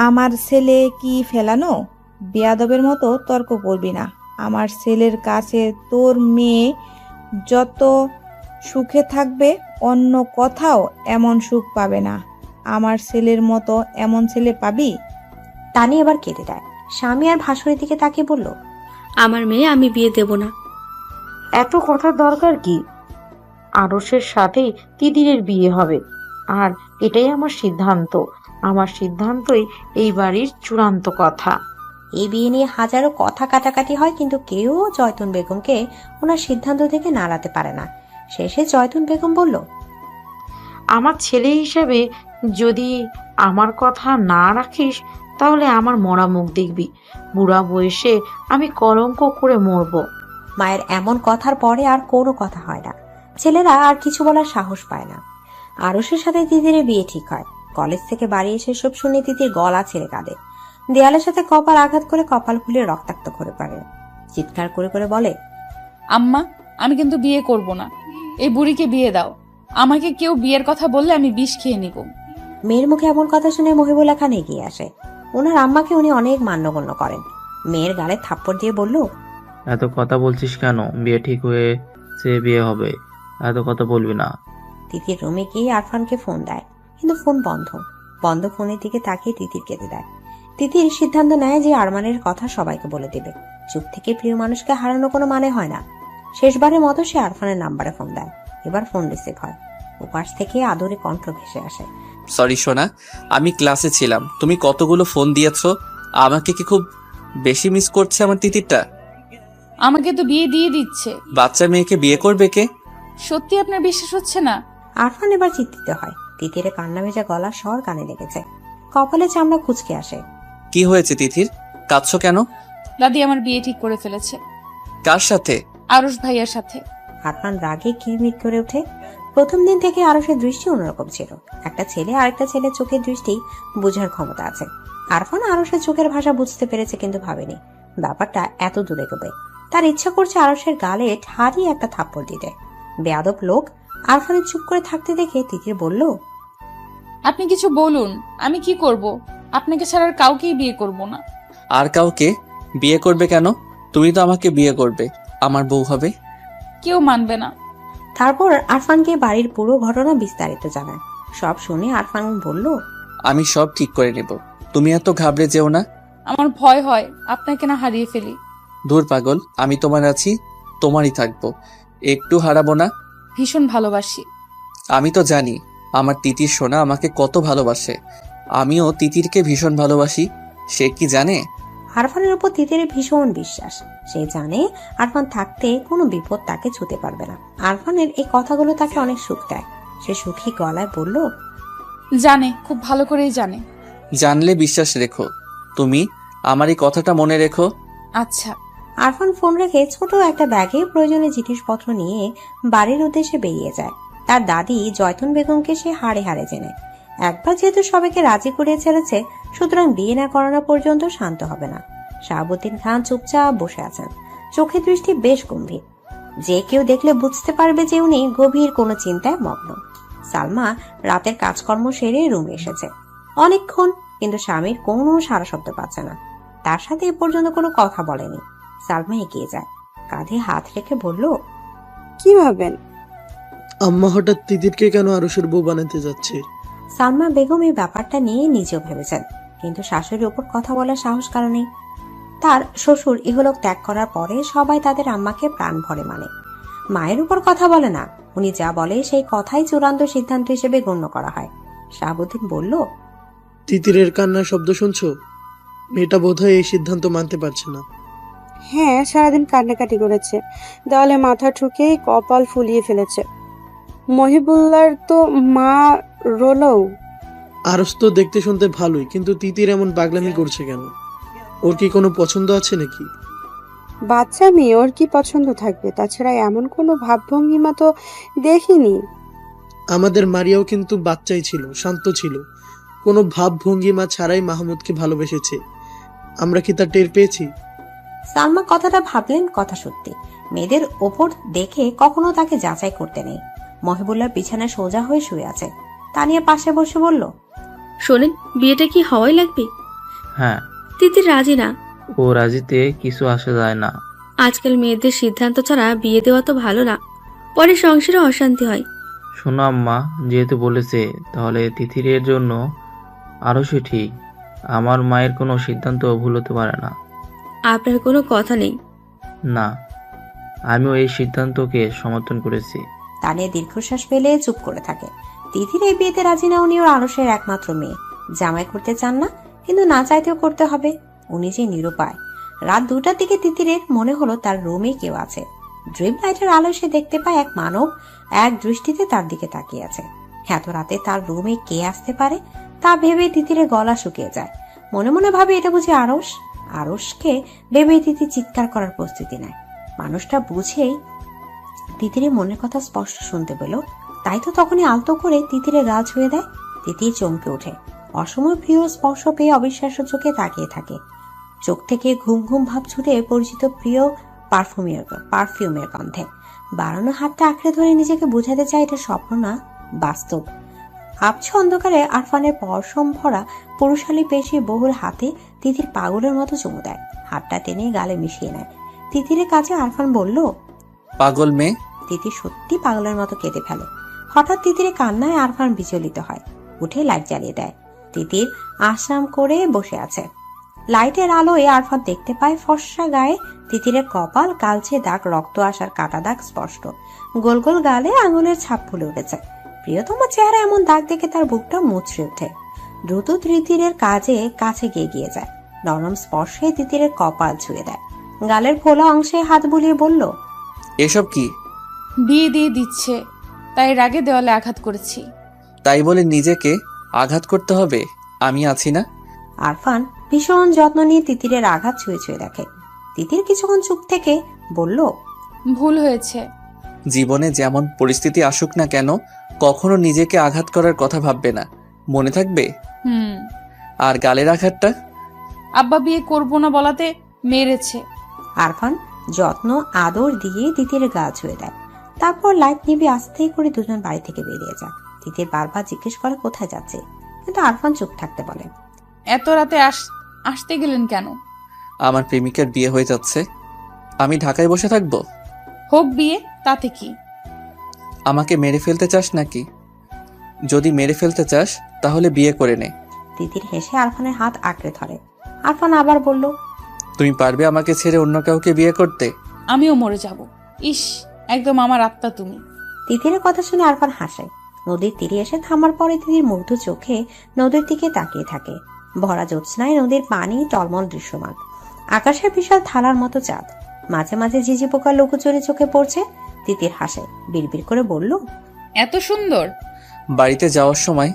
আমার ছেলে কি ফেলানো? বেয়াদবের মতো তর্ক করবি না। আমার ছেলের কাছে তোর মেয়ে যত সুখে থাকবে, অন্য কোথাও এমন সুখ পাবে না। আমার ছেলের মতো এমন ছেলে পাবি? তানি এবার কেঁদে দেয়। স্বামী আর ভাসুরের দিকে তাকিয়ে বলল, আমার মেয়ে আমি বিয়ে দেব না। এত কথার দরকার কি? আরশের সাথেই তিতিরের বিয়ে হবে, আর এটাই আমার সিদ্ধান্ত। আমার সিদ্ধান্তই এই বাড়ির চূড়ান্ত কথা। এই বিয়ে নিয়ে হাজারো কথা কাটাকাটি হয়, কিন্তু কেউ জয়তুন বেগমকে ওনার সিদ্ধান্ত থেকে নাড়াতে পারে না। শেষে জয়তুন বেগম বলল, আমার ছেলে হিসেবে যদি আমার কথা না রাখিস, তাহলে আমার মরা মুখ দেখবি। বুড়া বয়সে আমি কলঙ্ক করে মরব। মায়ের এমন কথার পরে আর কোনো কথা হয় না। ছেলেরা আর কিছু বলার সাহস পায় না। আরশের সাথে তিতিরের বিয়ে ঠিক হয়। কলেজ থেকে বাড়ি এসে সব শুনে তিতির গলা ছেড়ে কাঁদে। দেয়ালের সাথে কপাল আঘাত করে কপাল ফুলে রক্তাক্ত করে পারে। চিৎকার করে করে বলে, আম্মা, আমি কিন্তু বিয়ে করব না। এই বুড়িকে বিয়ে দাও। আমাকে কেউ বিয়ের কথা বললে আমি বিষ খেয়ে নিব। মেয়ের মুখে এমন কথা শুনে মহিবুল্লাহ খান এগিয়ে আসে। ওনার আম্মাকে উনি অনেক মান্যগণ্য করেন। মেয়ের গালে থাপ্পড় দিয়ে বলল, এত কথা বলছিস কেন? বিয়ে ঠিক হয়েছে, বিয়ে হবে, এত কথা বলবি না। তিতির রুমে গিয়ে আরফানকে ফোন দেয়, কিন্তু ফোন বন্ধ। বন্ধ ফোনের দিকে তাকিয়ে তিতির কেঁদে দেয়। তিতির সিদ্ধান্ত নেয় যে আরমানের কথা সবাইকে বলে দেবে। চুপ থেকে প্রিয় মানুষকে হারানো কোনো মানে হয় না। শেষবারের মতো সে আরফানের নাম্বারে ফোন দেয়। এবার ফোন রিসিভ হয়। উপাস থেকে আদরে কণ্ঠ ভেসে আসে, সরি সোনা, আমি ক্লাসে ছিলাম। তুমি কতগুলো ফোন দিয়েছো। আমাকে কি খুব বেশি মিস করছে আমার তিতিরটা? আমাকে তো বিয়ে দিয়ে দিচ্ছে। বাচ্চা মেয়েকে বিয়ে করবে কে? সত্যি আপনার বিশ্বাস হচ্ছে না? আরফান এবার চিন্তিত হয়। তিতিরে কান্না ভেজা গলার স্বর কানে লেগেছে। কপালে চামড়া কুচকে আসে। কি হয়েছে তিথির? কাঁদছো কেন? দাদি আমার বিয়ে ঠিক করে ফেলেছে। কার সাথে? আরুষ ভাইয়ার সাথে। আরফান রাগে কিরমির করে ওঠে। প্রথম দিন থেকে আরশের দৃষ্টি অন্যরকম ছিল। একটা ছেলে আরেকটা ছেলের চোখের দৃষ্টি বোঝার ক্ষমতা আছে। আরফান আরশের চোখের ভাষা বুঝতে পেরেছে, কিন্তু ভাবেনি ব্যাপারটা এত দূরে গবে। তার ইচ্ছা করছে আরশের গালে ঠাড়ি একটা থাপ্পড় দিতে। বেয়াদব লোক। আরফানের চুপ করে থাকতে দেখে তিতির বলল, আপনি কিছু বলুন, আমি কি করব? আপনাকে ছাড়া আর কাউকেই বিয়ে করব না। আর কাউকে বিয়ে করবে কেন? তুমি তো আমাকে বিয়ে করবে, আমার বউ হবে। কেউ মানবে না। তারপর আরফানকে বাড়ির পুরো ঘটনা বিস্তারিত জানায়। সব শুনে আরফান বলল, আমি সব ঠিক করে নেব, তুমি এত ঘাবড়ে যেও না। আমার ভয় হয় আপনাকে না হারিয়ে ফেলি। দূর পাগল, আমি তোমার আছি, তোমারই থাকবো, একটু হারাবো না। ভীষণ ভালোবাসি। আমি তো জানি আমার তিতির সোনা আমাকে কত ভালোবাসে। আমিও তিতিরকে ভীষণ ভালোবাসি। সে কি জানে? আরফানের উপর তিতিরের ভীষণ বিশ্বাস। সে জানে আরফান থাকতে কোনো বিপদ তাকে ছুঁতে পারবে না। আরফানের এই কথাগুলো তাকে অনেক সুখ দেয়। সে সুখী গলায় বলল, জানে, খুব ভালো করেই জানে। জানলে বিশ্বাস রেখো, তুমি আমার এই কথাটা মনে রেখো। আচ্ছা। আরফান ফোন রেখে ছোট একটা ব্যাগে প্রয়োজনীয় জিনিসপত্র নিয়ে বাড়ির উদ্দেশ্যে বেরিয়ে যায়। তার দাদি জয়তুন বেগমকে সে হাড়ে হাড়ে চেনে। একবার যেহেতু সবাইকে রাজি করিয়ে ছেড়েছে, সুতরাং বিয়ে না করানো পর্যন্ত শান্ত হবে না। শাহাবুদ্দিন খান চুপচাপ বসে আছেন। চোখের দৃষ্টি বেশ গম্ভীর। যে কেউ দেখলে বুঝতে পারবে যে উনি গভীর কোনো চিন্তায় মগ্ন। সালমা রাতের কাজকর্ম সেরে রুমে এসেছে অনেকক্ষণ, কিন্তু স্বামীর কোনো সারা শব্দ পাচ্ছে না। তার সাথে এ পর্যন্ত কোনো কথা বলেনি। সালমা এগিয়ে যায়, কাঁধে হাত রেখে বলল, কি ভাবেন? আম্মা হঠাৎ তিতিরকে কেন আরশের বউ বানাতে যাচ্ছে? সালমা বেগম এই ব্যাপারটা নিয়ে নিজেও ভেবেছেন, কিন্তু শাশুড়ির উপর কথা বলার সাহস কারণে। তার শ্বশুর ইহলোক ত্যাগ করার পরে সবাই তাদের আম্মাকে প্রাণ ভরে মানে। মায়ের উপর কথা বলে না, উনি যা বলে সেই কথাই চূড়ান্ত সিদ্ধান্ত হিসেবে গণ্য করা হয়। শাহাবুদ্দিন বলল, তিতিরের কান্নার শব্দ শুনছো? মেয়েটা বোধহয় এই সিদ্ধান্ত মানতে পারছে না। হ্যাঁ, সারাদিন কান্নাকাটি করেছে, দেওয়ালে মাথা ঠুকে কপাল ফুলিয়ে ফেলেছে। মহিবুল্লার তো মা রোলও। আরশ তো দেখতে শুনতে ভালোই, কিন্তু তিতির এমন পাগলামি করছে কেন? ওর কি কোনো পছন্দ আছে নাকি? বাচ্চা মেয়ে, ওর কি পছন্দ থাকবে? তাছাড়া এমন কোনো ভাবভঙ্গিমা তো দেখিনি। আমাদের মারিয়াও কিন্তু বাচ্চাই ছিল, শান্ত ছিল, কোনো ভাবভঙ্গিমা ছাড়াই মাহমুদকে ভালোবেসেছে। আমরা কি তা টের পেয়েছি? সালমা কথাটা ভাবলেন, কথা সত্যি। মেয়েদের ওপর দেখে কখনো তাকে যাচাই করতে নেই। মহিবুল্লাহ বিছানায় সোজা হয়ে শুয়ে আছে। তানিয়া পাশে বসে বলল, শোনেন, বিয়েটা কি হওয়াই লাগবে? হ্যাঁ। তিতির রাজি না। ও রাজিতে কিছু আসা যায় না। আজকাল মেয়েদের সিদ্ধান্ত ছাড়া বিয়ে দেওয়া তো ভালো না, পরে সংসারে অশান্তি হয়। শোনো আম্মা, যেহেতু বলেছে তাহলে তিথিরের জন্য আরও সে ঠিক। আমার মায়ের কোনো সিদ্ধান্ত ভুল হতে পারে না। আপনার কোনো কথা নেই? না, আমিও এই সিদ্ধান্তকে সমর্থন করেছি। তানিয়া দীর্ঘশ্বাস ফেলে চুপ করে থাকে। তিথির এই বিয়েতে রাজি না। উনি ওর আরশের একমাত্র মেয়ে, জামাই করতে চান না, কিন্তু না চাইতেও করতে হবে। উনি যে নিরুপায়। রাত 2টার দিকে তিতিরের মনে হলো তার রুমে কেউ আছে। ড্রিম লাইটের আলো সে দেখতে পায় এক মানব এক দৃষ্টিতে তার দিকে তাকিয়ে আছে। এত রাতে তার রুমে কে আসতে পারে তা ভেবে তিতিরের গলা শুকিয়ে যায়। মনে মনে ভাবে এটা বুঝি আরশ। আরশকে ভেবে তিতি চিৎকার করার প্রস্তুতি নেয়। মানুষটা বুঝেই তিতিরের মনের কথা স্পষ্ট শুনতে পেল, তাই তো তখনই আলতো করে তিতিরের গাল ছুঁয়ে দেয়। তিতির চমকে ওঠে। অসময় প্রিয় স্পর্শ পেয়ে অবিশ্বাস্য চোখে তাকিয়ে থাকে। চোখ থেকে ঘুম ঘুম ভাব ছুটে পরিচিত প্রিয় পারফিউমের গন্ধে। বাড়ানো হাতটা আঁকড়ে ধরে নিজেকে বোঝাতে চায় এটা স্বপ্ন না, বাস্তব। আবছা অন্ধকারে আরফানের পরশম ভরা পুরুষালী পেশি বহুল হাতে তিতির পাগলের মতো চুমু দেয়। হাতটা টেনে গালে মিশিয়ে নেয়। তিতিরের কাছে আরফান বলল, পাগল মেয়ে। তিতির সত্যি পাগলের মতো কেঁদে ফেলে। হঠাৎ তিতিরের কান্নায় আরফান বিচলিত হয়। উঠে লাইট জ্বালিয়ে দেয়। তিতির আশ্রাম করে বসে আছে। লাইটের আলোয় আরফান দেখতে পায় ফর্সা গায়ে তিতিরের কপাল, কালচে দাগ, রক্ত আসার কাটা দাগ স্পষ্ট। গোল গোল গালে আঙুলের ছাপ ফুলে উঠেছে। প্রিয়তম চেহারা এমন দাগ দেখে তার বুকটা মুচড়ে ওঠে। দ্রুত তিতিরের কাছে গিয়ে যায়। নরম স্পর্শে তিতিরের কপাল ছুঁয়ে দেয়। গালের ফোলা অংশে হাত বুলিয়ে বলল, এসব কি? বিয়ে দিয়ে দিচ্ছে, তাই রাগে দেওয়ালে আঘাত করেছি। তাই বলে নিজেকে আঘাত করতে হবে? আমি আছি না। আরফান ভীষণ যত্ন নিয়ে তিতিরের আঘাত ছুঁয়ে ছুঁয়ে দেখে। তিতির কিছুক্ষণ চুপ থেকে বলল, ভুল হয়েছে। জীবনে যেমন পরিস্থিতি আসুক না কেন কখনো নিজেকে আঘাত করার কথা ভাববে না, মনে থাকবে। আর গালের আঘাতটা? আব্বা বিয়ে করবো না বলাতে মেরেছে। আরফান যত্ন আদর দিয়ে তিতিরের গা ছুঁয়ে দেয়। তারপর লাইট নিভে আস্তে করে দুজন বাড়ি থেকে বেরিয়ে যায়। তিতির বারবার জিজ্ঞেস করে কোথায় যাচ্ছে, কিন্তু আরফান চুপ থাকতে বলে। এত রাতে আসতে গেলেন কেন? আমার প্রেমিকার বিয়ে হয়ে যাচ্ছে, আমি ঢাকায় বসে থাকবো। হোক বিয়ে, তাতে কি? আমাকে মেরে ফেলতে চাস নাকি? যদি মেরে ফেলতে চাস তাহলে বিয়ে করে নে। তিতির হেসে আরফানের হাত আঁকড়ে ধরে। আরফান আবার বলল, তুমি পারবে আমাকে ছেড়ে অন্য কাউকে বিয়ে করতে? আমিও মরে যাব। ইস, একদম আমার আত্মা তুমি। তিতিরের কথা শুনে আরফান হাসে। নদীর তীরে এসে থামার পরে তিতির মুগ্ধ চোখে নদীর দিকে তাকিয়ে থাকে। ভরা জ্যোৎস্নায় নদীর পানি টলমল দৃশ্যমান। আকাশে বিশাল থালার মতো চাঁদ, মাঝে মাঝে ঝিঝি পোকার লুকোচুরি চোখে পড়ছে। তিতির হাসে, বিড়বিড় করে বলল, এত সুন্দর। বাড়িতে যাওয়ার সময়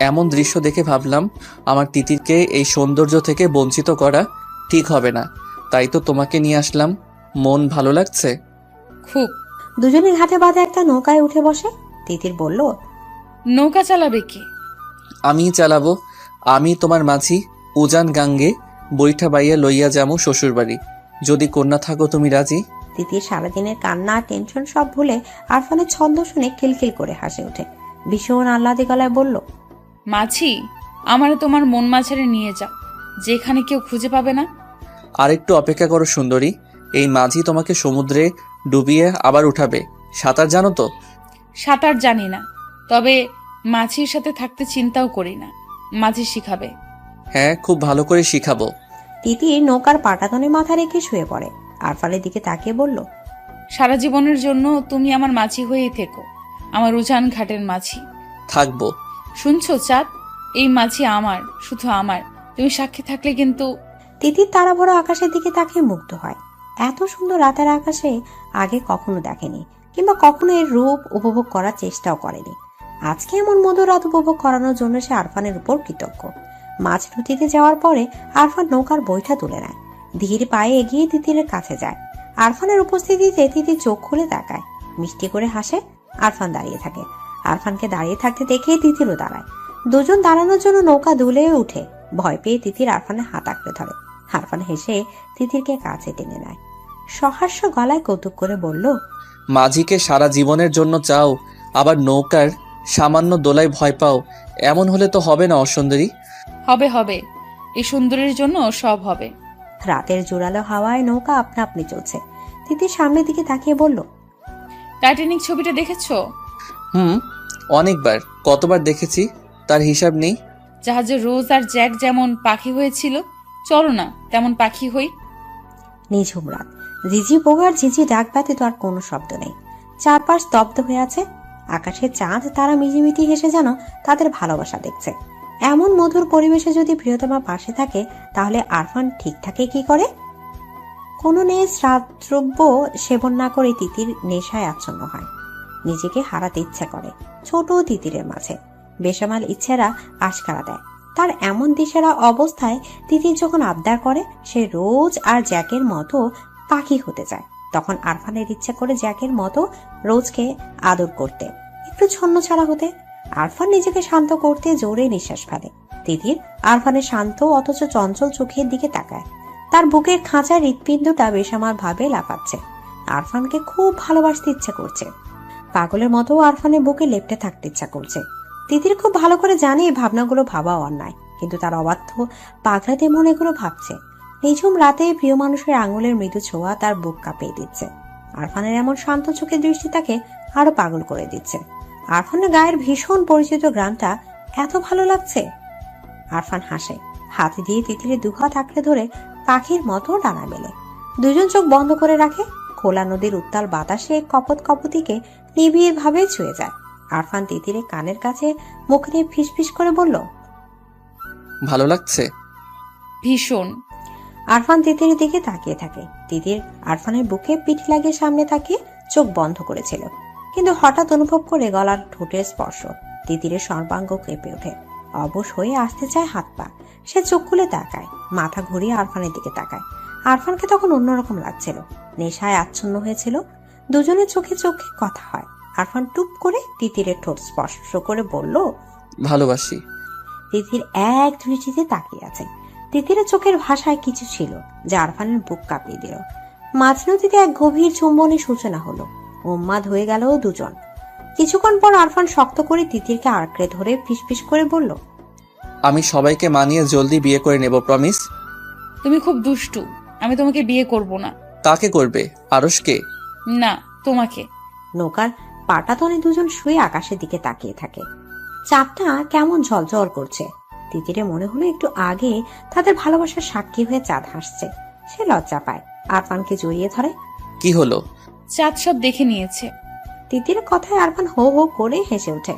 এমন দৃশ্য দেখে ভাবলাম আমার তিতিরকে এই সৌন্দর্য থেকে বঞ্চিত করা ঠিক হবে না, তাই তো তোমাকে নিয়ে আসলাম। মন ভালো লাগছে খুব। দুজনে ঘাটে বাঁধা একটা নৌকায় উঠে বসে। তিতির বলল, নৌকা চালাবে কে? আমি চালাবো। আমি তোমার মাঝি উজান গাঙ্গে বৈঠা বাইয়া লইয়া যামু শ্বশুর বাড়ি। যদি কন্যা থাকো তুমি রাজি? তিতির সারাদিনের কান্না টেনশন সব ভুলে আরফানের ছন্দ শুনে খিলখিল করে হাসে ওঠে। ভীষণ আহ্লাদে গলায় বলল, মাঝি, আমারে তোমার মন মাঝারে নিয়ে যাও, যেখানে কেউ খুঁজে পাবে না। আরেকটু অপেক্ষা করো সুন্দরী, এই মাঝি তোমাকে সমুদ্রে ডুবিয়ে আবার উঠাবে। সাঁতার জানো তো? সাঁতার জানি না, তবে মাঝির সাথে থাকতে চিন্তাও করি না। মাঝি শিখাবে। হ্যাঁ, খুব ভালো করে শিখাবো। তিতির নৌকার পাটাতনে মাথা রেখে শুয়ে পড়ে। আরফানের দিকে তাকিয়ে বলল, সারা জীবনের জন্য তুমি আমার মাঝি হয়েই থেকো, আমার উজান ঘাটের মাঝি থাকবো। শুনছো চাঁদ, এই মাঝি আমার, শুধু আমার। তুমি সাক্ষী থাকলে কিন্তু। তিতির তারা ভরা আকাশের দিকে তাকিয়ে মুগ্ধ হয়। এত সুন্দর রাতের আকাশে আগে কখনো দেখেনি, কিংবা কখনো এর রূপ উপভোগ করার চেষ্টাও করেনি। আজকে এমন মধুর রাত উপভোগ করানোর জন্য সে আরফানের উপর কৃতজ্ঞ। মাছ নদীতে যাওয়ার পরে আরফান নৌকার বৈঠা তুলে নেয়। ধীর পায়ে এগিয়ে তিতিরের কাছে যায়। আরফানের উপস্থিতিতে তিতির চোখ খুলে তাকায়, মিষ্টি করে হাসে। আরফান দাঁড়িয়ে থাকে। আরফানকে দাঁড়িয়ে থাকতে দেখে তিতিরও দাঁড়ায়। দুজন দাঁড়ানোর জন্য নৌকা দুলে উঠে। ভয় পেয়ে তিতির আরফানের হাত আঁকড়ে ধরে। আরফান হেসে তিতিরকে কাছে টেনে নেয়। সহাস্য গলায় কৌতুক করে বলল, মাঝিকে সারা জীবনের জন্য চাও, আবার নৌকার সামান্য দোলায় ভয় পাও? এমন হলে তো হবে না অসুন্দরী। হবে হবে, এই সুন্দরীর জন্য সব হবে। রাতের জোরালো হাওয়ায় নৌকা আপনা আপনি চলছে। তিতির সামনের দিকে তাকিয়ে বলল, টাইটানিক ছবিটা দেখেছো? অনেকবার। কতবার দেখেছি তার হিসাব নেই। জাহাজে রোজ আর জ্যাক যেমন পাখি হয়েছিল, চলো না তেমন পাখি হই। নিঝুম রাত, ঝিঝি পোকার ঝিঝি ডাক ব্যতীত আর কোনো শব্দ নেই। চারপাশ স্তব্ধ হয়ে আছে। আকাশে চাঁদ তারা মিটিমিটি হেসে যেন তাদের ভালোবাসা দেখছে। এমন মধুর পরিবেশে যদি প্রিয়তমা পাশে থাকে, তাহলে আরফান ঠিক থাকে কি করে? কোনো শ্রাদ্রব্য সেবন না করে তিতির নেশায় আচ্ছন্ন হয়। নিজেকে হারাতে ইচ্ছা করে ছোট তিতিরের মাঝে। বেসামাল ইচ্ছেরা আশকারা দেয়। তার এমন দিশেরা অবস্থায় তিতির যখন আবদার করে সে রোজ আর জ্যাকের মতো পাখি হতে যায়, তখন আরফানের ইচ্ছা করে জ্যাকের মতো রোজকে আদর করতে, একটু ছন্ন ছাড়া হতে। আরফান নিজেকে শান্ত করতে জোরে নিঃশ্বাস ফেলে। তিতির আরফানের শান্ত অথচ চঞ্চল চোখের দিকে তাকায়। তার বুকের খাঁচার হৃৎপিণ্ডটা বেসামাল ভাবে লাফাচ্ছে। আরফানকে খুব ভালোবাসতে ইচ্ছা করছে। পাগলের মতো আরফানের বুকে লেপ্টে থাকতে ইচ্ছা করছে। তিতির খুব ভালো করে জানে এই ভাবনাগুলো ভাবা অন্যায়, কিন্তু তার অবাধ্য পাগলাতে মন এগুলো ভাবছে। নিঝুম রাতে প্রিয় মানুষের আঙুলের মৃদু ছোঁয়া তার বুক কাঁপিয়ে দিচ্ছে। আরফানের এমন শান্ত চোখের দৃষ্টি তাকে আরো পাগল করে দিচ্ছে। আরফানের গায়ের ভীষণ পরিচিত গ্রামটা এত ভালো লাগছে। আরফান হাসে, হাতে দিয়ে তিতিরের দুহাত আঁকড়ে ধরে পাখির মতো ডানা মেলে। দুজন চোখ বন্ধ করে রাখে। খোলা নদীর উত্তাল বাতাসে কপত কপতিকে নিবিড় ভাবে ছুঁয়ে যায়। আরফান তিতিরের কানের কাছে মুখ নিয়ে ফিসফিস করে বলল, ভালো লাগছে? ভীষণ। আরফান তিতিরের দিকে তাকিয়ে থাকে। তিতির আরফানের বুকে পিঠ লাগিয়ে সামনে তাকিয়ে চোখ বন্ধ করেছিল, কিন্তু হঠাৎ অনুভব করে গলার ঠোঁটের স্পর্শ। তিতিরের সর্বাঙ্গ কেঁপে ওঠে। অবশ হয়ে আসতে চায় হাত পা, সে চোখ খুলে তাকায়, মাথা ঘুরিয়ে আরফানের দিকে তাকায়। আরফানকে তখন অন্যরকম লাগছিল, নেশায় আচ্ছন্ন হয়েছিল। দুজনের চোখে চোখে কথা হয়। আরফান টুপ করে তিতিরের ঠোঁট স্পর্শ করে বলল, ভালোবাসি। তিতির এক দৃষ্টিতে তাকিয়ে আছে। তিতিরের চোখের ভাষায় কিছু ছিল যা আরফানের বুক কাঁপিয়ে দিল। মাঝ নদীতে এক গভীর চুম্বনের সূচনা হলো। উন্মাদ হয়ে গেল দুজন। কিছুক্ষণ পর আরফান শক্ত করে তিতিরকে আঁকড়ে ধরে ফিসফিস করে বলল, আমি সবাইকে মানিয়ে জলদি বিয়ে করে নেব, প্রমিস। তুমি খুব দুষ্টু, আমি তোমাকে বিয়ে করব না। কাকে করবে? আরশকে? না, তোমাকে। নৌকার পাটাতনে দুজন শুয়ে আকাশের দিকে তাকিয়ে থাকে। চাঁদটা কেমন ঝলঝল করছে। তিতিরে মনে হলো একটু আগে তাদের ভালোবাসার সাক্ষী হয়ে চাঁদ হাসছে। সে লজ্জা পায়, আরফানকে জড়িয়ে ধরে। কি হলো? চাঁদ সব দেখে নিয়েছে। তিতিরের কথায় আরফান হো হো করে হেসে ওঠে।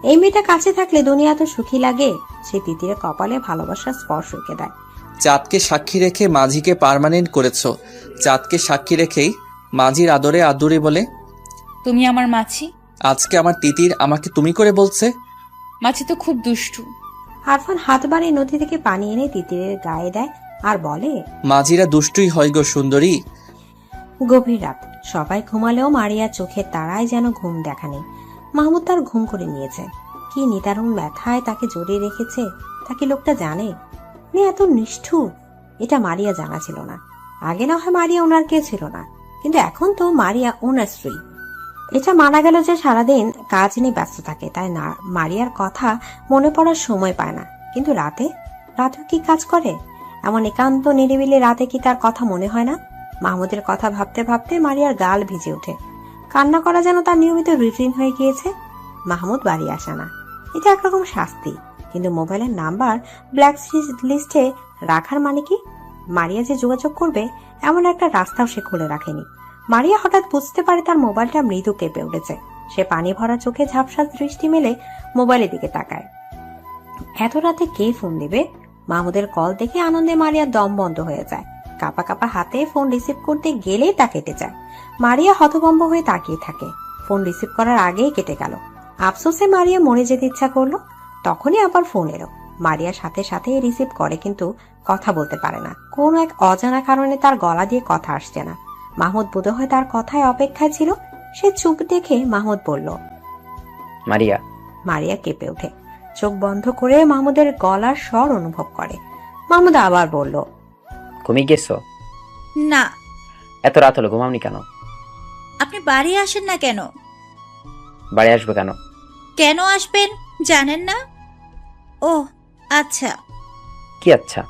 এই মেয়েটা কাছে থাকলে দুনিয়া তো সুখী লাগে। সে তিতিরের কপালে ভালোবাসার স্পর্শ রেখে দেয়। চাঁদকে সাক্ষী রেখে মাঝিকে পার্মানেন্ট করেছো। চাঁদকে সাক্ষী রেখেই মাঝির আদরে আদুরি বলে। তুমি আমার মাছি। আজকে আমার তিতির আমাকে তুমি করে বলছে। মাছি তো খুব দুষ্টু। আরফান হাত বাড়িয়ে নদী থেকে পানি এনে তিতিরের গায়ে দেয় আর বলে, মাঝিরা দুষ্টুই হয় গো সুন্দরী। গভীর রাত, সবাই ঘুমালেও মারিয়ার চোখের তারায় যেন ঘুম দেখা নেই। মাহমুদ তার ঘুম করে নিয়েছে। কি নিদারুণ ব্যথায় তাকে জড়িয়ে রেখেছে, তা কি লোকটা জানে? মেয়ে এত নিষ্ঠুর, এটা মারিয়া জানা ছিল না। আগে না হয় মারিয়া ওনার কেউ ছিল না, কিন্তু এখন তো মারিয়া ওনার স্ত্রী। এটা মানা গেল যে সারাদিন কাজ নিয়ে ব্যস্ত থাকে, তাই না মারিয়ার কথা মনে পড়ার সময় পায় না। কিন্তু রাতেও কি কাজ করে? এমন একান্ত নিরিবিলি রাতে কি তার কথা মনে হয় না? মাহমুদের কথা ভাবতে ভাবতে মারিয়ার গাল ভিজে ওঠে। কান্না করা যেন তার নিয়মিত রুটিন হয়ে গিয়েছে। মাহমুদ বাড়ি আসে না, এটা একরকম শাস্তি। কিন্তু মোবাইলের নাম্বার ব্ল্যাক লিস্টে রাখার মানে কি? মারিয়া যে যোগাযোগ করবে এমন একটা রাস্তাও সে খুলে রাখেনি। মারিয়া হঠাৎ বুঝতে পারে তার মোবাইলটা মৃদু কেঁপে উঠেছে। সে পানি ভরা চোখে ঝাপসা দৃষ্টি মেলে মোবাইলের দিকে তাকায়। এত রাতে কে ফোন দিবে? মাহমুদের কল দেখে আনন্দে মারিয়ার দম বন্ধ হয়ে যায়। কাপা কাপা হাতে ফোন রিসিভ করতে গেলেই তা কেটে যায়। মারিয়া হতভম্ব হয়ে তাকিয়ে থাকে। ফোন রিসিভ করার আগেই কেটে গেল। আফসোসে মারিয়া মরে যেতে ইচ্ছা করলো। তখনই আবার ফোন এলো। মারিয়া সাথে সাথে রিসিভ করে, কিন্তু কথা বলতে পারে না। কোন এক অজানা কারণে তার গলা দিয়ে কথা আসছে না। মাহমুদ বোধহয় তার কথায় অপেক্ষায় ছিল। সে চুপ দেখে মাহমুদ বলল, মারিয়া। মারিয়া কেঁপে ওঠে, চোখ বন্ধ করে মাহমুদের গলার স্বর অনুভব করে। মাহমুদ আবার বলল, ঘুমিয়ে গেছো? না। এত রাত হলো, ঘুমাওনি কেন? আপনি বাড়ি আসেন না কেন? বাড়ি আসবো কেন? কেন আসবেন জানেন না? ও আচ্ছা। কি আচ্ছা?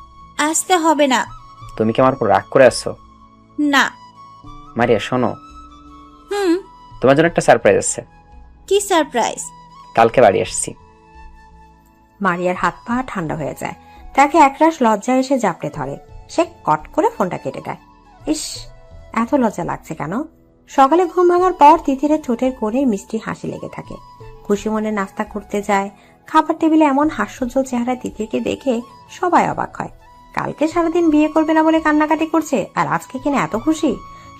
আসতে হবে না। তুমি কি আমার উপর রাগ করে আসছো? না। মারিয়া শোনো, হুম। তোমার জন্য একটা সারপ্রাইজ আছে। কি সারপ্রাইজ? কালকে বাড়ি আসছি। মারিয়ার হাত পা ঠান্ডা হয়ে যায়। তাকে একরাশ লজ্জা এসে জাপটে ধরে। সে কট করে ফোনটা কেটে দেয়। ইস, এত লজ্জা লাগছে কেন? সকালে ঘুম ভাঙার পর তিতিরের ঠোঁটের কোণে মিষ্টি হাসি লেগে থাকে। খুশি মনে নাস্তা করতে যায়। খাবার টেবিলে এমন হাস্যোজ্জ্বল চেহারা তিতিরকে দেখে সবাই অবাক হয়। কালকে সারাদিন বিয়ে করবে না বলে কান্নাকাটি করছে, আর আজকে কিনা এত খুশি।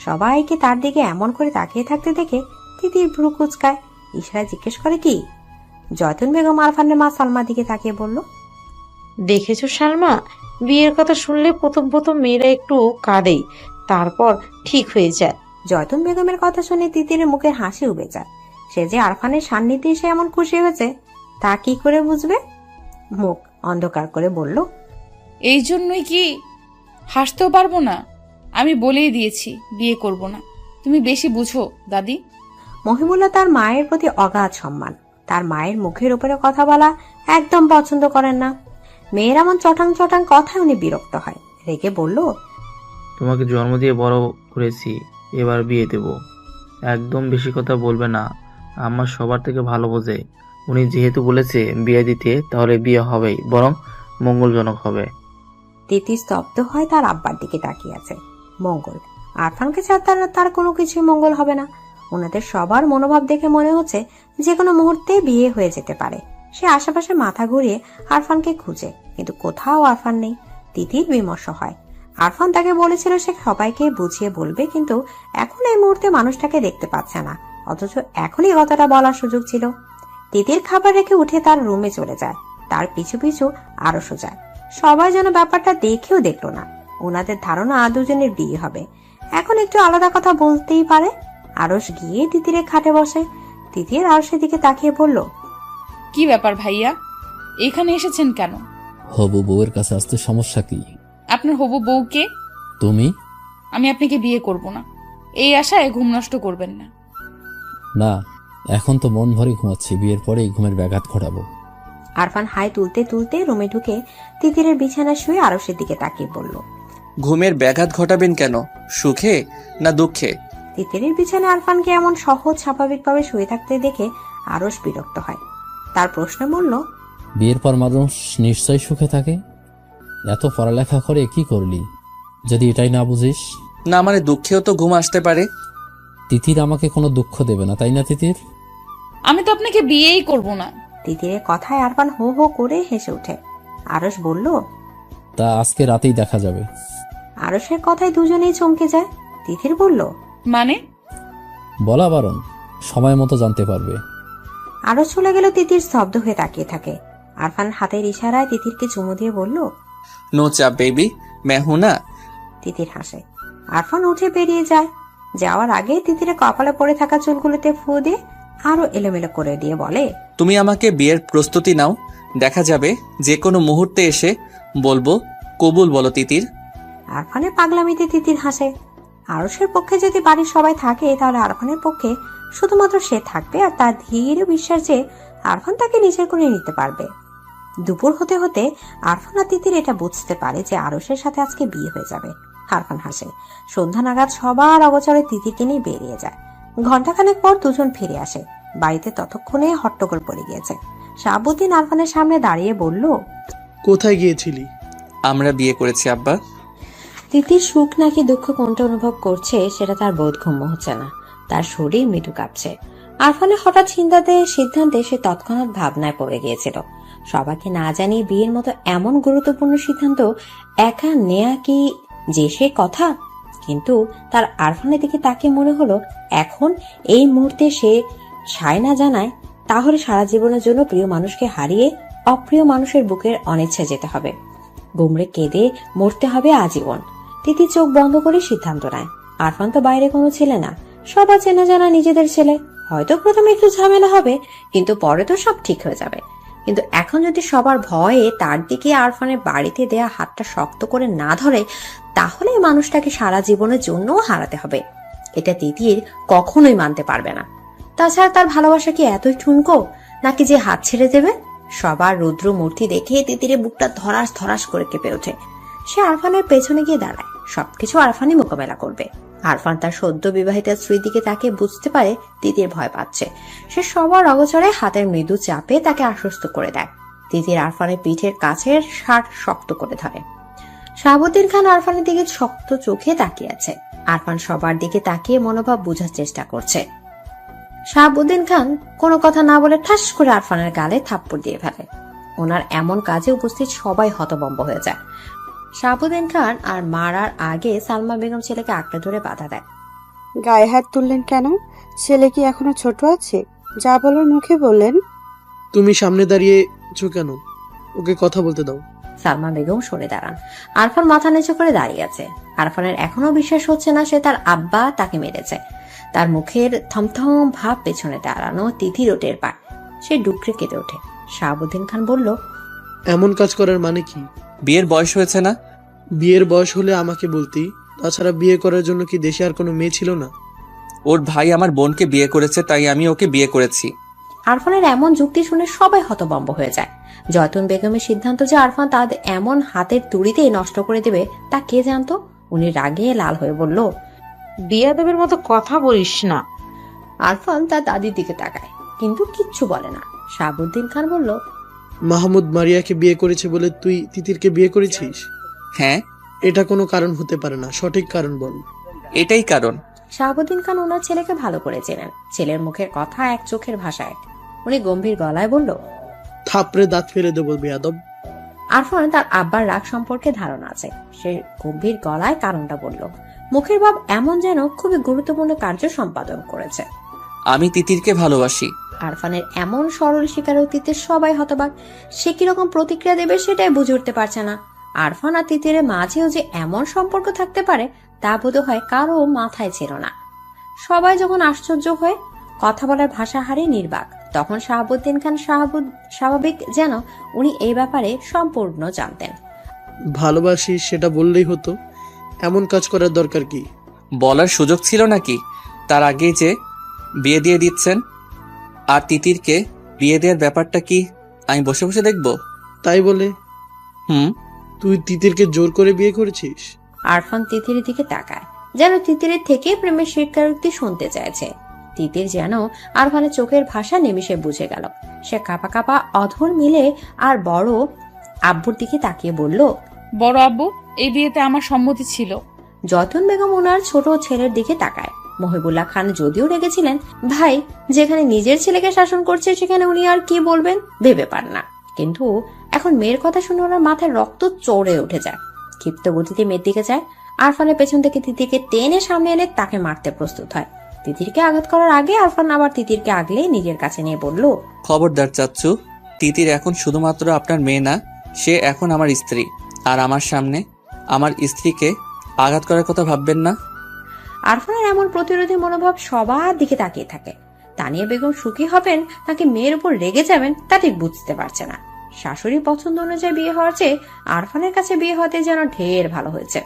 সবাইকে তার দিকে এমন করে তাকিয়ে থাকতে দেখে তিতির ভ্রু কুচকায়। ইশারায় জিজ্ঞেস করে, কি? জয়তুন বেগম আরফানের মা সালমার দিকে তাকিয়ে বলল, দেখেছো সালমা, বিয়ের কথা শুনলে প্রথম প্রথম মেয়েরা একটু কাঁদেই, তারপর ঠিক হয়ে যায়। জয়তুন বেগমের কথা শুনে তিতিরের মুখের হাসি উবে যায়। সে যে আরফানের সান্নিধ্যে এসে এমন খুশি হয়েছে তা কি করে বুঝবে? মুখ অন্ধকার করে বলল, এই জন্যই কি হাসতেও পারবো না? আমি বলেই দিয়েছি বিয়ে করব না। তুমি বেশি বুঝো দাদি। মহিবুল্লাহ তার মায়ের প্রতি অগাধ সম্মান। তার মায়ের মুখের উপরে কথা বলা একদম পছন্দ করেন না। মেয়ের এমন চটাং চটাং কথায় উনি বিরক্ত হয়। রেগে বলল, তোমাকে জন্ম দিয়ে বড় করেছি, এবার বিয়ে দেব। একদম বেশি কথা বলবে না, আমার সবার থেকে ভালো বোঝে। উনি যেহেতু বলেছে বিয়ে দিতে, তাহলে বিয়ে হবেই, বরং মঙ্গলজনক হবে। তিতি স্তব্ধ হয় তার আব্বার দিকে তাকিয়ে আছে। মঙ্গল? আরফানকে ছাড়া তার কোনো কিছুই মঙ্গল হবে না। ওনাদের সবার মনোভাব দেখে মনে হচ্ছে যে কোনো মুহূর্তে বিয়ে হয়ে যেতে পারে। সে আশেপাশে মাথা ঘুরিয়ে আরফানকে খুঁজে, কিন্তু কোথাও আরফান নেই। তিতির বিমর্ষ হয়। আরফান তাকে বলেছিল সে সবাইকে বুঝিয়ে বলবে, কিন্তু এখন এই মুহূর্তে মানুষটাকে দেখতে পাচ্ছে না, অথচ এখনই কথাটা বলার সুযোগ ছিল। তিতির খাবার রেখে উঠে তার রুমে চলে যায়। তার পিছু পিছু আরশও যায়। সবাই যেন ব্যাপারটা দেখেও দেখলো না। ওনাদের ধারণা দুজনের বিয়ে হবে। এখন একটু আলাদা কথা বলতেই পারে। আরশ গিয়ে তিতিরের খাটে বসে। তিতির আরশের দিকে তাকিয়ে বলল, কি ব্যাপার ভাইয়া, এখানে এসেছেন কেন? হবু বউয়ের কাছে আসতে সমস্যা কি? আপনার হবু বউকে? তুমি? আমি আপনাকে বিয়ে করব না, এই আশায় ঘুম নষ্ট করবেন না। না, এখন তো মন ভরে ঘুমাচ্ছি, বিয়ের পরে ঘুমের ব্যাঘাত ঘটাবো। আরফান হাই তুলতে তুলতে রুমে ঢুকে তিতিরের বিছানায় শুয়ে আরশের দিকে তাকিয়ে বলল, ঘুমের ব্যাঘাত ঘটাবেন কেন? সুখে না দুঃখে? তিতিরের বিছানায় আরফানকে এমন সহজ স্বাভাবিকভাবে শুয়ে থাকতে দেখে আরশ বিরক্ত হয়। তার প্রশ্ন বলল, বিয়ের পর মানুষ নিশ্চয় সুখে থাকে। এত পড়ালেখা করে কি করলি যদি এটাই না বুঝিস? না মানে দুঃখেও তো ঘুম আসতে পারে। তিতির আমাকে কোনো দুঃখ দেবে না, তাই না তিতির? আমি তো আপনাকে বিয়েই করব না। তিতিরের কথায় আরফান হো হো করে হেসে ওঠে। আরশ বলল, তা আজকে রাতেই দেখা যাবে। আরশের কথায় দুজনেই চমকে যায়। তিতির বলল, মানে? বলা বারণ, সময় মতো জানতে পারবে। আরশ চলে গেল। তিতির স্তব্ধ হয়ে তাকিয়ে থাকে। আরফান হাতের ইশারায় তিতিরকে চুমু দিয়ে বলল, নো চাপ বেবি, मैं हूं ना। তিতির হাসে। আরফান উঠে বেরিয়ে যায়। যাওয়ার আগে তিতিরে কপালে পড়ে থাকা চুলগুলোতে ফু দিয়ে আরো এলোমেলো করে দিয়ে বলে, তুমি আমাকে বিয়ের প্রস্তুতি নাও, দেখা যাবে যে কোনো মুহূর্তে এসে বলবো কবুল বলো তিতির। আরফানের পাগলামিতে তিতির হাসে। আরশের পক্ষে যদি বাড়ির সবাই থাকে তাহলে আরফানের পক্ষে শুধুমাত্র সে থাকবে, আর তার ধীর বিশ্বাস যে আরফান তাকে নিজের করে নিতে পারবে। দুপুর হতে হতে আরফান আর তিতির এটা বুঝতে পারে যে আরশের সাথে আজকে বিয়ে হয়ে যাবে। আরফান হাসে। সন্ধ্যা নাগাদ সবার অগোচরে তিতিরকে নিয়ে বেরিয়ে যায়। ঘন্টাখানেক পর দুজন ফিরে আসে। বাড়িতে ততক্ষণে হট্টগোল পড়ে গিয়েছে। শাহাবুদ্দিন আরফানের সামনে দাঁড়িয়ে বলল, কোথায় গিয়েছিলি? আমরা বিয়ে করেছি আব্বা। তিতির সুখ নাকি দুঃখ কোনটা অনুভব করছে সেটা তার বোধগম্য হচ্ছে না। তার শরীর মৃদু কাঁপছে। আরফানের হঠাৎ সিদ্ধান্তে সে তৎক্ষণাৎ ভাবনায় পড়ে গিয়েছিল। সবাইকে না জানিয়ে বিয়ের মতো এমন গুরুত্বপূর্ণ সিদ্ধান্ত একা নেয়া কি যে সে কথা? কিন্তু তার আরফানের দিকে তাকিয়ে মনে হলো এখন এই মুহূর্তে সে সায় না জানায় তাহলে সারা জীবনের জন্য প্রিয় মানুষকে হারিয়ে অপ্রিয় মানুষের বুকের অনিচ্ছা যেতে হবে। গুমড়ে কেঁদে মরতে হবে আজীবন। তিতির চোখ বন্ধ করে সিদ্ধান্ত নেয়। আরফান তো বাইরে কোনো ছেলে না, সবার চেনা জানা নিজেদের ছেলে। হয়তো প্রথমে একটু ঝামেলা হবে, কিন্তু পরে তো সব ঠিক হয়ে যাবে। কিন্তু এখন যদি সবার ভয়ে তার দিকে আরফানের বাড়িতে দেয়া হাতটা শক্ত করে না ধরে, তাহলে এই মানুষটাকে সারা জীবনের জন্য হারাতে হবে। এটা তিতির কখনোই মানতে পারবে না। তাছাড়া তার ভালোবাসা কি এতই ঠুনকো নাকি যে হাত ছেড়ে দেবে? সবার রুদ্র মূর্তি দেখে তিতিরের বুকটা ধরাস ধরাস করে কেঁপে ওঠে। সে আরফানের পেছনে গিয়ে দাঁড়ায়। সবকিছু আরফানই মোকাবেলা করবে। আরফান তার সদ্য বিবাহিত স্ত্রীর দিকে তাকে বুঝতে পারে তিতির ভয় পাচ্ছে। সে সবার অগোচরে হাতের মৃদু চাপে তাকে আশ্বস্ত করে দেয়। তিতির আরফানের পিঠের কাছের শার্ট শক্ত করে ধরে। শাহাবুদ্দিন খান আরফানের দিকে শক্ত চোখে তাকিয়ে আছে। আরফান সবার দিকে তাকিয়ে মনোভাব বোঝার চেষ্টা করছে। শাহাবুদ্দিন খান কোনো কথা না বলে ঠাস করে আরফানের গালে থাপ্পড় দিয়ে ফেলে। ওনার এমন কাজে উপস্থিত সবাই হতভম্ব হয়ে যায়। শাহাবুদ্দিন খান আর মারার আগে সালমা বেগম ছেলেকে আঁকড়ে ধরে বাধা দেয়। গায়ে হাত তুললেন কেন? ছেলে কি এখনো ছোট আছে? যা বলার মুখে বললেন। তুমি সামনে দাঁড়িয়েছো কেন? ওকে কথা বলতে দাও। সালমা বেগম সরে দাঁড়ান। আরফান মাথা নিচু করে দাঁড়িয়ে আছে। আরফানের এখনো বিশ্বাস হচ্ছে না সে তার আব্বা তাকে মেরেছে। তার মুখের থমথম ভাব পেছনে দাঁড়ানো তিথির টের পায়। সে ডুকরে কেঁদে ওঠে। শাহাবুদ্দিন খান বলল, এমন কাজ করার মানে কি? বিয়ের বয়স হয়েছে না? বিয়ের বয়স হলে আমাকে বলতি। তাছাড়া বিয়ে করার জন্য কি দেশে আর কোনো মেয়ে ছিল না? ওর ভাই আমার বোনকে বিয়ে করেছে, তাই আমি ওকে বিয়ে করেছি। আরফানের এমন যুক্তি শুনে সবাই হতভম্ব হয়ে যায়। জয়তুন বেগমের সিদ্ধান্ত যে আরফান তাদের এমন হাতের তুড়িতেই নষ্ট করে দেবে তা কে জানতো? উনি রাগে লাল হয়ে বলল, বিয়াদবের মতো কথা বলিস না। আরফান তার দাদির দিকে তাকায়, কিন্তু কিচ্ছু বলে না। শাহাবুদ্দিন খান বলল, মাহমুদ মারিয়াকে বিয়ে করেছে বলে তুই তিতিরকে বিয়ে করেছিস? হ্যাঁ। এটা কোনো কারণ হতে পারে না, সঠিক কারণ বল। এটাই কারণ। শাহাবুদ্দিন খান ওনার ছেলেকে ভালো করে চেনেন। ছেলের মুখের কথা এক, চোখের ভাষা এক। উনি গম্ভীর গলায় বলল, থাপড়ে দাঁত ফেলে দেবো বেয়াদব। আরফান তার আব্বার রাগ সম্পর্কে ধারণা আছে। সে গম্ভীর গলায় কারণটা বলল। মুখের ভাব এমন যেন খুবই গুরুত্বপূর্ণ কার্য সম্পাদন করেছে। আমি তিতিরকে ভালোবাসি, আরফানের এমন সরল স্বীকারোক্তিতে সবাই হতবাক। সে কিরকম প্রতিক্রিয়া দেবে সেটাই বুঝে উঠতে পারছে না। আরফান আর তিতিরের মাঝেও যে এমন সম্পর্ক থাকতে পারে তা বোধ হয় কারো মাথায় ছিল না। সবাই যখন আশ্চর্য হয়ে কথা বলার ভাষা হারিয়ে নির্বাক, তখন শাহাবুদ্দিন খান স্বাভাবিক যেন উনি এই ব্যাপারে সম্পূর্ণ জানতেন। ভালোবাসি সেটা বললেই হতো, এমন কাজ করার দরকার কি? বলার সুযোগ ছিল নাকি? তার আগেই যে বিয়ে দিয়ে দিচ্ছেন। আর তিতিরকে বিয়ে দেওয়ার ব্যাপারটা কি আমি বসে বসে দেখব? তাই বলে তুই তিতিরকে জোর করে বিয়ে করেছিস? আরফান তিতিরের দিকে তাকায়, যেন তিতিরের থেকে প্রেমের স্বীকারোক্তি শুনতে চাইছে। তিতির যেন আরফানের চোখের ভাষা নিমিষে বুঝে গেল। সে কাপা কাপা অধর মিলে আর বড় আব্বুর দিকে তাকিয়ে বলল, বড় আব্বু, এই বিয়েতে আমার সম্মতি ছিল। যতন বেগম ওনার ছোট ছেলের দিকে তাকায়। মহিবুল্লাহ খান যদিও রেগেছিলেন, ভাই যেখানে নিজের ছেলেকে শাসন করছে সেখানে উনি আর কি বলবেন ভেবে পান না। কিন্তু এখন মেয়ের কথা শুনে ওনার মাথায় রক্ত চড়ে উঠে যায়। ক্ষিপ্ত গতিতে মেয়ের দিকে যায়। আরফানের পেছন থেকে তিতিরকে টেনে সামনে এনে তাকে মারতে প্রস্তুত হয়। তিতিরকে আঘাত করার আগে আরফান আবার তিতিরকে আগলে নিজের কাছে নিয়ে বলল, খবরদার চাচ্চু, তিতির এখন শুধুমাত্র আপনার মেয়ে না, সে এখন আমার স্ত্রী। আর আমার সামনে আমার স্ত্রীকে আঘাত করার কথা ভাববেন না। আরফানের এমন প্রতিরোধী মনোভাব সবার দিকে তাকিয়ে থাকে। তানিয়া বেগম সুখী হবেন নাকি মেয়ের উপর রেগে যাবেন তা ঠিক বুঝতে পারছে না। শাশুড়ি পছন্দ অনুযায়ী বিয়ে হওয়ার চেয়ে আরফানের কাছে বিয়ে হতে যেন ঢের ভালো হয়েছে।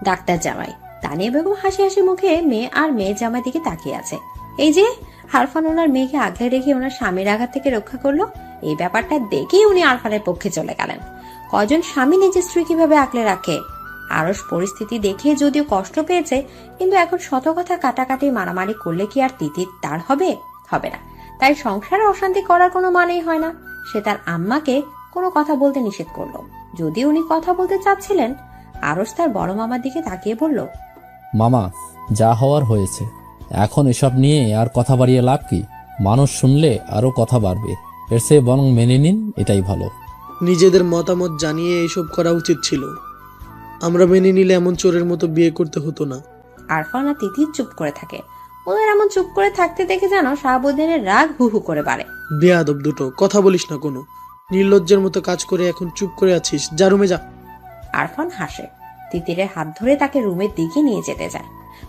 ডাক্তার জামাই তানিয়া বেগম হাসি হাসি মুখে মেয়ে আর মেয়ে জামাই দিকে তাকিয়ে আছে। এই যে আরফান ওনার মেয়েকে আগলে রেখে ওনার স্বামীর আঘাত থেকে রক্ষা করলো, এই ব্যাপারটা দেখেই উনি আরফানের পক্ষে চলে গেলেন। কজন স্বামী নিজের স্ত্রী কিভাবে আগলে রাখে। আরস পরিস্থিতি দেখে যদিও কষ্ট পেয়েছে, কিন্তু এখন শত কথা কাটাকাটি মারামারি করলে কি আর তিতির তার হবে? হবে না। তাই সংসারে অশান্তি করার কোনো মানেই হয় না। সে তার আম্মাকে কোনো কথা বলতে নিষেধ করলো। যদি উনি কথা বলতে চাচ্ছিলেন, আরস তার বড় মামার দিকে তাকিয়ে বলল, মামা, যা হওয়ার হয়েছে, এখন এসব নিয়ে আর কথা বাড়িয়ে লাভ কি? মানুষ শুনলে আরো কথা বাড়বে। এর চেয়ে বরং মেনে নিন, এটাই ভালো। নিজেদের মতামত জানিয়ে এইসব করা উচিত ছিল। আমরা মেনে নিলে এমন চোরের মতো বিয়ে করতে হতো না। আরফান আর তিতির চুপ করে থাকে। ওদের এমন চুপ করে থাকতে দেখে যেন শাহাবুদ্দিনের রাগ হু হু করে বাড়ে। বেয়াদব দুটো, কথা বলিস না কোনো। নির্লজ্জের মতো কাজ করে এখন চুপ করে আছিস, যা রুমে যা। আরফান হাসে। তিতিরের হাত ধরে তাকে রুমের দিকে নিয়ে যেতে যায়।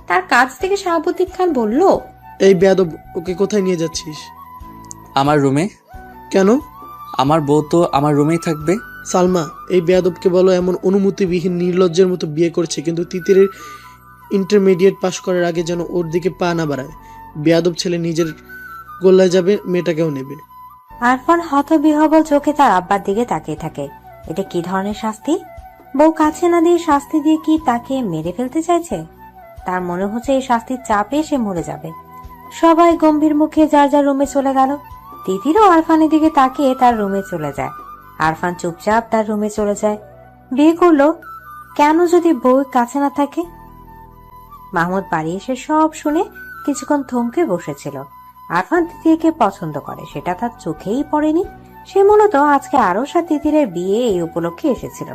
তার কাছ থেকে শাহাবুদ্দিন খান বলল, এই বেয়াদব, ওকে কোথায় নিয়ে যাচ্ছিস? আমার রুমে। কেন? আমার বউ তো আমার রুমেই থাকবে। সালমা, এই বেয়াদবকে বলো এমন অনুমতিবিহীন নির্লজ্জের মতো বিয়ে করছে, কিন্তু তিতিরের ইন্টারমিডিয়েট পাশ করার আগে যেন ওর দিকে পা না বাড়ায়। বেয়াদব ছেলে নিজের গোল্লায় যাবে, মেয়েটাকেও নেবে। আরফান হতবিহ্বল চোখে তার আব্বার দিকে তাকিয়ে থাকে। এটা কি ধরনের শাস্তি? বউ কাছে না দিয়ে শাস্তি দিয়ে কি তাকে মেরে ফেলতে চাইছে? তার মনে হচ্ছে এই শাস্তির চাপে সে মরে যাবে। সবাই গম্ভীর মুখে যার যার রুমে চলে গেল। তিতিরও আরফানের দিকে তাকিয়ে তার রুমে চলে যায়। আরফান চুপচাপ তার রুমে চলে যায়। বিয়ে করলো কেন যদি বউ কাছে না থাকে? মাহমুদ বাড়ি এসে সব শুনে কিছুক্ষণ থমকে বসেছিল। আরফান তিতিরকে পছন্দ করে সেটা তার চোখেই পড়েনি। সে মূলত আজকে আরশ আর তিতিরের বিয়ে এই উপলক্ষে এসেছিল।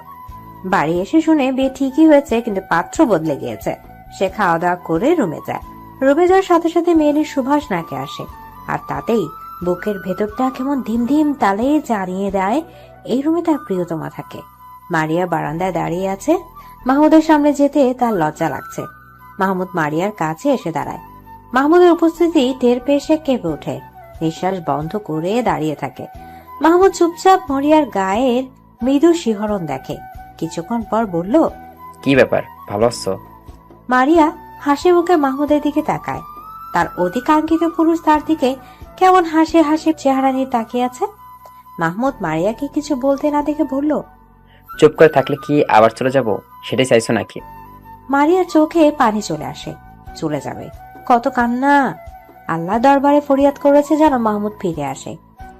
বাড়ি এসে শুনে বিয়ে ঠিকই হয়েছে, কিন্তু পাত্র বদলে গিয়েছে। সে খাওয়া দাওয়া করে রুমে যায়। রুমে যাওয়ার সাথে সাথে মেয়েলির সুভাষ নাকে আসে, আর তাতেই বুকের ভেতরটা কেমন ধিম ধিম তালে জানিয়ে দেয় এই রুমে তার প্রিয়তমা থাকে। মারিয়া বারান্দায় দাঁড়িয়ে আছে। মাহমুদের সামনে যেতে তার লজ্জা লাগছে। মাহমুদ মারিয়ার কাছে এসে দাঁড়ায়। মাহমুদের উপস্থিতি টের পেয়ে সে কেঁপে ওঠে, নিঃশ্বাস বন্ধ করে দাঁড়িয়ে থাকে। মাহমুদ চুপচাপ মারিয়ার গায়ের মৃদু শিহরণ দেখে। কিছুক্ষণ পর বলল, কি ব্যাপার, ভালো আছো? মারিয়া হাসি মুখে মাহমুদের দিকে তাকায়। তার অধিকাঙ্ক্ষিত পুরুষ তার দিকে কেমন হাসি হাসি চেহারা নিয়ে তাকিয়ে আছে। মাহমুদ মারিয়াকে কিছু বলতে না দেখে বলল, চুপ করে থাকলে কি আবার চলে যাব, সেটাই চাইছো নাকি? মারিয়ার চোখে পানি চলে আসে। চলে যাবে? কত কান্না! আল্লাহ দরবারে ফরিয়াদ করেছে যেন মাহমুদ ফিরে আসে।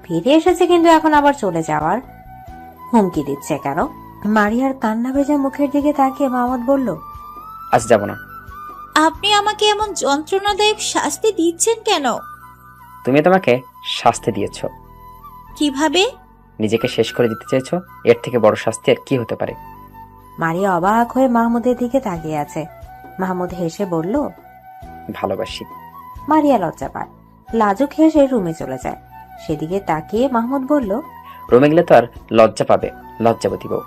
ফিরে এসেছে, কিন্তু এখন আবার চলে যাওয়ার হুমকি দিচ্ছে কেন? মারিয়ার কান্না ভেজা মুখের দিকে তাকিয়ে মাহমুদ বলল, আজ যাব না। আপনি আমাকে এমন যন্ত্রণাদায়ক শাস্তি দিচ্ছেন কেন? তুমি তোমাকে শাস্তি দিয়েছো। কিভাবে? নিজেকে শেষ করে দিতে চেয়েছো। এর থেকে বড় শাস্তি আর কি হতে পারে? মারিয়া অবাক হয়ে মাহমুদের দিকে তাকিয়ে আছে। মাহমুদ হেসে বলল, ভালোবাসি। মারিয়া লজ্জা পায়। লাজুক হেসে রুমে চলে যায়। সেদিকে তাকিয়ে মাহমুদ বলল, রুমে গেলে তো আর লজ্জা পাবে, লজ্জাবতী বউ।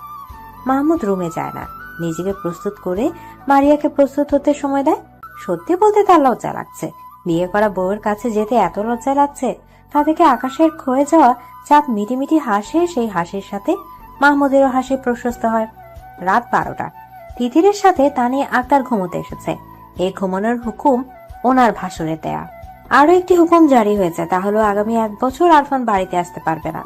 মাহমুদ রুমে যায় না, নিজেকে প্রস্তুত করে মারিয়াকে প্রস্তুত হতে সময় দেয়। সত্যি বলতে তার লজ্জা লাগছে। বিয়ে করা বউয়ের কাছে যেতে এত লজ্জা লাগছে, তা থেকে আকাশের ক্ষয়ে যাওয়া চাঁদ মিটিমিটি হাসে, সেই হাসির সাথে মাহমুদেরও হাসি প্রশস্ত হয়। রাত 12টা। তিতিরের সাথে তানিয়া আক্তার ঘুমোতে এসেছে। এই ঘুমানোর হুকুম ওনার ভাসুরের দেয়া। আরো একটি হুকুম জারি হয়েছে, তা হলো আগামী 1 বছর আরফান বাড়িতে আসতে পারবে না।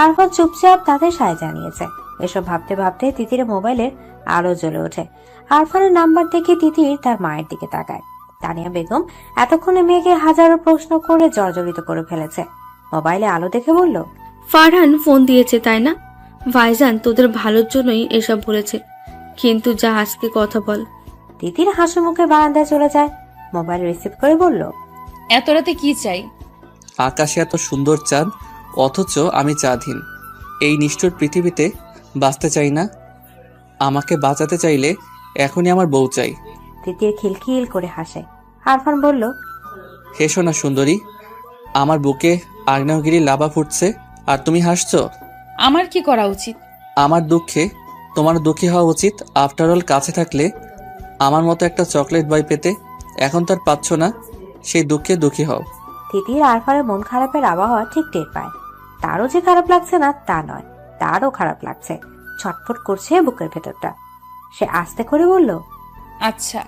আরফান চুপচাপ তাদের সায় জানিয়েছে। এসব ভাবতে ভাবতে তিতিরের মোবাইলের আলো জ্বলে ওঠে। আরফানের নাম্বার দেখে তিতির তার মায়ের দিকে তাকায়। তানিয়া বেগম এতক্ষণে মেয়েকে হাজারো প্রশ্ন করে জর্জরিত করে ফেলেছে। মোবাইলে আলো দেখে বলল, ফারহান ফোন দিয়েছে তাই না? ভাইজান তোদের ভালোর জন্যই এসব বলেছে, কিন্তু যা আজকে কথা বল। তিতির হাসি মুখে বারান্দায় চলে যায়। মোবাইল রিসিভ করে বলল, এত রাতে কি চাই? আকাশে এত সুন্দর চাঁদ, অথচ আমি চাঁদহীন। এই নিষ্ঠুর পৃথিবীতে বাঁচতে চাই না। আমাকে বাঁচাতে চাইলে এখনই আমার বউ চাই। তিতির খিলখিল করে হাসে। আরফান বলল, হেসো না সুন্দরী, আমার বুকে আগ্নেয়গিরি লাভা ফুটছে আর তুমি হাসছো। আমার কি করা উচিত? আমার দুঃখে তোমার দুঃখী হওয়া উচিত। আফটার অল কাছে থাকলে আমার মতো একটা চকলেট বয় পেতে, এখন তার পাচ্ছ না, সেই দুঃখে দুঃখী হও। তিতির আরফানের মন খারাপের আবহাওয়া ঠিক টের পায়। তারও যে খারাপ লাগছে না তা নয়, তারও খারাপ লাগছে। ছটফট করছে বুকের ভেতরটা। সে আস্তে করে বলল, আচ্ছা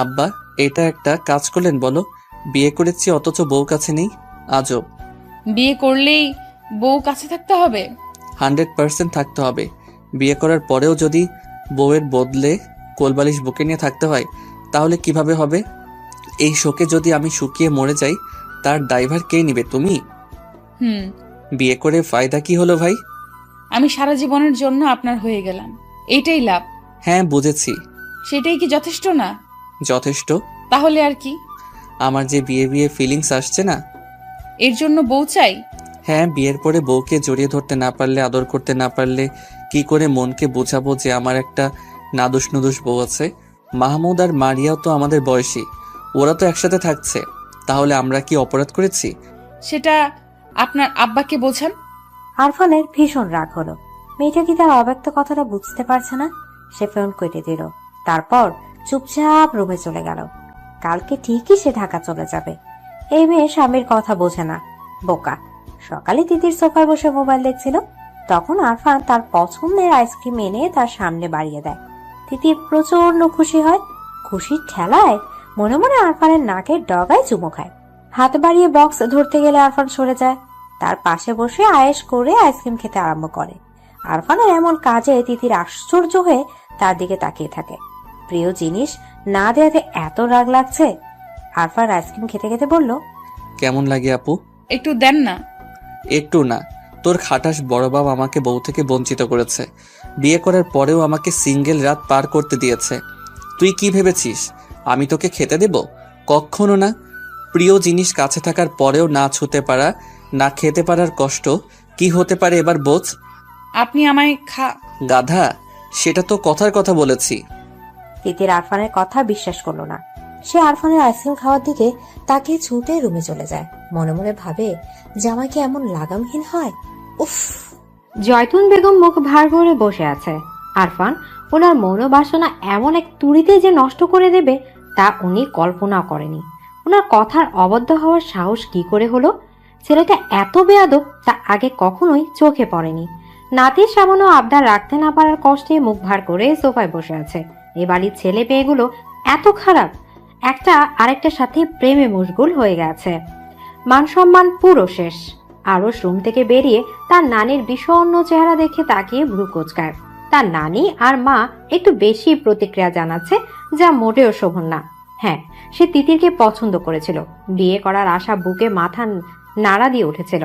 আব্বা, এটা একটা কাজ করলেন বলো? বিয়ে করেছি অথচ বউ কাছে নেই, আজব। বিয়ে করলেই বউ কাছে থাকতে হবে? 100% থাকতে হবে। বিয়ে করার পরেও যদি বউয়ের বদলে কোলবালিশ বুকে নিয়ে থাকতে হয়, তাহলে কিভাবে হবে? এই শোকে যদি আমি শুকিয়ে মরে যাই, তার দায়ভার কে নিবে? তুমি? বিয়ে করে ফায়দা কি হলো ভাই? আমি সারা জীবনের জন্য আপনার হয়ে গেলাম, এইটাই লাভ। হ্যাঁ বুঝেছি। সেটাই কি যথেষ্ট না? যথেষ্ট। তাহলে আর কি? আমার যে বিয়ে বিয়ে ফিলিংস আসছে না, এর জন্য বউ চাই? হ্যাঁ, বিয়ের পরে বউকে জড়িয়ে ধরতে না পারলে, আদর করতে না পারলে কি করে মনকে বোঝাবো যে আমার একটা নাদুস নুদুস বউ আছে? মাহমুদ আর মারিয়াও তো আমাদের বয়সী, ওরা তো একসাথে থাকছে। তাহলে আমরা কি অপরাধ করেছি? সেটা আপনার আব্বাকে বোঝান। আরফানের ভীষণ রাগ হলো। মেয়েটা কি তার অব্যক্ত কথাটা বুঝতে পারছে না? সে ফোন কেটে দিল। তারপর চুপচাপ রুমে চলে গেল। কালকে ঠিকই সে ঢাকা চলে যাবে। এই মেয়ে স্বামীর কথা বোঝে না, বোকা। সকালে তিতির সোফায় বসে মোবাইল দেখছিল, তখন আরফান তার পছন্দের আইসক্রিম এনে তার সামনে বাড়িয়ে দেয়। তিতির প্রচন্ড খুশি হয়। খুশির ঠেলায় মনে মনে আরফানের নাকের ডগায় চুমো খায়। হাত বাড়িয়ে বক্স ধরতে গেলে আরফান সরে যায়। তার পাশে বসে আয়েশ করে আইসক্রিম খেতে আরম্ভ করে। আরফানের এমন কাজে তিতির আশ্চর্য হয়ে তার দিকে তাকিয়ে থাকে। প্রিয় জিনিস না দেয়াতে এত রাগ লাগছে। আরফান আইসক্রিম খেতে খেতে বলল, কেমন লাগে আপু? একটু দেন না। একটু না, তোর খাটাস বড় বাবা আমাকে বউ থেকে বঞ্চিত করেছে। বিয়ে করার পরেও আমাকে সিঙ্গেল রাত পার করতে দিয়েছে। তুই কি ভেবেছিস আমি তোকে খেতে দেব? কখনো না। প্রিয় জিনিস কাছে থাকার পরেও না ছুতে পারা, না খেতে পারার কষ্ট কি হতে পারে এবার বোঝ। আপনি আমায় গাধা, সেটা তো কথার কথা বলেছি। তিতির আরফানের কথা বিশ্বাস করলো না। সে আরফানের আইসক্রিম খাওয়ার দিকে তাকে ছুটে রুমে চলে যায়। মনে মনে ভাবে, জামাই কি এমন লাগামহীন হয়? উফ। জয়তুন বেগম মুখ ভার করে বসে আছে। আরফান ওনার মনোবাসনা এমন এক তুড়িতে যে নষ্ট করে দেবে তা উনি কল্পনা করেনি। ওনার কথার অবদ্ধ হওয়ার সাহস কি করে হলো? ছেলেটা এত বেয়াদব তা আগে কখনোই চোখে পড়েনি। নাতির সামান্য আবদার রাখতে না পারার কষ্টে মুখ ভার করে সোফায় বসে আছে। এ বাড়ির ছেলে মেয়েগুলো এত খারাপ, একটা আরেকটার সাথে প্রেমে মশগুল হয়ে গেছে। মান সম্মান পুরো শেষ। আরশ রুম থেকে বেরিয়ে তার নানির বিষণ্ণ চেহারা দেখে তাকিয়ে ভ্রু কোচকায়। তার নানি আর মা একটু বেশি প্রতিক্রিয়া জানাচ্ছে, যা মোটেও শোভন না। হ্যাঁ, সে তিতিরকে পছন্দ করেছিল। বিয়ে করার আশা বুকে মাথা নাড়া দিয়ে উঠেছিল।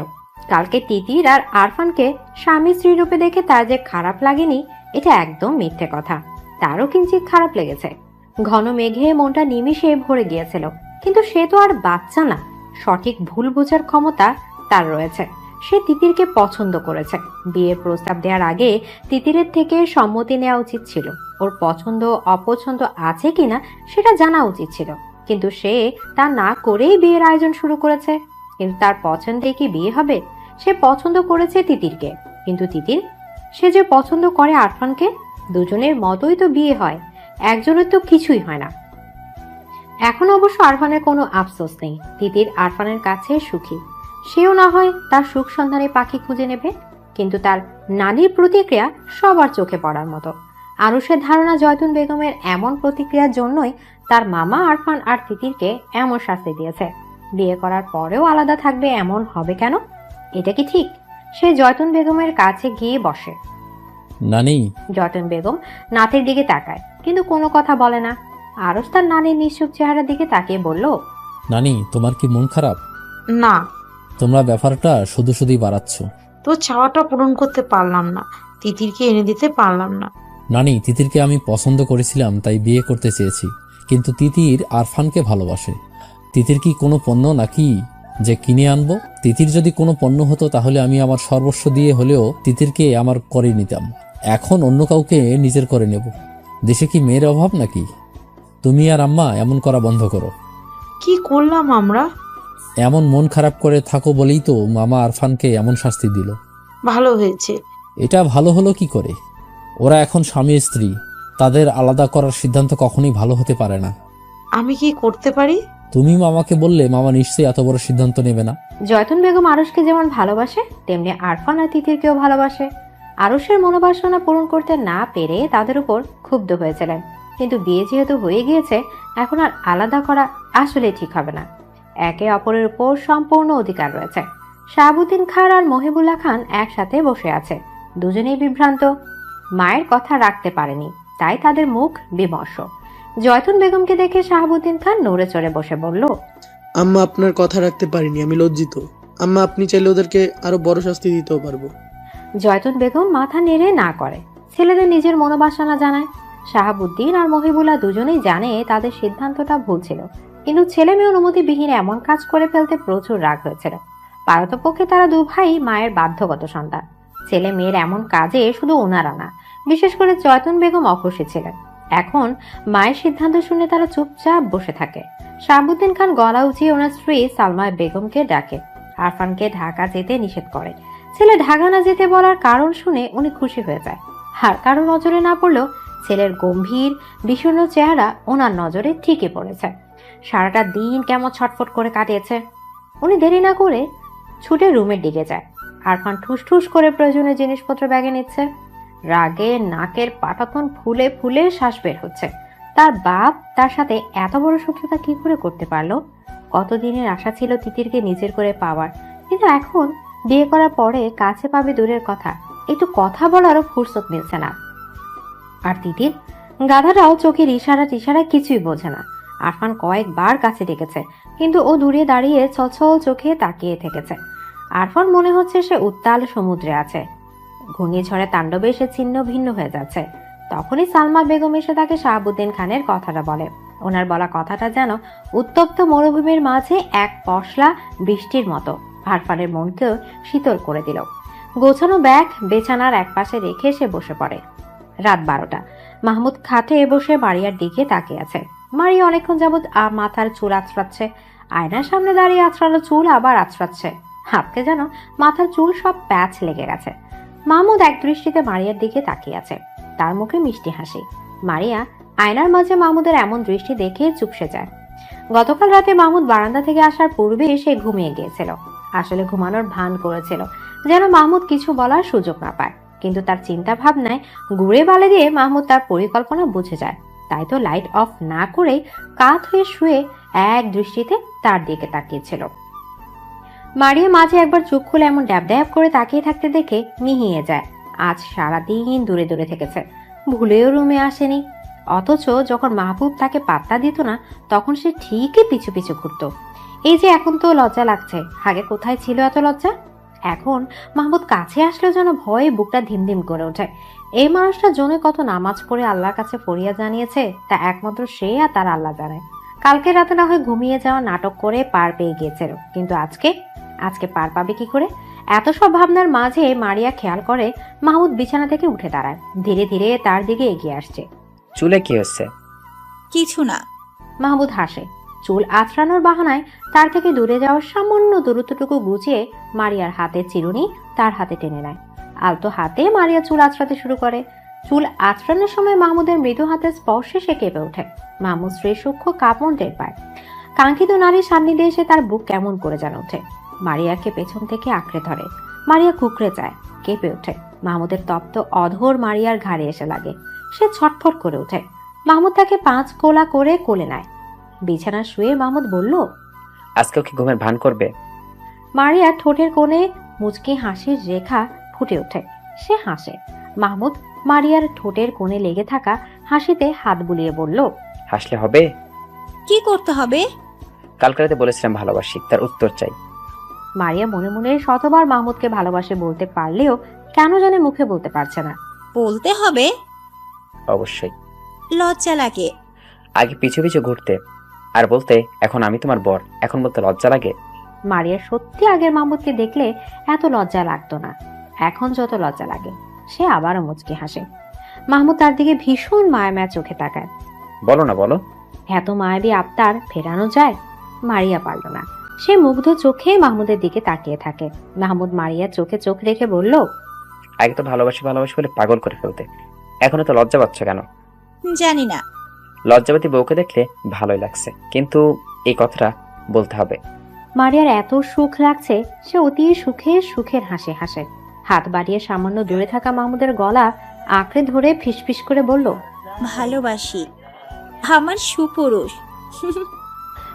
কালকে তিতির আর আরফানকে স্বামী স্ত্রী রূপে দেখে তার যে খারাপ লাগেনি এটা একদম মিথ্যে কথা। তারও কিঞ্চিত খারাপ লেগেছে। ঘন মেঘে মনটা নিমিষে ভরে গিয়েছিল, কিন্তু সে তো আর বাচ্চা না। সঠিক ভুল বোঝার ক্ষমতা তার রয়েছে। সে তিতিরকে পছন্দ করেছে। বিয়ের প্রস্তাব দেওয়ার আগে তিতিরের থেকে সম্মতি নেওয়া উচিত ছিল। ওর পছন্দ অপছন্দ আছে কিনা সেটা জানা উচিত ছিল। কিন্তু সে তা না করেই বিয়ের আয়োজন শুরু করেছে। কিন্তু তার পছন্দে কি বিয়ে হবে? সে পছন্দ করেছে তিতিরকে, কিন্তু তিতির সে যে পছন্দ করে আরফানকে। দুজনের মতোই তো বিয়ে হয়, একজনের তো কিছুই হয় না। এখন অবশ্য আরফানের কোনো আফসোস নেই। তিতির আরফানের কাছে সুখী। সেও না হয় তার সুখ সন্ধানে পাখি খুঁজে নেবে। কিন্তু তার নানির প্রতিক্রিয়া সবার চোখে পড়ার মতো। আরুষের ধারণা জয়তুন বেগমের এমন প্রতিক্রিয়ার জন্যই তার মামা আরফান আর তিতিরকে এমন শাস্তি দিয়েছে। বিয়ে করার পরেও আলাদা থাকবে এমন হবে কেন? এটা কি ঠিক? সে জয়তুন বেগমের কাছে গিয়ে বসে। নানি, জয়তুন বেগম নাতির দিকে তাকায়, কিন্তু কোনো কথা বলে না। আরস তার নানির নিশ্চুপ চেহারার দিকে তাকিয়ে বলল, নানি তোমার কি মন খারাপ? না, তোমরা ব্যাপারটা শুধু শুধুই বাড়াচ্ছ। তোর চাওয়াটা পূরণ করতে পারলাম না, তিতিরকে এনে দিতে পারলাম না। নানি, তিতিরকে আমি পছন্দ করেছিলাম তাই বিয়ে করতে চেয়েছি, কিন্তু তিতির আরফানকে ভালোবাসে। তিতির কি কোনো পণ্য নাকি যে কিনে আনবো? তিতির যদি কোনো পণ্য হতো তাহলে আমি আমার সর্বস্ব দিয়ে হলেও তিতিরকে আমার করে নিতাম। এখন অন্য কাউকে নিজের করে নেব। দেশে কি মেয়ের অভাব নাকি? তুমি আর আম্মা এমন করা বন্ধ করো। কি করলাম আমরা? এমন মন খারাপ করে থাকো বলেই তো মামা আরফানকে এমন শাস্তি দিল। ভালো হয়েছে। এটা ভালো হলো কি করে? ওরা এখন স্বামী স্ত্রী, তাদের আলাদা করার সিদ্ধান্ত কখনোই ভালো হতে পারে না। আমি কি করতে পারি? তুমি মামাকে বললে মামা নিশ্চয়ই এত বড় সিদ্ধান্ত নেবে না। জয়তুন বেগম আরুষকে যেমন ভালোবাসে তেমনি আরফান আর তিতিরকেও ভালোবাসে। আরুষের মনোবাসনা পূরণ করতে না পেরে তাদের উপর ক্ষুব্ধ হয়েছিলেন, কিন্তু বিয়ে যেহেতু হয়ে গিয়েছে এখন আর আলাদা করা আসলে ঠিক হবে না। একে অপরের উপর সম্পূর্ণ অধিকার রয়েছে। শাহাবুদ্দিন খান আর মহিবুল্লাহ খান একসাথে বসে আছে, দুজনেই বিভ্রান্ত। মায়ের কথা রাখতে পারেনি, তাই তাদের মুখ বিমর্ষ। জয়তুন বেগমকে দেখে শাহাবুদ্দিন খান নড়ে চড়ে বসে বলল, আম্মা আপনার কথা রাখতে পারিনি, আমি লজ্জিত। আম্মা আপনি চাইলে ওদেরকে আরো বড় শাস্তি দিতেও পারবো। জয়তুন বেগম মাথা নেড়ে না করে, ছেলেদের নিজের মনোবাসনা জানায়। শাহাবুদ্দিন আর মহিবুল্লাহ দুজনেই জানে তাদের সিদ্ধান্তটা ভুল ছিল, কিন্তু ছেলে মেয়ে অনুমতিবিহীন এমন কাজ করে ফেলতে প্রচুর রাগ হয়েছিল। পারতপক্ষে তারা দু ভাই মায়ের বাধ্যগত সন্তান। ছেলে মেয়ের এমন কাজে শুধু ওনারা না, বিশেষ করে জয়তুন বেগম অখুশি ছিলেন। এখন মায়ের সিদ্ধান্ত শুনে তারা চুপচাপ বসে থাকে। শাহাবুদ্দিন খান গলা উঁচিয়ে ওনার স্ত্রী সালমা বেগমকে ডাকে, আরফানকে ঢাকা যেতে নিষেধ করে। ছেলে ঢাকা না যেতে বলার কারণ শুনে উনি খুশি হয়ে যায়। আর কারো নজরে না পড়লেও ছেলের গম্ভীর বিষণ্ণ চেহারা ওনার নজরে ঠিকই পড়েছে। সারাটা দিন কেমন ছটফট করে কাটিয়েছে। উনি দেরি না করে ছুটে রুমের দিকে যায়। আরফান ঠুস ঠুস করে প্রয়োজনীয় জিনিসপত্র ব্যাগে নিচ্ছে। রাগে নাকের পাটাতন ফুলে ফুলে শ্বাস বের হচ্ছে। তার বাপ তার সাথে এত বড় শত্রুতা কি করে করতে পারলো? কতদিনের আশা ছিল তিতিরকে নিজের করে পাওয়ার, কিন্তু এখন বিয়ে করার পরে কাছে পাবে দূরের কথা, একটু কথা বলারও ফুরসত মিলছে না। আর তিতির গাধাটাও চোখের ইশারায় কিছুই বোঝে না। আরফান কয়েকবার কাছে ডেকেছে, কিন্তু ও দূরে দাঁড়িয়ে ছলছল চোখে তাকিয়ে থেকেছে। আরফান মনে হচ্ছে সে উত্তাল সমুদ্রে আছে, ঘূর্ণিঝড়ে তাণ্ডবে সে ছিন্ন ভিন্ন হয়ে যাচ্ছে। তখনই সালমা বেগম এসে তাকে শাহাবুদ্দিন খানের কথাটা বলে। ওনার বলা কথাটা যেন উত্তপ্ত মরুভূমির মাঝে এক পশলা বৃষ্টির মতো আরফানের মনকেও শীতল করে দিল। গোছানো ব্যাগ বেছানার একপাশে রেখে সে বসে পড়ে। রাত 12টা। মাহমুদ খাটে বসে মারিয়ার দিকে তাকিয়ে আছে। মারিয়া অনেকক্ষণ যাবৎ মাথার চুল আঁচড়াচ্ছে। আয়নার সামনে দাঁড়িয়ে আঁচড়ানো চুল আবার আঁচড়াচ্ছে। হাতকে যেন মাথার চুল সব প্যাচ লেগে গেছে। মাহমুদ এক দৃষ্টিতে মারিয়ার দিকে তাকিয়ে আছে, তার মুখে মিষ্টি হাসি। মারিয়া আয়নার মাঝে মাহমুদের এমন দৃষ্টি দেখে চুপসে যায়। গতকাল রাতে মাহমুদ বারান্দা থেকে আসার পূর্বে সে ঘুমিয়ে গিয়েছিল। আসলে ঘুমানোর ভান করেছিল, যেন মাহমুদ কিছু বলার সুযোগ না পায়। কিন্তু তার চিন্তা ভাবনায় গুড়ে বালে দিয়ে মাহমুদ তার পরিকল্পনা বুঝে যায়। তাই তো লাইট অফ না করেই কাত হয়ে শুয়ে এক দৃষ্টিতে তার দিকে তাকিয়েছিল। মারিয়া মাঝে একবার চোখ খুলে এমন ড্যাব ড্যাব করে তাকিয়ে থাকতে দেখে মিহিয়ে যায়। আজ সারাদিন দূরে দূরে থেকেছে, ভুলেও রুমে আসেনি। অথচ যখন মাহবুব তাকে পাত্তা দিত না তখন সে ঠিকই পিছু পিছু ঘুরত। এই যে এখন তো লজ্জা লাগছে, আগে কোথায় ছিল এত লজ্জা? এখন মাহমুদ কাছে আসলেও যেন ভয়ে বুকটা ধিমধিম করে ওঠে। এই মানুষটা জন্য কত নামাজ পড়ে আল্লাহর কাছে ফরিয়াদ জানিয়েছে, তা একমাত্র সে আর তার আল্লাহ জানে। কালকে রাতে না হয় ঘুমিয়ে যাওয়া নাটক করে পার পেয়ে গিয়েছিল, কিন্তু আজকে পার পাবে কি করে? এত সব ভাবনার মাঝে মারিয়া খেয়াল করে মাহমুদ বিছানা থেকে উঠে দাঁড়ায়, ধীরে ধীরে তার দিকে এগিয়ে আসছে। চুলে কি হচ্ছে? কিছু না। মাহমুদ হাসে। চুল আঁচড়ানোর বাহানায় তার থেকে দূরে যাওয়ার সামান্য দূরত্বটুকু গুছিয়ে মারিয়ার হাতের চিরুনি তার হাতে টেনে নেয়। আলতো হাতে মারিয়া চুল আঁচড়াতে শুরু করে। চুল আঁচড়ানোর সময় মাহমুদের মৃদু হাতের স্পর্শে সে কেঁপে ওঠে। মাহমুদ স্ত্রীর সূক্ষ্ম কাঁপন টের পায়। কাঙ্ক্ষিত নারীর সান্নিধ্যে এসে তার বুক কেমন করে যেন ওঠে। মারিয়াকে পেছন থেকে আঁকড়ে ধরে। মারিয়া কুকড়ে যায়, কেঁপে ওঠে। মাহমুদের তপ্ত অধর মারিয়ার ঘাড়ে এসে লাগে। সে ছটফট করে ওঠে। মাহমুদ তাকে 5 কোলা করে কোলে নেয়। বিছানা শুয়ে মাহমুদ বলল, আজকেও কি ঘুমের ভান করবে? মারিয়া ঠোঁটের কোণে মুচকি হাসির রেখা ফুটে ওঠে। সে হাসে। মাহমুদ মারিয়ার ঠোঁটের কোণে লেগে থাকা হাসিতে হাত বুলিয়ে বলল, হাসলে হবে? কি করতে হবে? কালকে রাতে বলেছিলাম ভালোবাসি, তার উত্তর চাই। মারিয়া মনে মনে শতবার মাহমুদকে ভালোবাসে বলতে পারলেও কেন জানে মুখে বলতে পারছে না। বলতে হবে? অবশ্যই। লজ্জা লাগে। আগে পিছু পিছু ঘুরতে আর বলতে এখন আমি তোমার বর, এখন বলতে লজ্জা লাগে? মারিয়ার সত্যি আগের মাহমুদকে দেখলে এত লজ্জা লাগতো না, এখন যত লজ্জা লাগে। সে আবারও মুচকি হাসে। মাহমুদ তার দিকে ভীষণ মায়া চোখে তাকায়। বলো না, বলো। এত মায়াবী আবতার ফেরানো যায়? মারিয়া পারল না। সে মুগ্ধ চোখে মাহমুদের দিকে তাকিয়ে থাকে। মাহমুদ মারিয়ার চোখে চোখ রেখে বলল, আগে তো ভালোবাসি ভালোবাসি বলে পাগল করে ফেলতে, এখন তো লজ্জা পাচ্ছ কেন? জানি না। লজ্জাবতী বউকে দেখলে ভালোই লাগছে, কিন্তু এই কথাটা বলতে হবে। মারিয়ার এত সুখ লাগছে, সে অতি সুখে সুখের হাসি হাসে। হাত বাড়িয়ে সামান্য দূরে থাকা মাহমুদের গলা আঁকড়ে ধরে ফিসফিস করে বলল, ভালোবাসি আমার সুপুরুষ।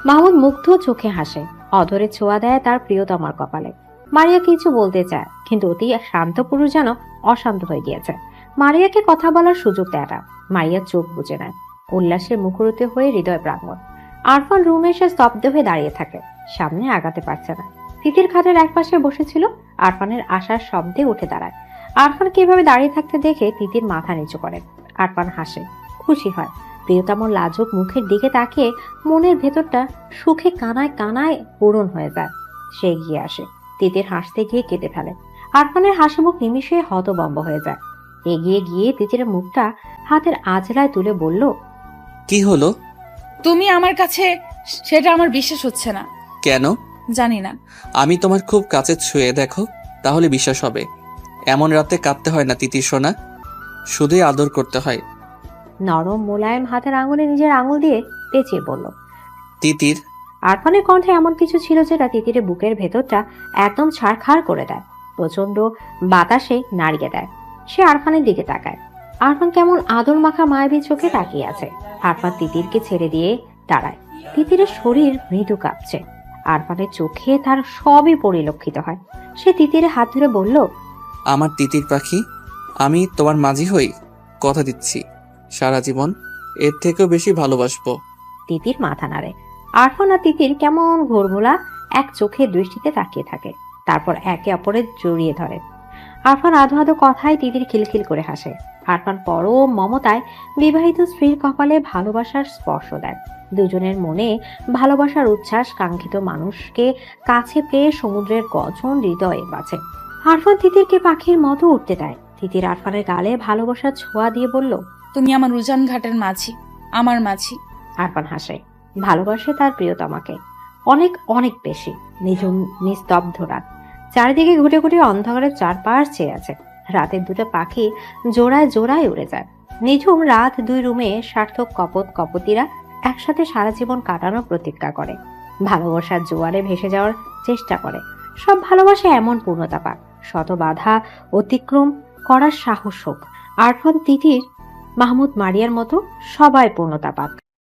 মাহমুদ মুগ্ধ চোখে হাসে। অধরে ছোঁয়া দেয় তার প্রিয়তমার কপালে। মারিয়া কিছু বলতে চায়, কিন্তু অতি শান্ত পুরুষ যেন অশান্ত হয়ে গিয়েছে। মারিয়াকে কথা বলার সুযোগ দেয় না। মারিয়া চোখ বুজে নেয়। উল্লাসে মুখরিত হয়ে হৃদয় প্রাঙ্গণ। আরফান রুমে এসে স্তব্ধ হয়ে দাঁড়িয়ে থাকে। সামনে আগাতে পারছে না। তিতির খাটের একপাশে বসেছিল। আরফানের আশার শব্দে উঠে দাঁড়ায়। আরফানকে এভাবে দাঁড়িয়ে থাকতে দেখে তিতির মাথা নিচু করে। আরফান হাসে, খুশি হয়। প্রিয়তমার লাজুক মুখের দিকে তাকিয়ে মনের ভেতরটা সুখে কানায় কানায় পূরণ হয়ে যায়। সে এগিয়ে আসে। তিতির হাসতে গিয়ে কেটে ফেলে। আরফানের হাসি মুখ নিমিষে হতবম্ব হয়ে যায়। এগিয়ে গিয়ে তিতির মুখটা হাতের আঁচড়ায় তুলে বলল, কি হলো? তুমি আমার কাছে, সেটা আমার বিশ্বাস হচ্ছে না। কেন? জানি না। আমি তোমার খুব কাছে ছুঁয়ে দেখো, তাহলে বিশ্বাস হবে। এমন রাতে কাঁদতে হয় না তিতির সোনা, শুধুই আদর করতে হয়। নরম মোলায়েম হাতের আঙুলে নিজের আঙুল দিয়ে পেঁচিয়ে বলল, তিতির। আরফানের কণ্ঠে এমন কিছু ছিল যেটা তিতিরের বুকের ভেতরটা একদম ছাড়খাড় করে দেয়। প্রচন্ড বাতাসে নাড়িয়ে দেয়। সে আরফানের দিকে তাকায়। আরফান কেমন আদর মাখা মায়াবী চোখে তাকিয়ে আছে। আরফান তিতিরকে ছেড়ে দিয়ে দাঁড়ায়। তিতিরের শরীর মৃদু কাঁপছে। আরফানের চোখে তার সবই পরিলক্ষিত হয়। সে তিতিরের হাত ধরে বলল, আমার তিতির পাখি, আমি তোমার মাঝি হই, কথা দিচ্ছি সারা জীবন এর থেকেও বেশি ভালোবাসবো। তিতির মাথা নাড়ে। আরফান আর তিতির কেমন ঘোরঘোলা এক চোখে দৃষ্টিতে তাকিয়ে থাকে। তারপর একে অপরের জড়িয়ে ধরে। আরফান আধো আধো কথায় তিতির খিলখিল করে হাসে। আরফান পরম মমতায় বিবাহিত স্ত্রীর কপালে ভালোবাসার স্পর্শ দেয়। দুজনের মনে ভালোবাসার উচ্ছ্বাস কাঙ্ক্ষিত মানুষকে কাছে পেয়ে সমুদ্রের গর্জন হৃদয়ে বাজে। আরফান তিতিরকে পাখির মতো উঠতে দেয়। তিতির আরফানের গালে ভালোবাসার ছোঁয়া দিয়ে বলল, তুমি আমার উজান ঘাটের মাঝি, আমার মাঝি। আরফান হাসে। ভালোবাসে তার প্রিয়তমাকে অনেক অনেক বেশি। নিঝুম নিস্তব্ধ রাত। চারিদিকে ঘুটে ঘুটে অন্ধকারের চারপাশ চেয়ে আছে। রাতের দুটো পাখি জোড়ায় জোড়ায় উড়ে যায়। নিঝুম রাত দুই রুমে সার্থক কপত কপতিরা একসাথে সারা জীবন কাটানোর প্রতিজ্ঞা করে। ভালোবাসার জোয়ারে ভেসে যাওয়ার চেষ্টা করে। সব ভালোবাসা এমন পূর্ণতা পাক, শত বাধা অতিক্রম করার সাহস হোক। আরফান তিতির মাহমুদ মারিয়ার মতো সবাই পূর্ণতা পাক।